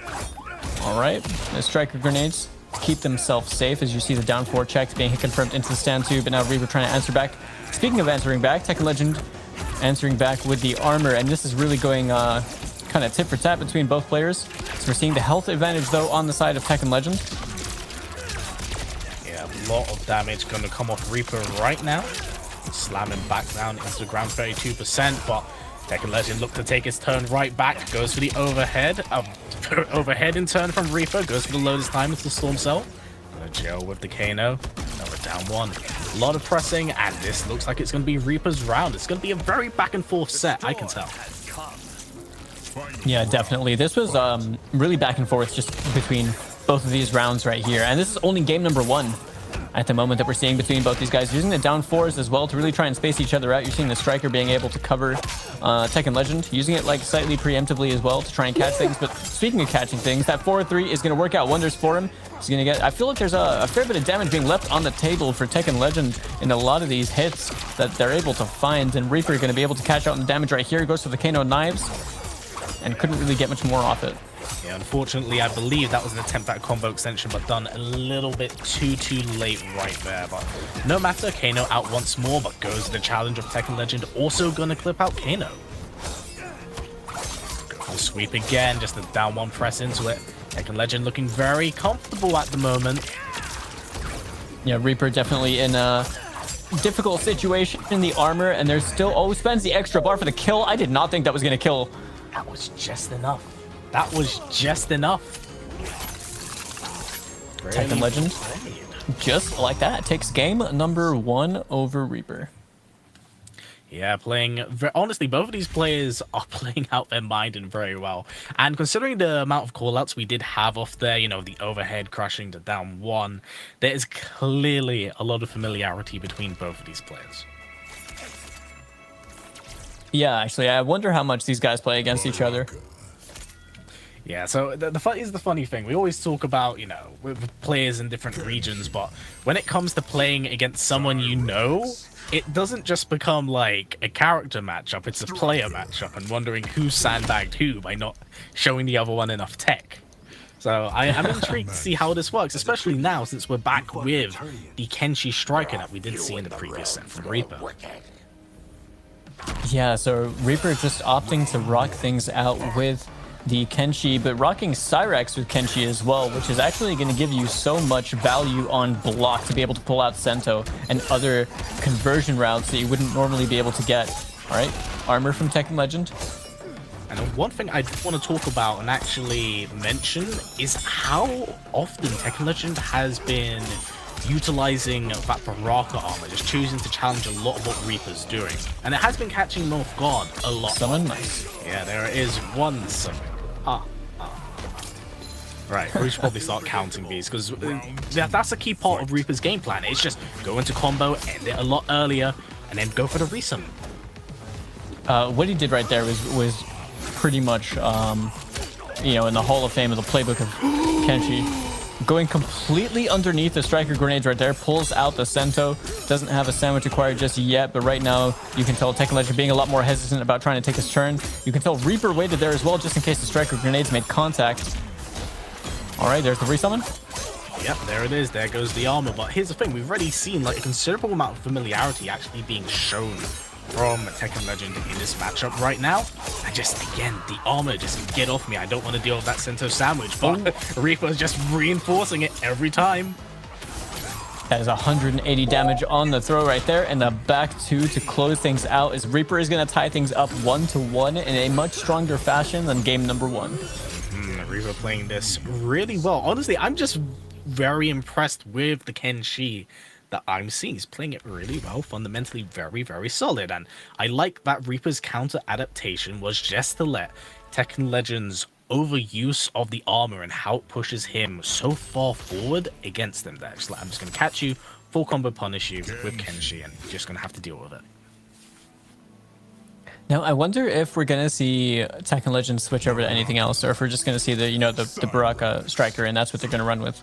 A: All right, the striker grenades to keep themselves safe, as you see the down 4 checks being hit confirmed into the stand 2, but now Reaper trying to answer back. Speaking of answering back, Tekken Legend answering back with the armor, and this is really going kind of tit for tat between both players. So we're seeing the health advantage though on the side of Tekken Legend.
B: Yeah, a lot of damage going to come off Reaper right now. Slamming back down into the ground, 32%, but Tekken Legend look to take his turn right back, goes for the overhead. Overhead in turn from Reaper, goes for the low this time with the Storm Cell. Gonna jail with the Kano. Another down 1. A lot of pressing, and this looks like it's going to be Reaper's round. It's going to be a very back and forth set, I can tell.
A: Yeah, definitely. This was really back and forth just between both of these rounds right here. And this is only game number 1 at the moment that we're seeing between both these guys. Using the down 4s as well to really try and space each other out. You're seeing the striker being able to cover Tekken Legend, using it like slightly preemptively as well to try and catch things. But speaking of catching things, that 4-3 is going to work out wonders for him. He's going to get, I feel like there's a fair bit of damage being left on the table for Tekken Legend in a lot of these hits that they're able to find. And Reaper going to be able to catch out on the damage right here. Goes for the Kano knives and couldn't really get much more off it.
B: Yeah, unfortunately, I believe that was an attempt at a combo extension, but done a little bit too late right there. But no matter, Kano out once more, but goes to the challenge of Tekken Legend. Also gonna clip out Kano. Sweep again, just a down 1 press into it. Tekken Legend looking very comfortable at the moment.
A: Yeah, Reaper definitely in a difficult situation in the armor, and there's still, spends the extra bar for the kill. I did not think that was gonna kill.
B: That was just enough. That was just enough.
A: Tekken Legend, just like that, takes game number 1 over Reaper.
B: Yeah, honestly, both of these players are playing out their mind and very well. And considering the amount of callouts we did have off there, you know, the overhead crushing, the down 1, there is clearly a lot of familiarity between both of these players.
A: Yeah, actually, I wonder how much these guys play against each other.
B: Yeah, so the funny thing. We always talk about, you know, with players in different regions, but when it comes to playing against someone you know, it doesn't just become like a character matchup, it's a player matchup, and wondering who sandbagged who by not showing the other one enough tech. So I'm intrigued to see how this works, especially now since we're back with the Kenshi striker that we did see in the previous set from Reaper.
A: Yeah, so Reaper just opting to rock things out with the Kenshi, but rocking Cyrex with Kenshi as well, which is actually going to give you so much value on block to be able to pull out Sento and other conversion routes that you wouldn't normally be able to get. All right, armor from Tekken Legend.
B: And one thing I want to talk about and actually mention is how often Tekken Legend has been utilizing that Baraka armor, just choosing to challenge a lot of what Reaper's doing. And it has been catching North Guard a lot.
A: Summon, nice.
B: Yeah, there is one summon. Right, we should probably start counting these, because that's a key part of Reaper's game plan. It's just go into combo, end it a lot earlier, and then go for the resummon.
A: What he did right there was pretty much, you know, in the Hall of Fame of the playbook of Kenshi. Going completely underneath the striker grenades right there, pulls out the Sento. Doesn't have a sandwich acquired just yet, but right now you can tell Tekken Legend being a lot more hesitant about trying to take his turn. You can tell Reaper waited there as well, just in case the striker grenades made contact. All right, there's the resummon.
B: Yep, there it is. There goes the armor. But here's the thing. We've already seen like a considerable amount of familiarity actually being shown from Tekken Legend in this matchup right now. And just, again, the armor, just get off me. I don't want to deal with that Sento sandwich. But Reaper's just reinforcing it every time.
A: That is 180 damage on the throw right there. And the back 2 to close things out as Reaper is going to tie things up 1-1 in a much stronger fashion than game number 1.
B: Reaper playing this really well. Honestly, I'm just very impressed with the Kenshi that I'm seeing. He's playing it really well, fundamentally very, very solid. And I like that Reaper's counter adaptation was just to let Tekken Legends overuse of the armor and how it pushes him so far forward against them there. Just like, I'm just going to catch you, full combo punish you with Kenshi, and you're just going to have to deal with it.
A: Now, I wonder if we're going to see Tekken Legends switch over to anything else, or if we're just going to see the Baraka striker, and that's what they're going to run with.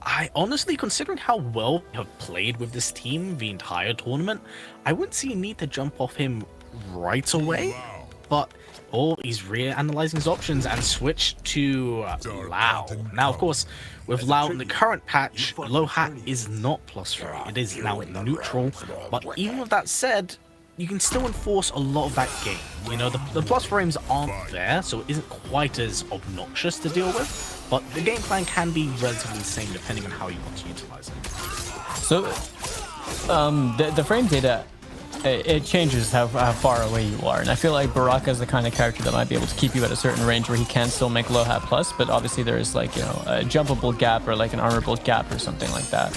B: I honestly, considering how well we have played with this team the entire tournament, I wouldn't see a need to jump off him right away, but he's reanalyzing his options and switch to Lao. Now, of course, with Lao in the current patch, low hat is not +3. It is now neutral, but even with that said, you can still enforce a lot of that game. You know, the plus frames aren't there, so it isn't quite as obnoxious to deal with, but the game plan can be relatively the same depending on how you want to utilize it.
A: So, the frame data, it changes how far away you are, and I feel like Baraka is the kind of character that might be able to keep you at a certain range where he can still make low hat plus, but obviously there is like, you know, a jumpable gap or like an armorable gap or something like that,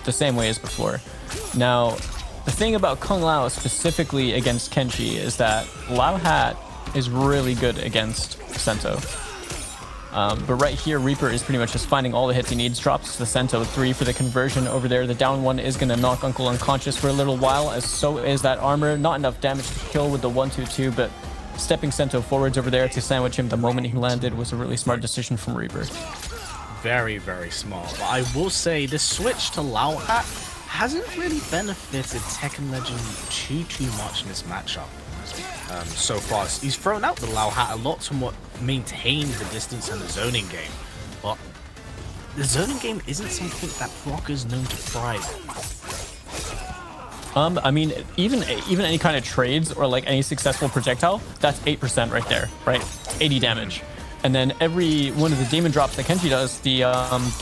A: the same way as before. Now, the thing about Kung Lao specifically against Kenshi is that Lao Hat is really good against Sento. But right here, Reaper is pretty much just finding all the hits he needs, drops the Sento 3 for the conversion over there. The down one is going to knock Uncle unconscious for a little while, as so is that armor. Not enough damage to kill with the 1-2-2, but stepping Sento forwards over there to sandwich him the moment he landed was a really smart decision from Reaper.
B: Very, very smart. But I will say, this switch to Lao Hat hasn't really benefited Tekken Legend too much in this matchup so far. He's thrown out the Lao Hat a lot to maintain the distance and the zoning game, but the zoning game isn't something that Brock is known to thrive in.
A: I mean, even any kind of trades or like any successful projectile, that's 8% right there, right? 80 damage. And then every one of the demon drops that Kenshi does, the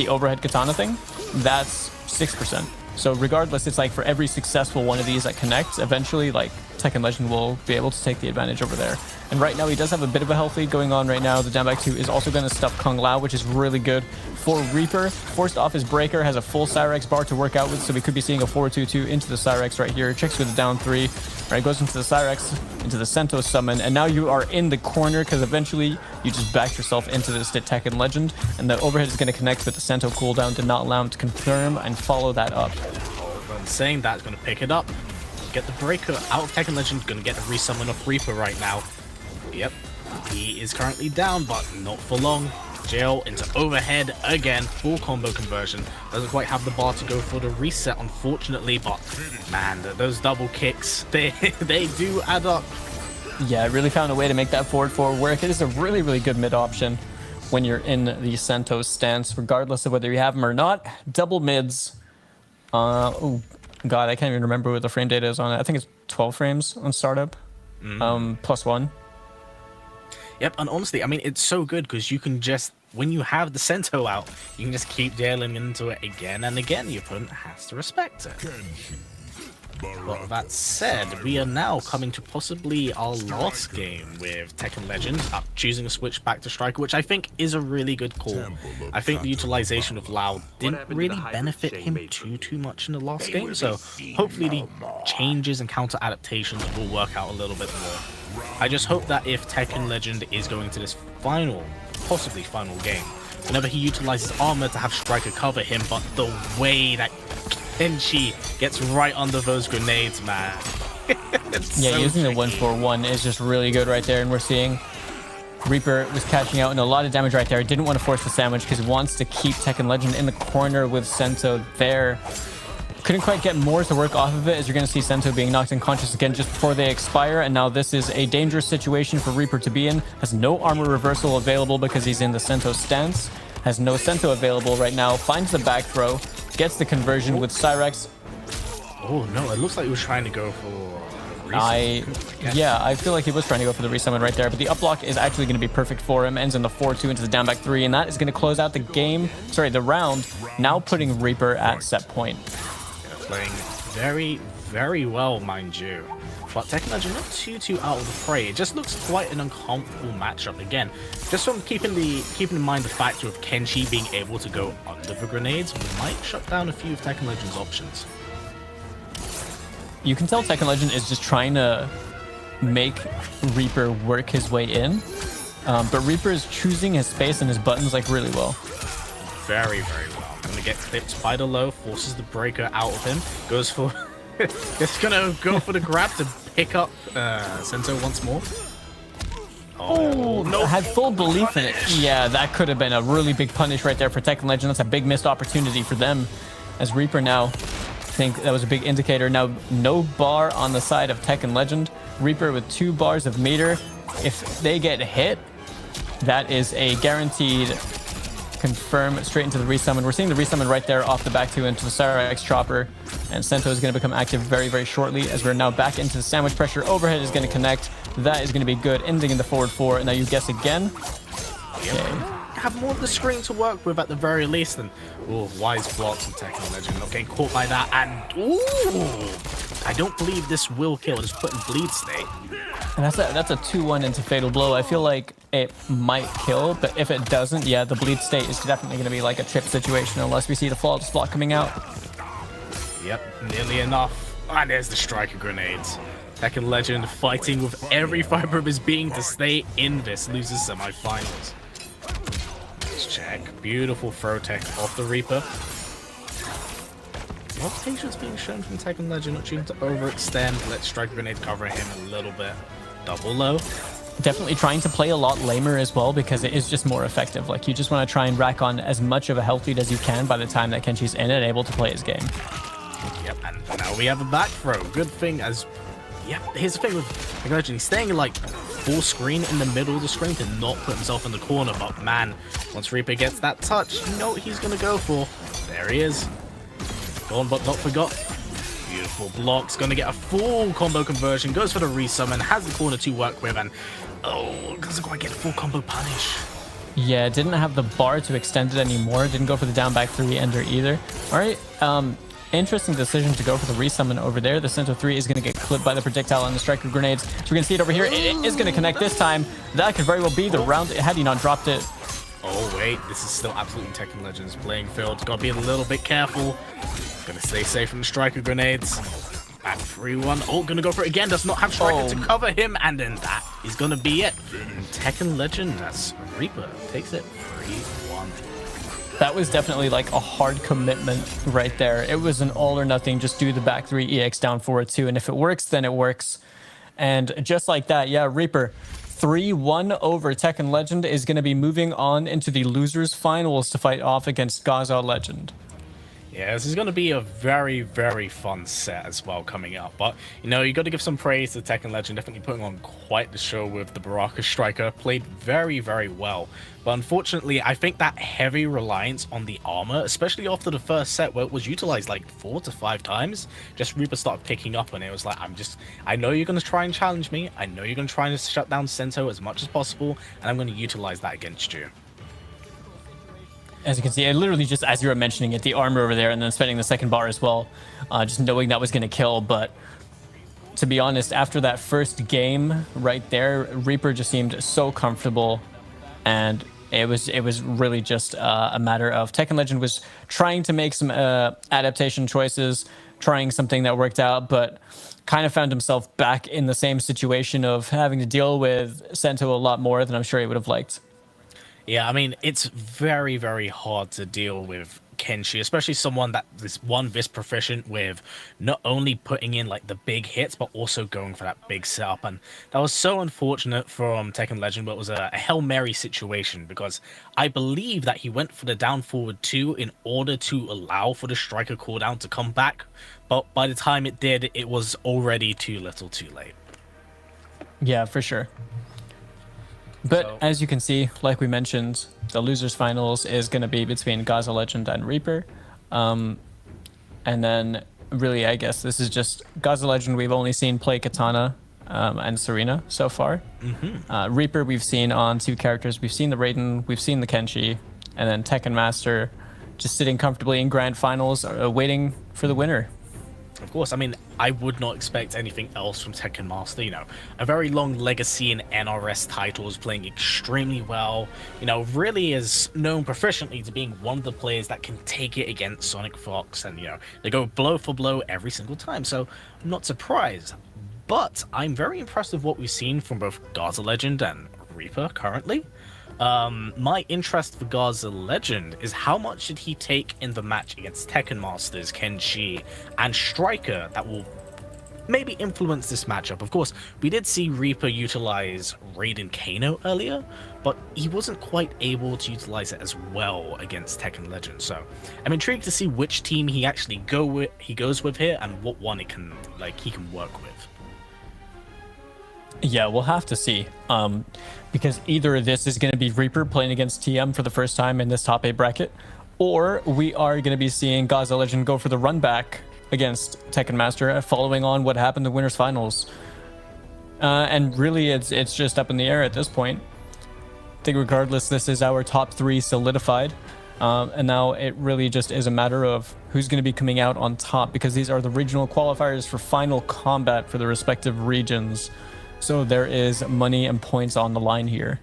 A: overhead katana thing, that's 6%. So regardless, it's like for every successful one of these that connects, eventually like Tekken Legend will be able to take the advantage over there. And right now he does have a bit of a health lead going on right now. The down back 2 is also going to stuff Kung Lao, which is really good for Reaper. Forced off his breaker, has a full Cyrex bar to work out with, so we could be seeing a 4-2-2 into the Cyrex right here. Checks with the down 3. Right, goes into the Cyrex, into the Sento summon, and now you are in the corner because eventually you just backed yourself into this Tekken Legend, and the overhead is going to connect, but the Sento cooldown did not allow him to confirm and follow that up.
B: I'm saying that, going to pick it up, get the breaker out of Tekken Legend, going to get the resummon of Reaper right now. Yep, he is currently down, but not for long. Jail into overhead again, full combo conversion. Doesn't quite have the bar to go for the reset, unfortunately, but man, those double kicks, they do add up.
A: Yeah, I really found a way to make that forward work. It is a really, really good mid option when you're in the Sento stance, regardless of whether you have them or not. Double mids. Oh god, I can't even remember what the frame data is on it. I think it's 12 frames on startup. +1.
B: Yep, and honestly, I mean, it's so good because you can just, when you have the Sento out, you can just keep jailing into it again and again. Your opponent has to respect it. But with that said, we are now coming to possibly our last game with Tekken Legends, choosing a switch back to Striker, which I think is a really good call. I think the utilization of Lao didn't really benefit him too much in the last game, so hopefully the changes and counter adaptations will work out a little bit more. I just hope that if Tekken Legend is going to this possibly final game, whenever he utilizes armor to have Striker cover him, but the way that Kenshi gets right under those grenades, man.
A: Yeah,
B: so
A: using
B: tricky.
A: the 1-4-1 is just really good right there, and we're seeing Reaper was catching out in a lot of damage right there. Didn't want to force the sandwich because he wants to keep Tekken Legend in the corner with Sento there. Couldn't quite get more to work off of it, as you're going to see Sento being knocked unconscious again just before they expire, and now this is a dangerous situation for Reaper to be in. Has no armor reversal available because he's in the Sento stance. Has no Sento available right now. Finds the back throw. Gets the conversion with Cyrex.
B: Oh no, it looks like he was trying to go for
A: Yeah, I feel like he was trying to go for the resummon right there, but the up block is actually going to be perfect for him. Ends in the 4-2 into the down back 3, and that is going to close out the game. Sorry, the round. Now putting Reaper at set point.
B: Playing very, very well, mind you. But Tekken Legend not too out of the fray. It just looks quite an uncomfortable matchup again. Just from keeping in mind the factor of Kenshi being able to go under the grenades, might shut down a few of Tekken Legend's options.
A: You can tell Tekken Legend is just trying to make Reaper work his way in, but Reaper is choosing his space and his buttons like really well.
B: Very well. Gonna get clipped by the low, forces the breaker out of him, goes for it's gonna go for the grab to pick up Sento once more.
A: Oh, no. I had full belief in it. Yeah, that could have been a really big punish right there for Tekken Legend. That's a big missed opportunity for them, as Reaper now, I think that was a big indicator. Now, no bar on the side of Tekken Legend. Reaper with 2 bars of meter. If they get hit, that is a guaranteed confirm straight into the resummon. We're seeing the resummon right there off the back 2 into the Cyrax chopper, and Sento is going to become active very shortly, as we're now back into the sandwich pressure. Overhead is going to connect. That is going to be good. Ending in the forward 4. And now you guess again. Okay.
B: Have more of the screen to work with at the very least. And wise blocks from Tekken Legend. Not getting caught by that. And I don't believe this will kill. Just put in bleed state.
A: And that's a 2-1 into fatal blow. I feel like it might kill, but if it doesn't, yeah, the bleed state is definitely going to be like a chip situation unless we see the flawless block coming out.
B: Yep, nearly enough. And there's the striker grenades. Tekken Legend fighting with every fiber of his being to stay in this losers semifinals. Let's check. Beautiful throw tech off the Reaper. More patience being shown from Tekken Legend, not choosing to overextend. Let striker grenade cover him a little bit. Double low.
A: Definitely trying to play a lot lamer as well, because it is just more effective. Like, you just want to try and rack on as much of a health lead as you can by the time that Kenshi's in it, able to play his game.
B: Yep, and now we have a back throw. Good thing as... Yep, here's the thing with Tekken Legend. He's staying like full screen in the middle of the screen to not put himself in the corner. But man, once Reaper gets that touch, you know what he's going to go for. There he is. Gone but not forgot. Beautiful blocks. Going to get a full combo conversion. Goes for the resummon. Has the corner to work with. And doesn't quite get a full combo punish.
A: Yeah, didn't have the bar to extend it anymore. Didn't go for the down back 3 ender either. All right. Interesting decision to go for the resummon over there. The Sento 3 is going to get clipped by the projectile and the striker grenades. So we're going to see it over here. It is going to connect this time. That could very well be the round had he not dropped it.
B: Oh, wait. This is still absolutely Tekken Legend's playing field. Got to be a little bit careful. Going to stay safe from the striker grenades. At 3-1. Oh, going to go for it again. Does not have striker to cover him. And then that is going to be it. And Tekken Legend, as Reaper takes it 3-1.
A: That was definitely like a hard commitment right there. It was an all or nothing. Just do the back 3 EX down forward 2. And if it works, then it works. And just like that, yeah, Reaper 3-1 over Tekken Legend is going to be moving on into the losers finals to fight off against Gaza Legend.
B: Yeah, this is going to be a very fun set as well coming up. But, you know, you got to give some praise to Tekken Legend. Definitely putting on quite the show with the Baraka Striker. Played very well. But unfortunately, I think that heavy reliance on the armor, especially after the first set where it was utilized like 4 to 5 times, just Reaper started picking up on it. It was like, I know you're going to try and challenge me. I know you're going to try and shut down Sento as much as possible. And I'm going to utilize that against you.
A: As you can see, I literally just, as you were mentioning it, the armor over there and then spending the second bar as well, just knowing that was going to kill. But to be honest, after that first game right there, Reaper just seemed so comfortable, and it was really just a matter of Tekken Legend was trying to make some adaptation choices, trying something that worked out, but kind of found himself back in the same situation of having to deal with Sento a lot more than I'm sure he would have liked.
B: Yeah, I mean, it's very hard to deal with Kenshi, especially someone that is this proficient with not only putting in like the big hits, but also going for that big setup. And that was so unfortunate from Tekken Legend, but it was a Hail Mary situation, because I believe that he went for the down forward 2 in order to allow for the striker cooldown to come back. But by the time it did, it was already too little too late.
A: Yeah, for sure. But as you can see, like we mentioned, the losers finals is going to be between Gaza Legend and Reaper. And then really, I guess this is just Gaza Legend. We've only seen play Katana and Serena so far. Reaper we've seen on 2 characters. We've seen the Raiden, we've seen the Kenshi, and then Tekken Master just sitting comfortably in grand finals, waiting for the winner.
B: Of course, I mean, I would not expect anything else from Tekken Master. You know, a very long legacy in NRS titles, playing extremely well. You know, really is known proficiently to being one of the players that can take it against Sonic Fox, and you know, they go blow for blow every single time. So I'm not surprised. But I'm very impressed with what we've seen from both Gaza Legend and Reaper currently. My interest for Gaza Legend is how much did he take in the match against Tekken Masters, Kenshi, and Striker that will maybe influence this matchup. Of course, we did see Reaper utilize Raiden Kano earlier, but he wasn't quite able to utilize it as well against Tekken Legend. So I'm intrigued to see which team he actually goes with here, and what one he can work with.
A: Yeah, we'll have to see. Because either this is going to be Reaper playing against TM for the first time in this top 8 bracket, or we are going to be seeing Gaza Legend go for the run back against Tekken Master, following on what happened in the winners finals. And really, it's just up in the air at this point. I think regardless, this is our top 3 solidified. And now it really just is a matter of who's going to be coming out on top, because these are the regional qualifiers for Final Kombat for the respective regions. So there is money and points on the line here.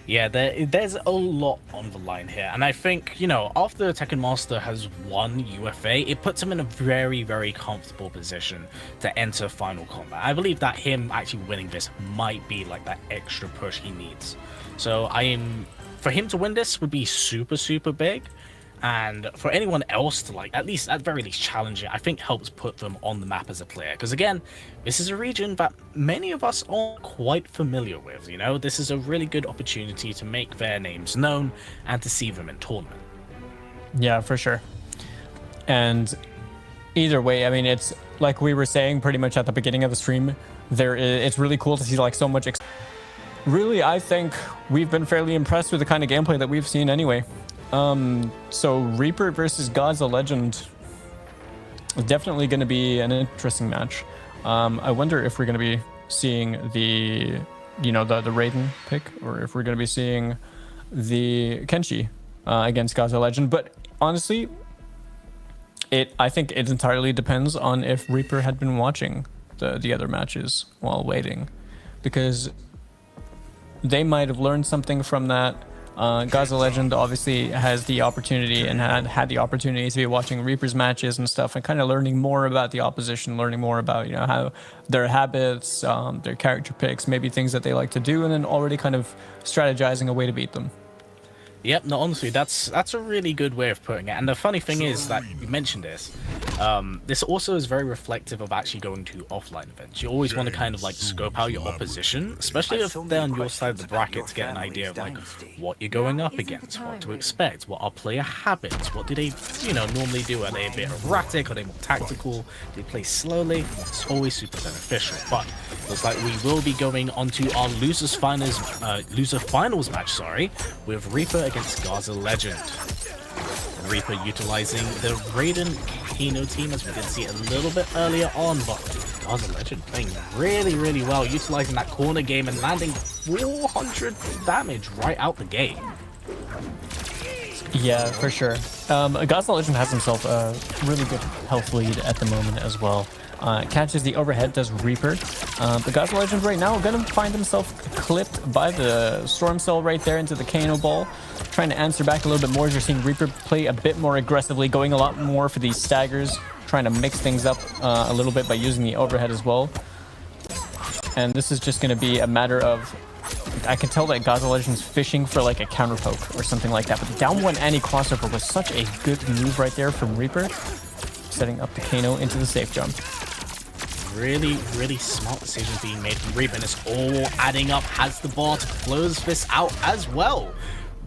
B: Yeah, there's a lot on the line here. And I think, you know, after Tekken Master has won UFA, it puts him in a very, very comfortable position to enter Final Kombat. I believe that him actually winning this might be like that extra push he needs. So for him to win this would be super, super big. And for anyone else to at very least challenge it, I think helps put them on the map as a player. Because again, this is a region that many of us aren't quite familiar with. You know, this is a really good opportunity to make their names known and to see them in tournament.
A: Yeah, for sure. And either way, I mean, it's like we were saying pretty much at the beginning of the stream, it's really cool to see so much. Really, I think we've been fairly impressed with the kind of gameplay that we've seen anyway. So Reaper versus Gaza Legend is definitely going to be an interesting match. I wonder if we're going to be seeing the Raiden pick, or if we're going to be seeing the Kenshi against Gaza Legend. But honestly, I think it entirely depends on if Reaper had been watching the other matches while waiting, because they might have learned something from that. Gaza Legend obviously has the opportunity and had the opportunity to be watching Reaper's matches and stuff, and kind of learning more about the opposition, learning more about how their habits, their character picks, maybe things that they like to do, and then already kind of strategizing a way to beat them.
B: Yep, no, honestly, that's a really good way of putting it. And the funny thing is that you mentioned this. This also is very reflective of actually going to offline events. You always want to kind of scope out your opposition, especially if they're on your side of the bracket, to get an idea of what you're going up against, what to expect, what are player habits, what do they normally do. Are they a bit erratic? Are they more tactical? Do they play slowly? It's always super beneficial. But looks like we will be going on to our loser finals match, with Reaper against Gaza Legend. Reaper utilizing the Raiden Kano team, as we did see a little bit earlier on, but Gaza Legend playing really, really well, utilizing that corner game and landing 400 damage right out the gate.
A: Yeah, for sure. Gaza Legend has himself a really good health lead at the moment as well. Catches the overhead, does Reaper. But Gaza Legend right now going to find himself clipped by the Storm Cell right there into the Kano Ball. Trying to answer back a little bit more as you're seeing Reaper play a bit more aggressively, going a lot more for these staggers, trying to mix things up a little bit by using the overhead as well. And this is just going to be a matter of... I can tell that Gaza Legend's fishing for a counter poke or something like that. But the down one anti-crossover was such a good move right there from Reaper. Setting up the Kano into the safe jump.
B: Really, really smart decisions being made from Reaper, and it's all adding up. Has the bar to close this out as well.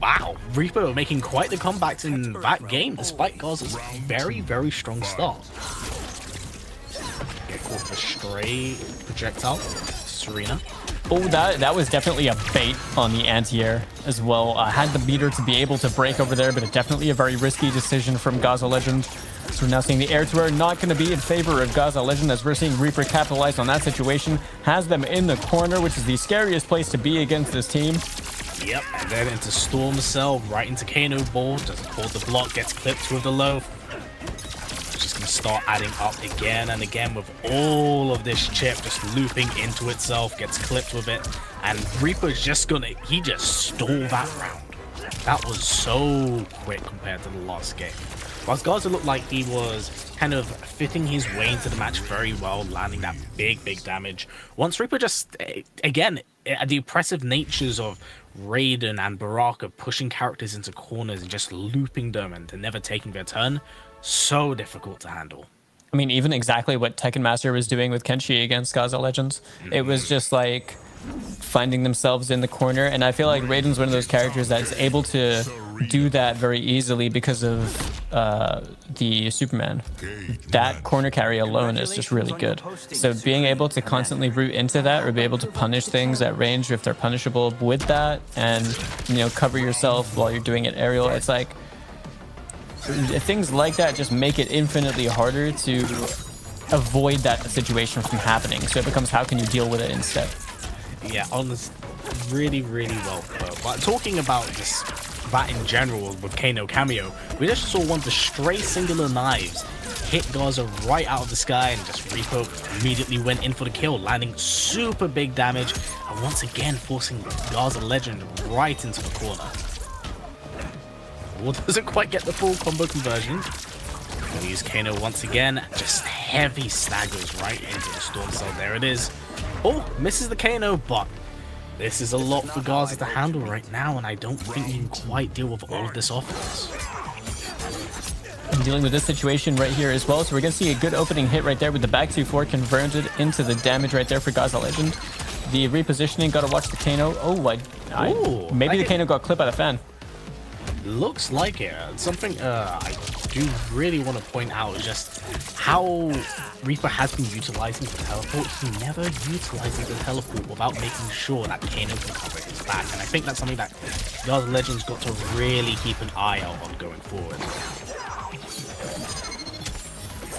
B: Wow, Reaper making quite the comeback in that game, despite Gaza's very, very strong start. Get caught with a stray projectile. Serena.
A: Oh, that was definitely a bait on the anti-air as well. Had the beater to be able to break over there, but definitely a very risky decision from Gaza Legend. So we're now seeing the air-to-air not going to be in favor of Gaza Legend, as we're seeing Reaper capitalize on that situation. Has them in the corner, which is the scariest place to be against this team.
B: Yep, and then into Storm Cell, right into Kano Ball. Doesn't hold the block, gets clipped with the low. Just going to start adding up again and again with all of this chip just looping into itself, gets clipped with it, and Reaper's just he just stole that round. That was so quick compared to the last game. Whilst Gaza looked like he was kind of fitting his way into the match very well, landing that big damage. Once Reaper just, again, the oppressive natures of Raiden and Baraka pushing characters into corners and just looping them and never taking their turn, so difficult to handle.
A: I mean, even exactly what Tekken Master was doing with Kenshi against Gaza Legends. It was just like finding themselves in the corner, and I feel like Raiden's one of those characters that's able to do that very easily because of the Superman. That corner carry alone is just really good. So being able to constantly root into that, or be able to punish things at range if they're punishable with that, and cover yourself while you're doing it aerial, it's like things like that just make it infinitely harder to avoid that situation from happening. So it becomes, how can you deal with it instead?
B: Yeah, honest, really well put. But talking about just that in general with Kano cameo, we just saw one of the stray singular knives hit Gaza right out of the sky, and just Reaper immediately went in for the kill, landing super big damage, and once again forcing Gaza Legend right into the corner. Well, doesn't quite get the full combo conversion. We'll use Kano once again, just heavy staggers right into the Storm Cell. There it is. Oh, misses the Kano, but this is a lot for Gaza to handle right now, and I don't think he can quite deal with all of this offense.
A: I'm dealing with this situation right here as well, so we're going to see a good opening hit right there with the back 2-4 converted into the damage right there for Gaza Legend. The repositioning, got to watch the Kano. Oh, maybe the Kano got clipped by the fan.
B: Looks like it. Something I do really want to point out is just how Reaper has been utilizing the teleport. He never utilizes the teleport without making sure that Kano can cover his back, and I think that's something that Gaza Legend's got to really keep an eye out on going forward.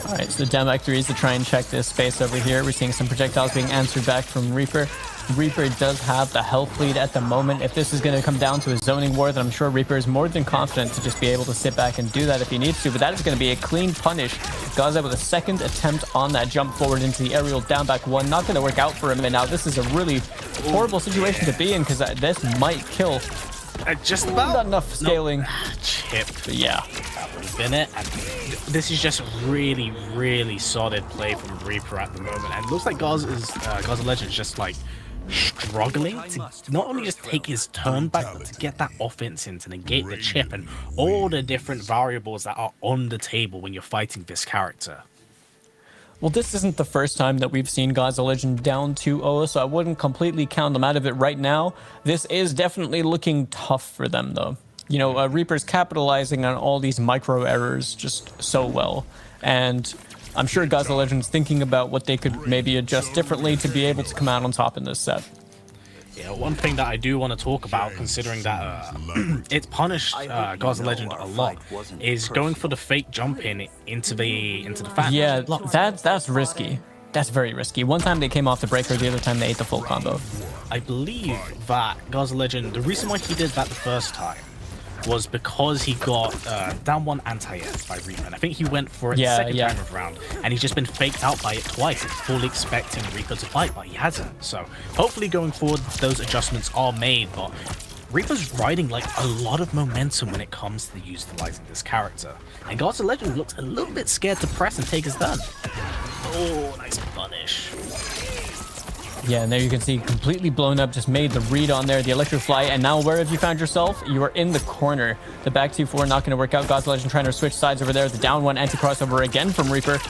A: Alright, so the down back 3 is to try and check this space over here. We're seeing some projectiles being answered back from Reaper. Reaper does have the health lead at the moment. If this is going to come down to a zoning war, then I'm sure Reaper is more than confident to just be able to sit back and do that if he needs to, but that is going to be a clean punish. Gaza with a second attempt on that jump forward into the aerial down back 1. Not going to work out for him, and now this is a really horrible situation to be in, because this might kill.
B: Just about.
A: Not enough scaling.
B: Chip.
A: But yeah.
B: That would have been it. And this is just really solid play from Reaper at the moment. And it looks like Gaza Legend is just like struggling to not only just take his turn back, but to get that offense in to negate the chip and all the different variables that are on the table when you're fighting this character.
A: Well, this isn't the first time that we've seen Gaza Legend down 2-0, so I wouldn't completely count them out of it right now. This is definitely looking tough for them, though. Reaper's capitalizing on all these micro errors just so well, and I'm sure Gaza Legend's thinking about what they could maybe adjust differently to be able to come out on top in this set.
B: Yeah, one thing that I do want to talk about, considering that it's punished Gaza Legend a lot, is going for the fake jump in into the fan.
A: Yeah, that's risky. That's very risky. One time they came off the breaker, the other time they ate the full combo.
B: I believe that Gaza Legend, the reason why he did that the first time was because he got down 1 anti-air by Reaper. And I think he went for it the second time around, and he's just been faked out by it twice, fully expecting Reaper to fight, but he hasn't. So hopefully going forward, those adjustments are made, but Reaper's riding like a lot of momentum when it comes to utilizing this character. And Gaza Legend looks a little bit scared to press and take his turn. Oh, nice punish.
A: Yeah, and there you can see completely blown up, just made the read on there, the electrofly, and now where have you found yourself? You are in the corner. The back 2-4 not going to work out. Gaza Legend trying to switch sides over there. The down 1 anti-crossover again from Reaper.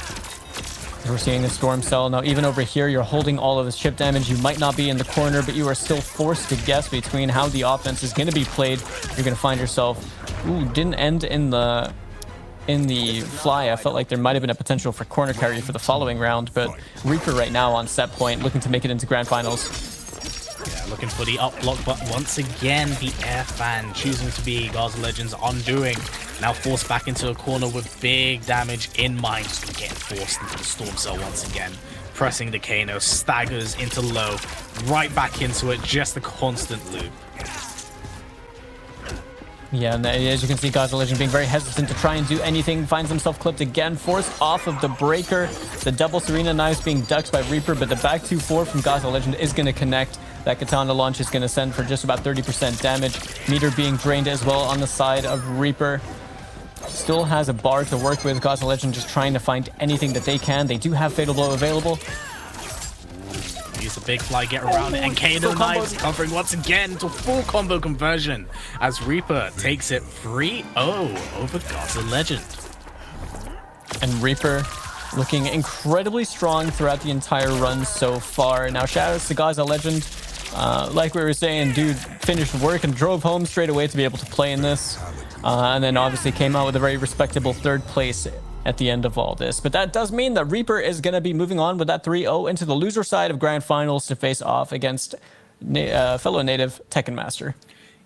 A: We're seeing the Storm Cell. Now even over here, you're holding all of this chip damage. You might not be in the corner, but you are still forced to guess between how the offense is going to be played. You're going to find yourself... Ooh, didn't end in the fly. I felt like there might have been a potential for corner carry for the following round, but Reaper right now on set point, looking to make it into grand finals.
B: Yeah, looking for the up block, but once again, the air fan choosing to be Gaza Legend's undoing. Now forced back into a corner with big damage in mind. Just gonna get forced into the Storm Cell once again. Pressing the Kano, staggers into low, right back into it, just a constant loop.
A: Yeah, and as you can see, Gaza Legend being very hesitant to try and do anything, finds himself clipped again, forced off of the breaker. The double Serena knives being ducked by Reaper, but the back 2-4 from Gaza Legend is going to connect. That katana launch is going to send for just about 30% damage. Meter being drained as well on the side of Reaper. Still has a bar to work with. Gaza Legend just trying to find anything that they can. They do have Fatal Blow available.
B: Use a big fly, get around it, and Kano knives covering once again to full combo conversion as Reaper takes it 3-0 over Gaza Legend.
A: And Reaper looking incredibly strong throughout the entire run so far. Now, shoutouts to Gaza Legend. Like we were saying, dude finished work and drove home straight away to be able to play in this. And then obviously came out with a very respectable 3rd place at the end of all this. But that does mean that Reaper is going to be moving on with that 3-0 into the loser side of Grand Finals to face off against fellow native Tekken Master.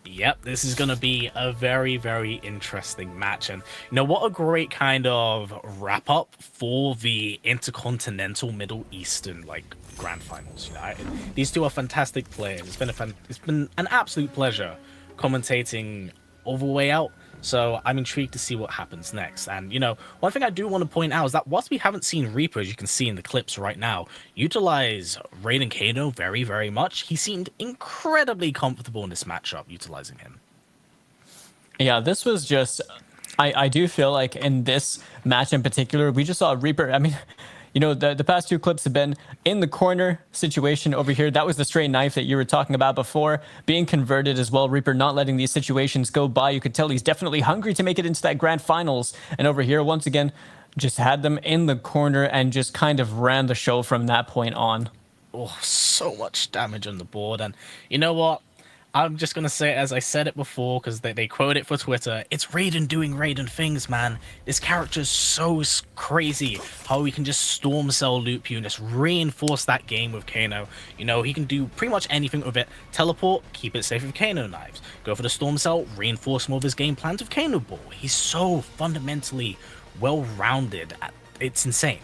B: Yep, this is going to be a very, very interesting match. And, you know, what a great kind of wrap-up for the Intercontinental Middle Eastern, like, Grand Finals. You know, these two are fantastic players. It's been an absolute pleasure commentating all the way out. So I'm intrigued to see what happens next. And, you know, one thing I do want to point out is that whilst we haven't seen Reaper, as you can see in the clips right now, utilize Raiden Kano very, very much, he seemed incredibly comfortable in this matchup, utilizing him.
A: Yeah, this was just... I do feel like in this match in particular, we just saw Reaper... I mean... You know, the past 2 clips have been in the corner situation over here. That was the straight knife that you were talking about before, being converted as well. Reaper not letting these situations go by. You could tell he's definitely hungry to make it into that Grand Finals. And over here, once again, just had them in the corner and just kind of ran the show from that point on.
B: Oh, so much damage on the board. And you know what? I'm just going to say it as I said it before, because they quote it for Twitter. It's Raiden doing Raiden things, man. This character is so crazy how he can just storm cell loop you and just reinforce that game with Kano. You know, he can do pretty much anything with it. Teleport, keep it safe with Kano knives. Go for the storm cell, reinforce more of his game plans with Kano ball. He's so fundamentally well-rounded. It's insane.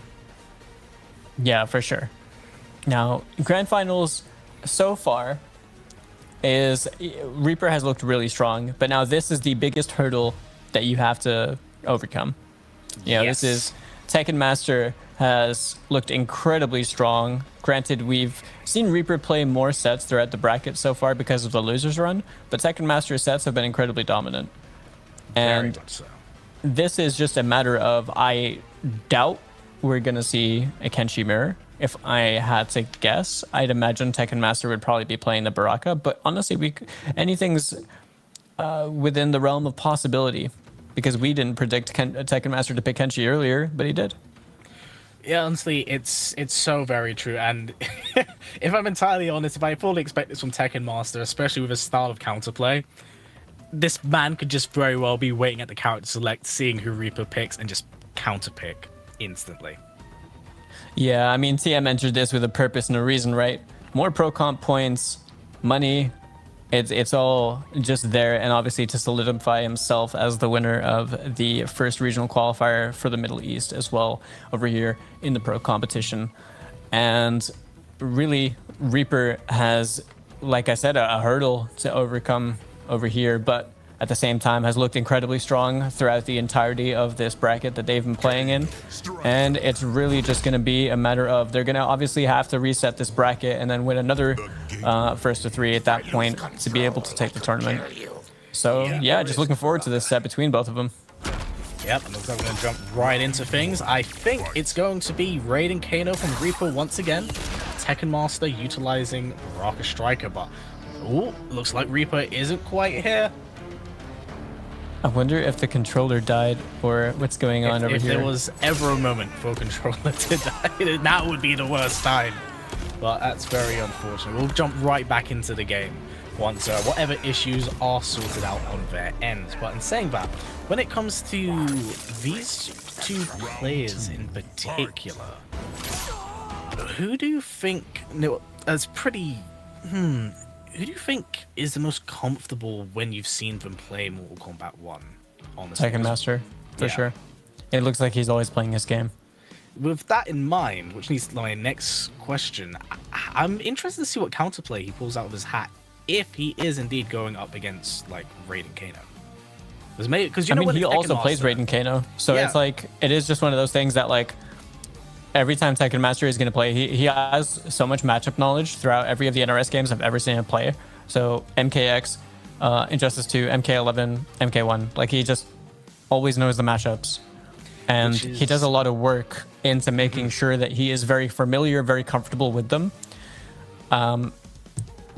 A: Yeah, for sure. Now, Grand Finals so far... is Reaper has looked really strong, but now this is the biggest hurdle that you have to overcome. You know, This is Tekken Master has looked incredibly strong. Granted, we've seen Reaper play more sets throughout the bracket so far because of the losers run, but Tekken Master sets have been incredibly dominant. And this is just a matter of, I doubt we're going to see a Kenshi mirror. If I had to guess, I'd imagine Tekken Master would probably be playing the Baraka, but honestly, anything's within the realm of possibility, because we didn't predict Tekken Master to pick Kenshi earlier, but he did.
B: Yeah, honestly, it's so very true. And if I'm entirely honest, if I fully expect this from Tekken Master, especially with his style of counterplay, this man could just very well be waiting at the character select, seeing who Reaper picks, and just counterpick instantly.
A: Yeah, I mean, TM entered this with a purpose and a reason, right? More pro comp points, money, it's all just there, and obviously to solidify himself as the winner of the first regional qualifier for the Middle East as well over here in the pro competition. And really, Reaper has, like I said, a hurdle to overcome over here, but at the same time has looked incredibly strong throughout the entirety of this bracket that they've been playing in. And it's really just going to be a matter of, they're going to obviously have to reset this bracket and then win another first to 3 at that point to be able to take the tournament. So yeah, just looking forward to this set between both of them.
B: Yep, and looks like we're going to jump right into things. I think it's going to be Raiden Kano from Reaper once again. Tekken Master utilizing Rocket Striker, but ooh, looks like Reaper isn't quite here.
A: I wonder if the controller died or what's going on over here.
B: If there was ever a moment for a controller to die, that would be the worst time. But that's very unfortunate. We'll jump right back into the game once whatever issues are sorted out on their ends. But in saying that, when it comes to these two players in particular, who do you think, as pretty, who do you think is the most comfortable when you've seen them play Mortal Kombat 1 on the
A: Tekken Master, for sure. It looks like he's always playing his game.
B: With that in mind, which leads to my next question, I'm interested to see what counterplay he pulls out of his hat if he is indeed going up against, like, Raiden Kano. Because
A: I mean, he also plays Raiden Kano, so it's like it is just one of those things that like every time Tekken Master is going to play, he has so much matchup knowledge throughout every of the NRS games I've ever seen him play. So MKX, Injustice 2, MK11, MK1, like he just always knows the matchups, and he does a lot of work into making sure that he is very familiar, very comfortable with them. And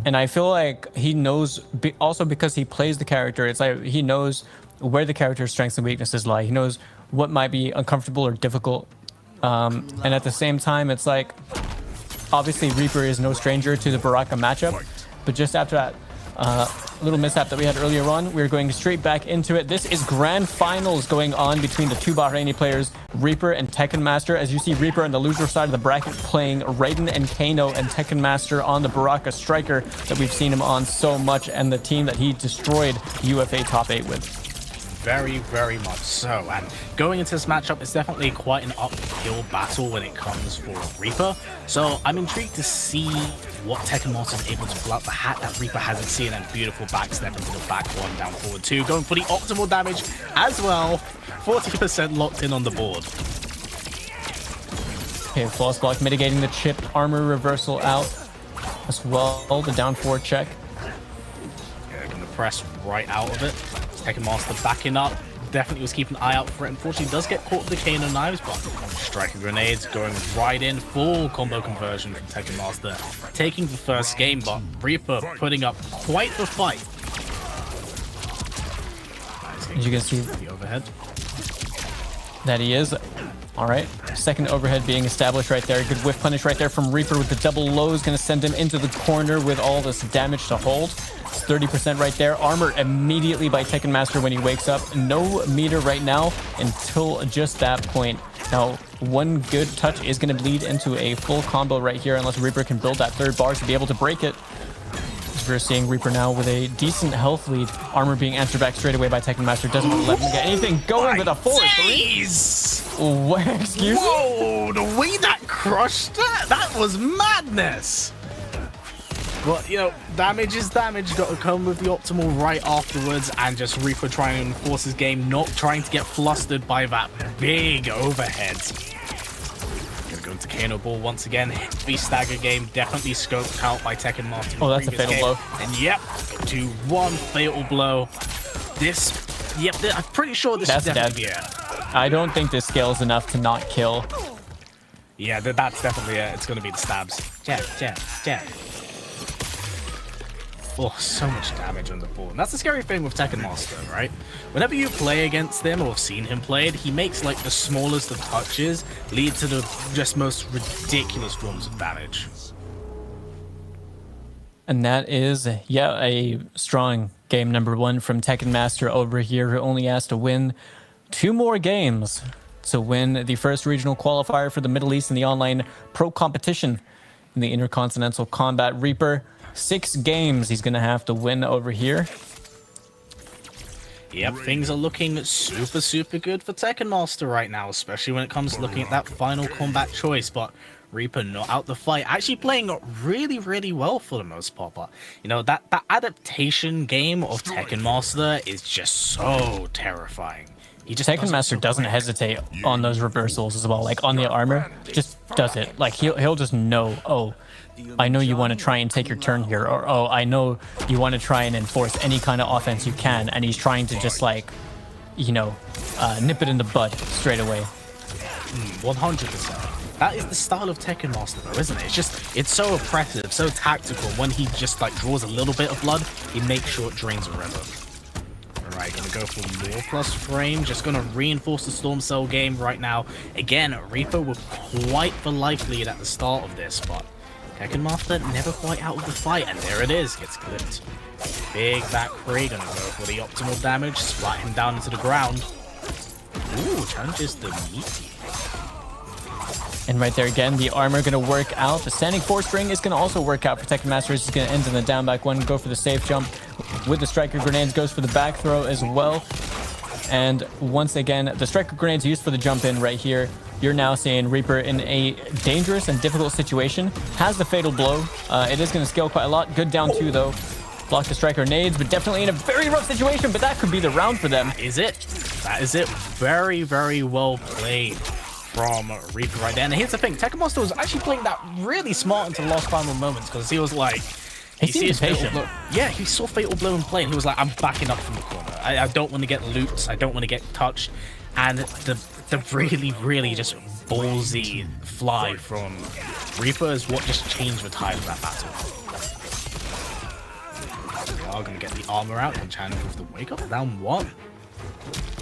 A: I feel like he knows, also because he plays the character, it's like he knows where the character's strengths and weaknesses lie. He knows what might be uncomfortable or difficult. And at the same time, it's like, obviously Reaper is no stranger to the Baraka matchup, but just after that little mishap that we had earlier on, we're going straight back into it. This is grand finals going on between the two Bahraini players, Reaper and Tekken Master. As you see, Reaper on the loser side of the bracket playing Raiden and Kano, and Tekken Master on the Baraka Striker that we've seen him on so much, and the team that he destroyed UFA top 8 with.
B: Very, very much so. And going into this matchup, it's definitely quite an uphill battle when it comes for Reaper. So I'm intrigued to see what Tekken Master is able to pull out the hat that Reaper hasn't seen, and beautiful backstep into the back one, down forward two, going for the optimal damage as well. 40% locked in on the board.
A: Okay, Flawless Block mitigating the chip, armor reversal out as well, the down forward check.
B: Yeah, gonna press right out of it. Tekken Master backing up, definitely was keeping an eye out for it. Unfortunately, does get caught with the Kano knives, but striker grenades going right in, full combo conversion from Tekken Master, taking the first game, but Reaper putting up quite the fight.
A: As you can see,
B: the overhead.
A: That he is. All right, second overhead being established right there. Good whiff punish right there from Reaper with the double lows, going to send him into the corner with all this damage to hold. 30% right there. Armor immediately by Tekken Master when he wakes up. No meter right now until just that point. Now, one good touch is going to bleed into a full combo right here, unless Reaper can build that third bar to be able to break it. As we're seeing Reaper now with a decent health lead. Armor being answered back straight away by Tekken Master. Doesn't let him get anything going with a 4-3. What? Excuse me?
B: Whoa, the way that crushed that was madness. But, you know, damage is damage. Got to come with the optimal right afterwards, and just Reaper trying to enforce his game, not trying to get flustered by that big overhead. Gonna go into Kano Ball once again. Heavy stagger game, definitely scoped out by Tekken Master.
A: Oh, that's a fatal blow.
B: And yep, to one fatal blow. This, yep, I'm pretty sure this is definitely it.
A: I don't think this scales enough to not kill.
B: Yeah, that's definitely it. It's gonna be the stabs. Jab, jab, jab. Oh, so much damage on the board. And that's the scary thing with Tekken Master, right? Whenever you play against him or have seen him played, he makes like the smallest of touches lead to the just most ridiculous forms of damage.
A: And that is, yeah, a strong game number one from Tekken Master over here, who only has to win 2 more games to win the first regional qualifier for the Middle East in the online pro competition in the Intercontinental Combat. Reaper, 6 games he's going to have to win over here.
B: Yep, things are looking super, super good for Tekken Master right now, especially when it comes to looking at that final combat choice. But Reaper not out the fight, actually playing really, really well for the most part. But, you know, that adaptation game of Tekken Master is just so terrifying.
A: Tekken Master doesn't hesitate on those reversals as well, like on the armor, just does it. Like he'll just know, oh, I know you want to try and take your turn here, or oh, I know you want to try and enforce any kind of offense you can, and he's trying to just like, you know, nip it in the bud straight away.
B: 100%. That is the style of Tekken Master though, isn't it? It's so oppressive, so tactical. When he just like draws a little bit of blood, he makes sure it drains a river. Alright, gonna go for more plus frame, just gonna reinforce the Storm Cell game right now. Again, Reaper was quite the life lead at the start of this, but Tekken Master never quite out of the fight, and there it is, gets clipped. Big back free, gonna go for the optimal damage, splat him down into the ground. Ooh, challenges the meaty.
A: And right there again, the armor going to work out. The standing 4-string is going to also work out for Tekken Master. He's going to end in the down back one, go for the safe jump with the striker grenades, goes for the back throw as well. And once again, the striker grenades used for the jump in right here. You're now seeing Reaper in a dangerous and difficult situation. Has the fatal blow. It is going to scale quite a lot. Good down 2 though. block the striker nades, but definitely in a very rough situation, but that could be the round for them.
B: That is it. Very, very well played from Reaper right there. And here's the thing, Tekken Master was actually playing that really smart into the last final moments, because he was like,
A: he seemed patient.
B: Yeah, he saw Fatal Blow in play, and he was like, I'm backing up from the corner. I don't want to get looped. I don't want to get touched. And the really, really just ballsy fly from Reaper is what just changed the tide of that battle. We are going to get the armor out and challenge with the wake up. Down 1.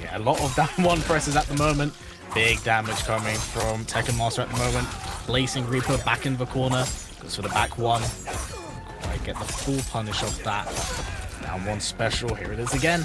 B: Yeah, a lot of down 1 presses at the moment. Big damage coming from Tekken Master at the moment. Placing Reaper back in the corner. Goes for the back 1. Quite get the full punish of that. Down 1 special. Here it is again.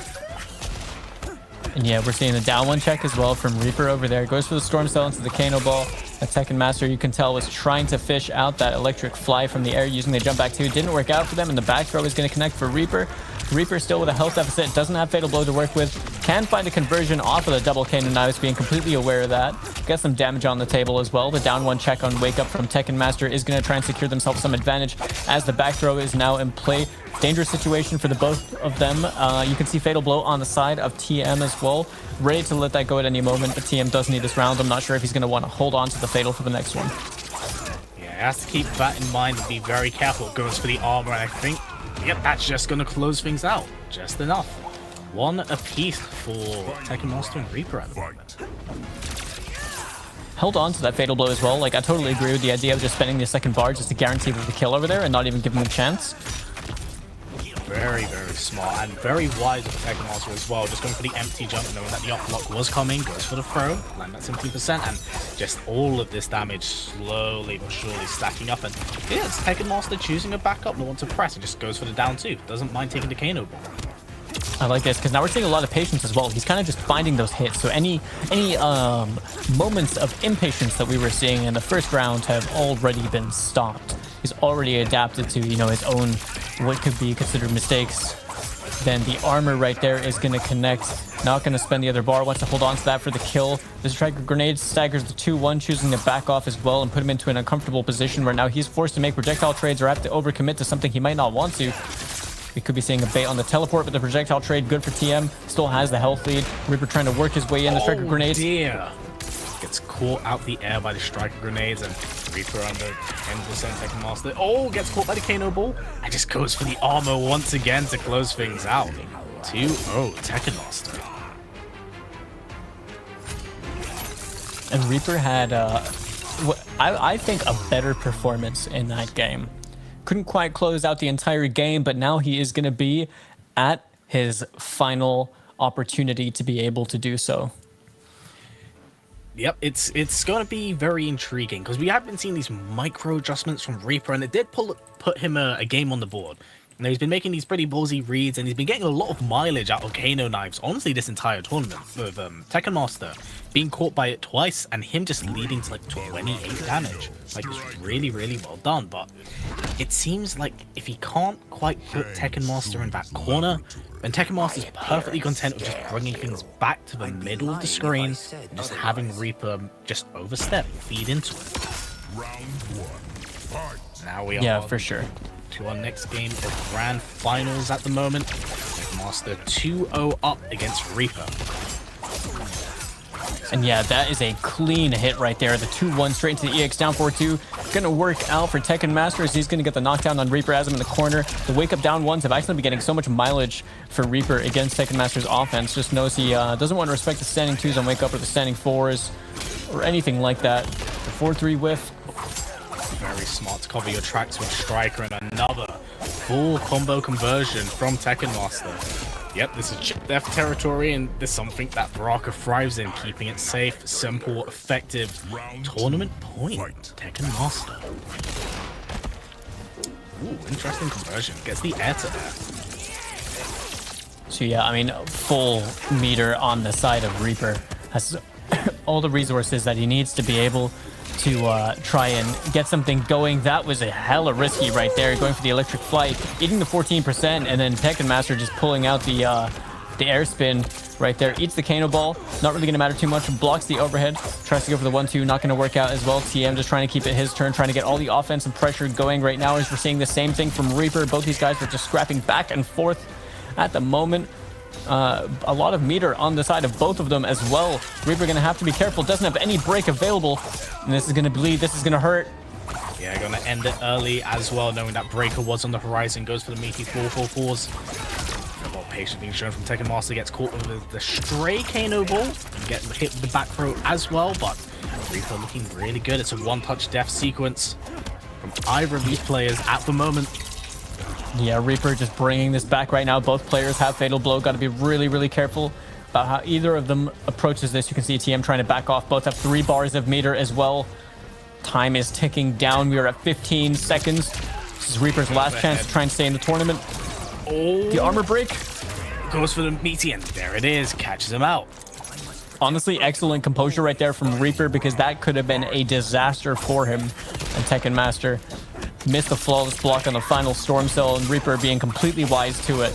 A: And yeah, we're seeing the down 1 check as well from Reaper over there. Goes for the Storm Cell into the Kano Ball. That Tekken Master, you can tell, was trying to fish out that electric fly from the air using the jump back 2. Didn't work out for them, and the back throw is going to connect for Reaper. Reaper still with a health deficit, doesn't have Fatal Blow to work with. Can find a conversion off of the double Kano Knives, being completely aware of that. Get some damage on the table as well. The down 1 check on Wake Up from Tekken Master is going to try and secure themselves some advantage as the back throw is now in play. Dangerous situation for the both of them. You can see Fatal Blow on the side of TM as well. Ready to let that go at any moment, but TM does need this round. I'm not sure if he's going to want to hold on to the Fatal for the next one.
B: Yeah, he has to keep that in mind and be very careful. Goes for the armor, and I think, yep, that's just going to close things out. Just enough. 1 apiece for Tekken Master and Reaper at the moment.
A: Held on to that Fatal Blow as well. Like, I totally agree with the idea of just spending the second bar just to guarantee the kill over there and not even giving them a chance.
B: Very, very smart and very wise of Tekken Master as well. Just going for the empty jump, knowing that the up block was coming. Goes for the throw, land at 17%, and just all of this damage slowly but surely stacking up. And yeah, it's Tekken Master choosing a backup, not want to press, and just goes for the down 2. Doesn't mind taking the Kano Ball.
A: I like this because now we're seeing a lot of patience as well. He's kind of just finding those hits. So any moments of impatience that we were seeing in the first round have already been stopped. He's already adapted to, you know, his own what could be considered mistakes. Then the armor right there is going to connect. Not going to spend the other bar. Wants to hold on to that for the kill. The striker grenade staggers the 2-1, choosing to back off as well and put him into an uncomfortable position where now he's forced to make projectile trades or have to overcommit to something he might not want to. We could be seeing a bait on the teleport, but the projectile trade good for TM. Still has the health lead. Reaper trying to work his way in. The striker grenades.
B: Dear. Gets caught out the air by the striker grenades, and Reaper under 10% Tekken Master. Oh, gets caught by the Kano Ball. And just goes for the armor once again to close things out. 2-0 Tekken Master.
A: And Reaper had, I think, a better performance in that game. Couldn't quite close out the entire game, but now he is going to be at his final opportunity to be able to do so.
B: Yep, it's going to be very intriguing because we have been seeing these micro adjustments from Reaper, and it did put him a game on the board. Now, he's been making these pretty ballsy reads, and he's been getting a lot of mileage out of Kano Knives, honestly, this entire tournament, with Tekken Master being caught by it twice, and him just leading to, like, 28 damage. Like, it's really, really well done, but it seems like if he can't quite put Tekken Master in that corner, then Tekken Master's perfectly content with just bringing things back to the middle of the screen, and just having Reaper just overstep, feed into it. Now we are...
A: Yeah, for sure.
B: To our next game of Grand Finals at the moment. Master 2-0 up against Reaper.
A: And yeah, that is a clean hit right there. The 2-1 straight into the EX down 4-2. Gonna work out for Tekken Master as he's gonna get the knockdown on Reaper as him in the corner. The wake up down 1s have actually been getting so much mileage for Reaper against Tekken Master's offense. Just knows he doesn't want to respect the standing 2s on wake up or the standing 4s or anything like that. The 4-3 whiff.
B: Very smart to cover your tracks with Striker, and another full combo conversion from Tekken Master. Yep, this is chip death territory, and this is something that Baraka thrives in, keeping it safe, simple, effective. Tournament point, Tekken Master. Ooh, interesting conversion. Gets the air to air.
A: So yeah, I mean, full meter on the side of Reaper. Has all the resources that he needs to be able to try and get something going. That was a hella risky right there, going for the electric flight, eating the 14%, and then Tekken Master just pulling out the The air spin right there eats the Kano ball. Not really going to matter too much. Blocks the overhead. Tries to go for the 1-2. Not going to work out as well. TM just trying to keep it his turn. Trying to get all the offensive pressure going right now as we're seeing the same thing from Reaper. Both these guys are just scrapping back and forth at the moment. A lot of meter on the side of both of them as well. Reaper going to have to be careful. Doesn't have any break available. And this is going to bleed. This is going to hurt.
B: Yeah, going to end it early as well, knowing that breaker was on the horizon. Goes for the meaty 4-4-4s. A lot of patience being shown from Tekken Master. Gets caught with the stray Kano ball. And get hit with the back throw as well. But Reaper looking really good. It's a one-touch death sequence from either of these players at the moment.
A: Yeah, Reaper just bringing this back right now. Both players have Fatal Blow. Got to be really, really careful about how either of them approaches this. You can see TM trying to back off. Both have 3 bars of meter as well. Time is ticking down. We are at 15 seconds. This is Reaper's last chance to try and stay in the tournament.
B: Oh,
A: the armor break.
B: Goes for the meaty, and there it is. Catches him out.
A: Honestly, excellent composure right there from Reaper, because that could have been a disaster for him. And Tekken Master missed the flawless block on the final Storm Cell, and Reaper being completely wise to it.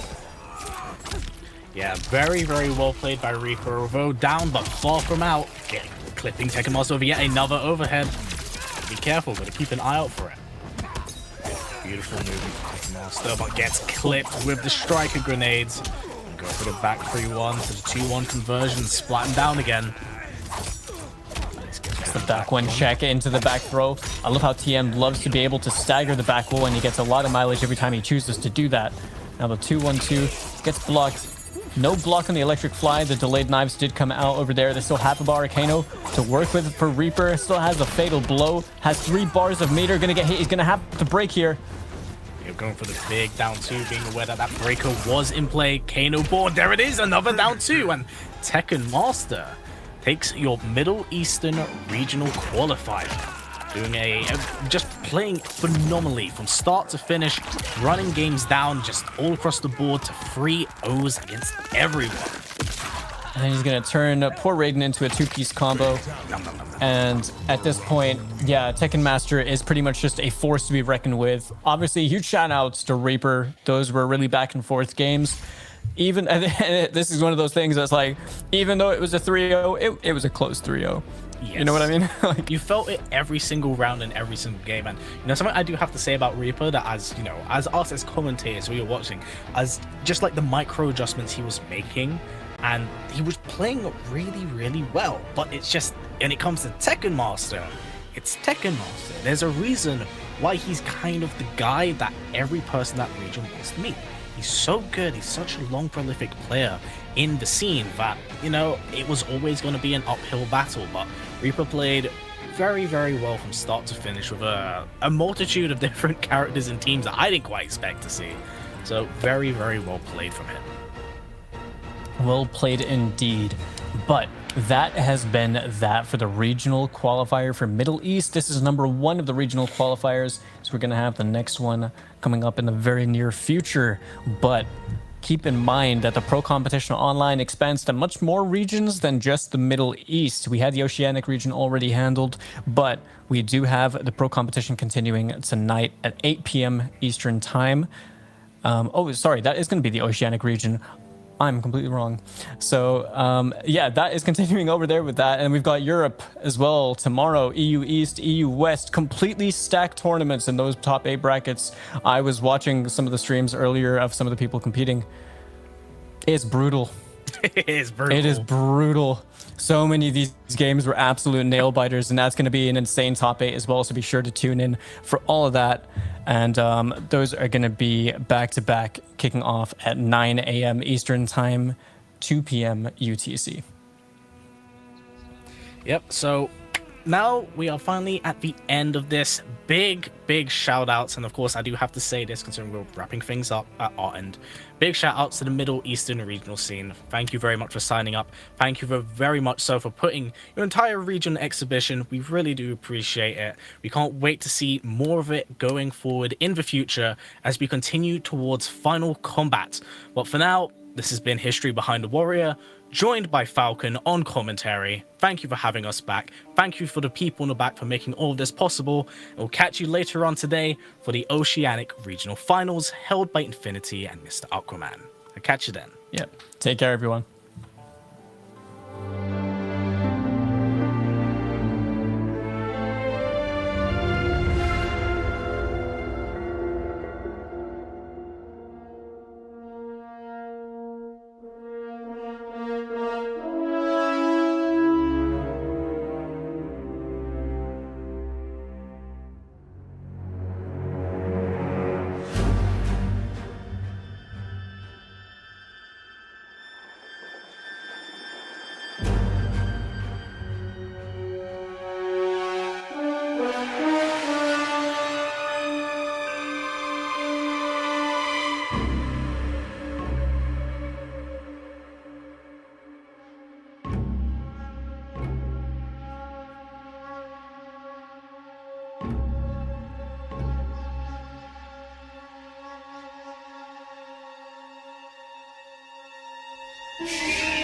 B: Yeah, very, very well played by Reaper. Although down, but far from out. Clipping Tekken Master over yet another overhead. Be careful, gotta keep an eye out for it. Beautiful movement from Tekken Master, but gets clipped with the striker grenades. Go for the back 3-1 to the 2-1 conversion, splat him down again.
A: The back one check into the back throw. I love how TM loves to be able to stagger the back wall, and he gets a lot of mileage every time he chooses to do that. Now the 2-1-2 gets blocked. No block on the electric fly. The delayed knives did come out over there. There's still half a bar of Kano to work with for Reaper. Still has a fatal blow. Has 3 bars of meter. Gonna get hit. He's gonna have to break here.
B: You're going for the big down 2, being aware that that breaker was in play. Kano board. There it is. Another down 2. And Tekken Master takes your Middle Eastern Regional Qualifier. Doing just playing phenomenally from start to finish, running games down just all across the board to 3-0s against everyone.
A: And he's going to turn poor Raiden into a 2-piece combo. And at this point, yeah, Tekken Master is pretty much just a force to be reckoned with. Obviously, huge shout-outs to Reaper. Those were really back-and-forth games. Even this is one of those things that's like, even though it was a 3-0, it was a close 3-0. Yes. You know what I mean?
B: Like, you felt it every single round in every single game. And something I do have to say about Reaper, that as as us as commentators, we were watching, as just like the micro adjustments he was making, and he was playing really, really well. But it's just, when it comes to Tekken Master, it's Tekken Master. There's a reason why he's kind of the guy that every person that region wants to meet. He's so good. He's such a long, prolific player in the scene that, it was always going to be an uphill battle. But Reaper played very, very well from start to finish with a multitude of different characters and teams that I didn't quite expect to see. So very, very well played from him.
A: Well played indeed. But that has been that for the regional qualifier for Middle East. This is number 1 of the regional qualifiers. So we're going to have the next one coming up in the very near future. But keep in mind that the Pro Competition Online expands to much more regions than just the Middle East. We had the Oceanic region already handled, but we do have the Pro Competition continuing tonight at 8 p.m. Eastern Time. That is going to be the Oceanic region. I'm completely wrong. So, yeah, that is continuing over there with that. And we've got Europe as well tomorrow, EU East, EU West, completely stacked tournaments in those top 8 brackets. I was watching some of the streams earlier of some of the people competing. It's brutal.
B: It is brutal.
A: It is brutal. So many of these games were absolute nail biters, and that's going to be an insane top 8 as well. So be sure to tune in for all of that. And those are going to be back-to-back, kicking off at 9 a.m. Eastern Time, 2 p.m. UTC.
B: Yep, so now we are finally at the end of this. Big shout outs, and of course I do have to say this considering we're wrapping things up at our end. Big shout outs to the Middle Eastern regional scene. Thank you very much for signing up. Thank you very much so for putting your entire region exhibition. We really do appreciate it. We can't wait to see more of it going forward in the future as we continue towards Final Kombat. But for now, this has been History Behind the Warrior, joined by Falcon on commentary. Thank you for having us back. Thank you for the people in the back for making all of this possible. And we'll catch you later on today for the Oceanic Regional Finals held by Infinity and Mr. Aquaman. I'll catch you then.
A: Yep. Take care, everyone.
Q: Shh.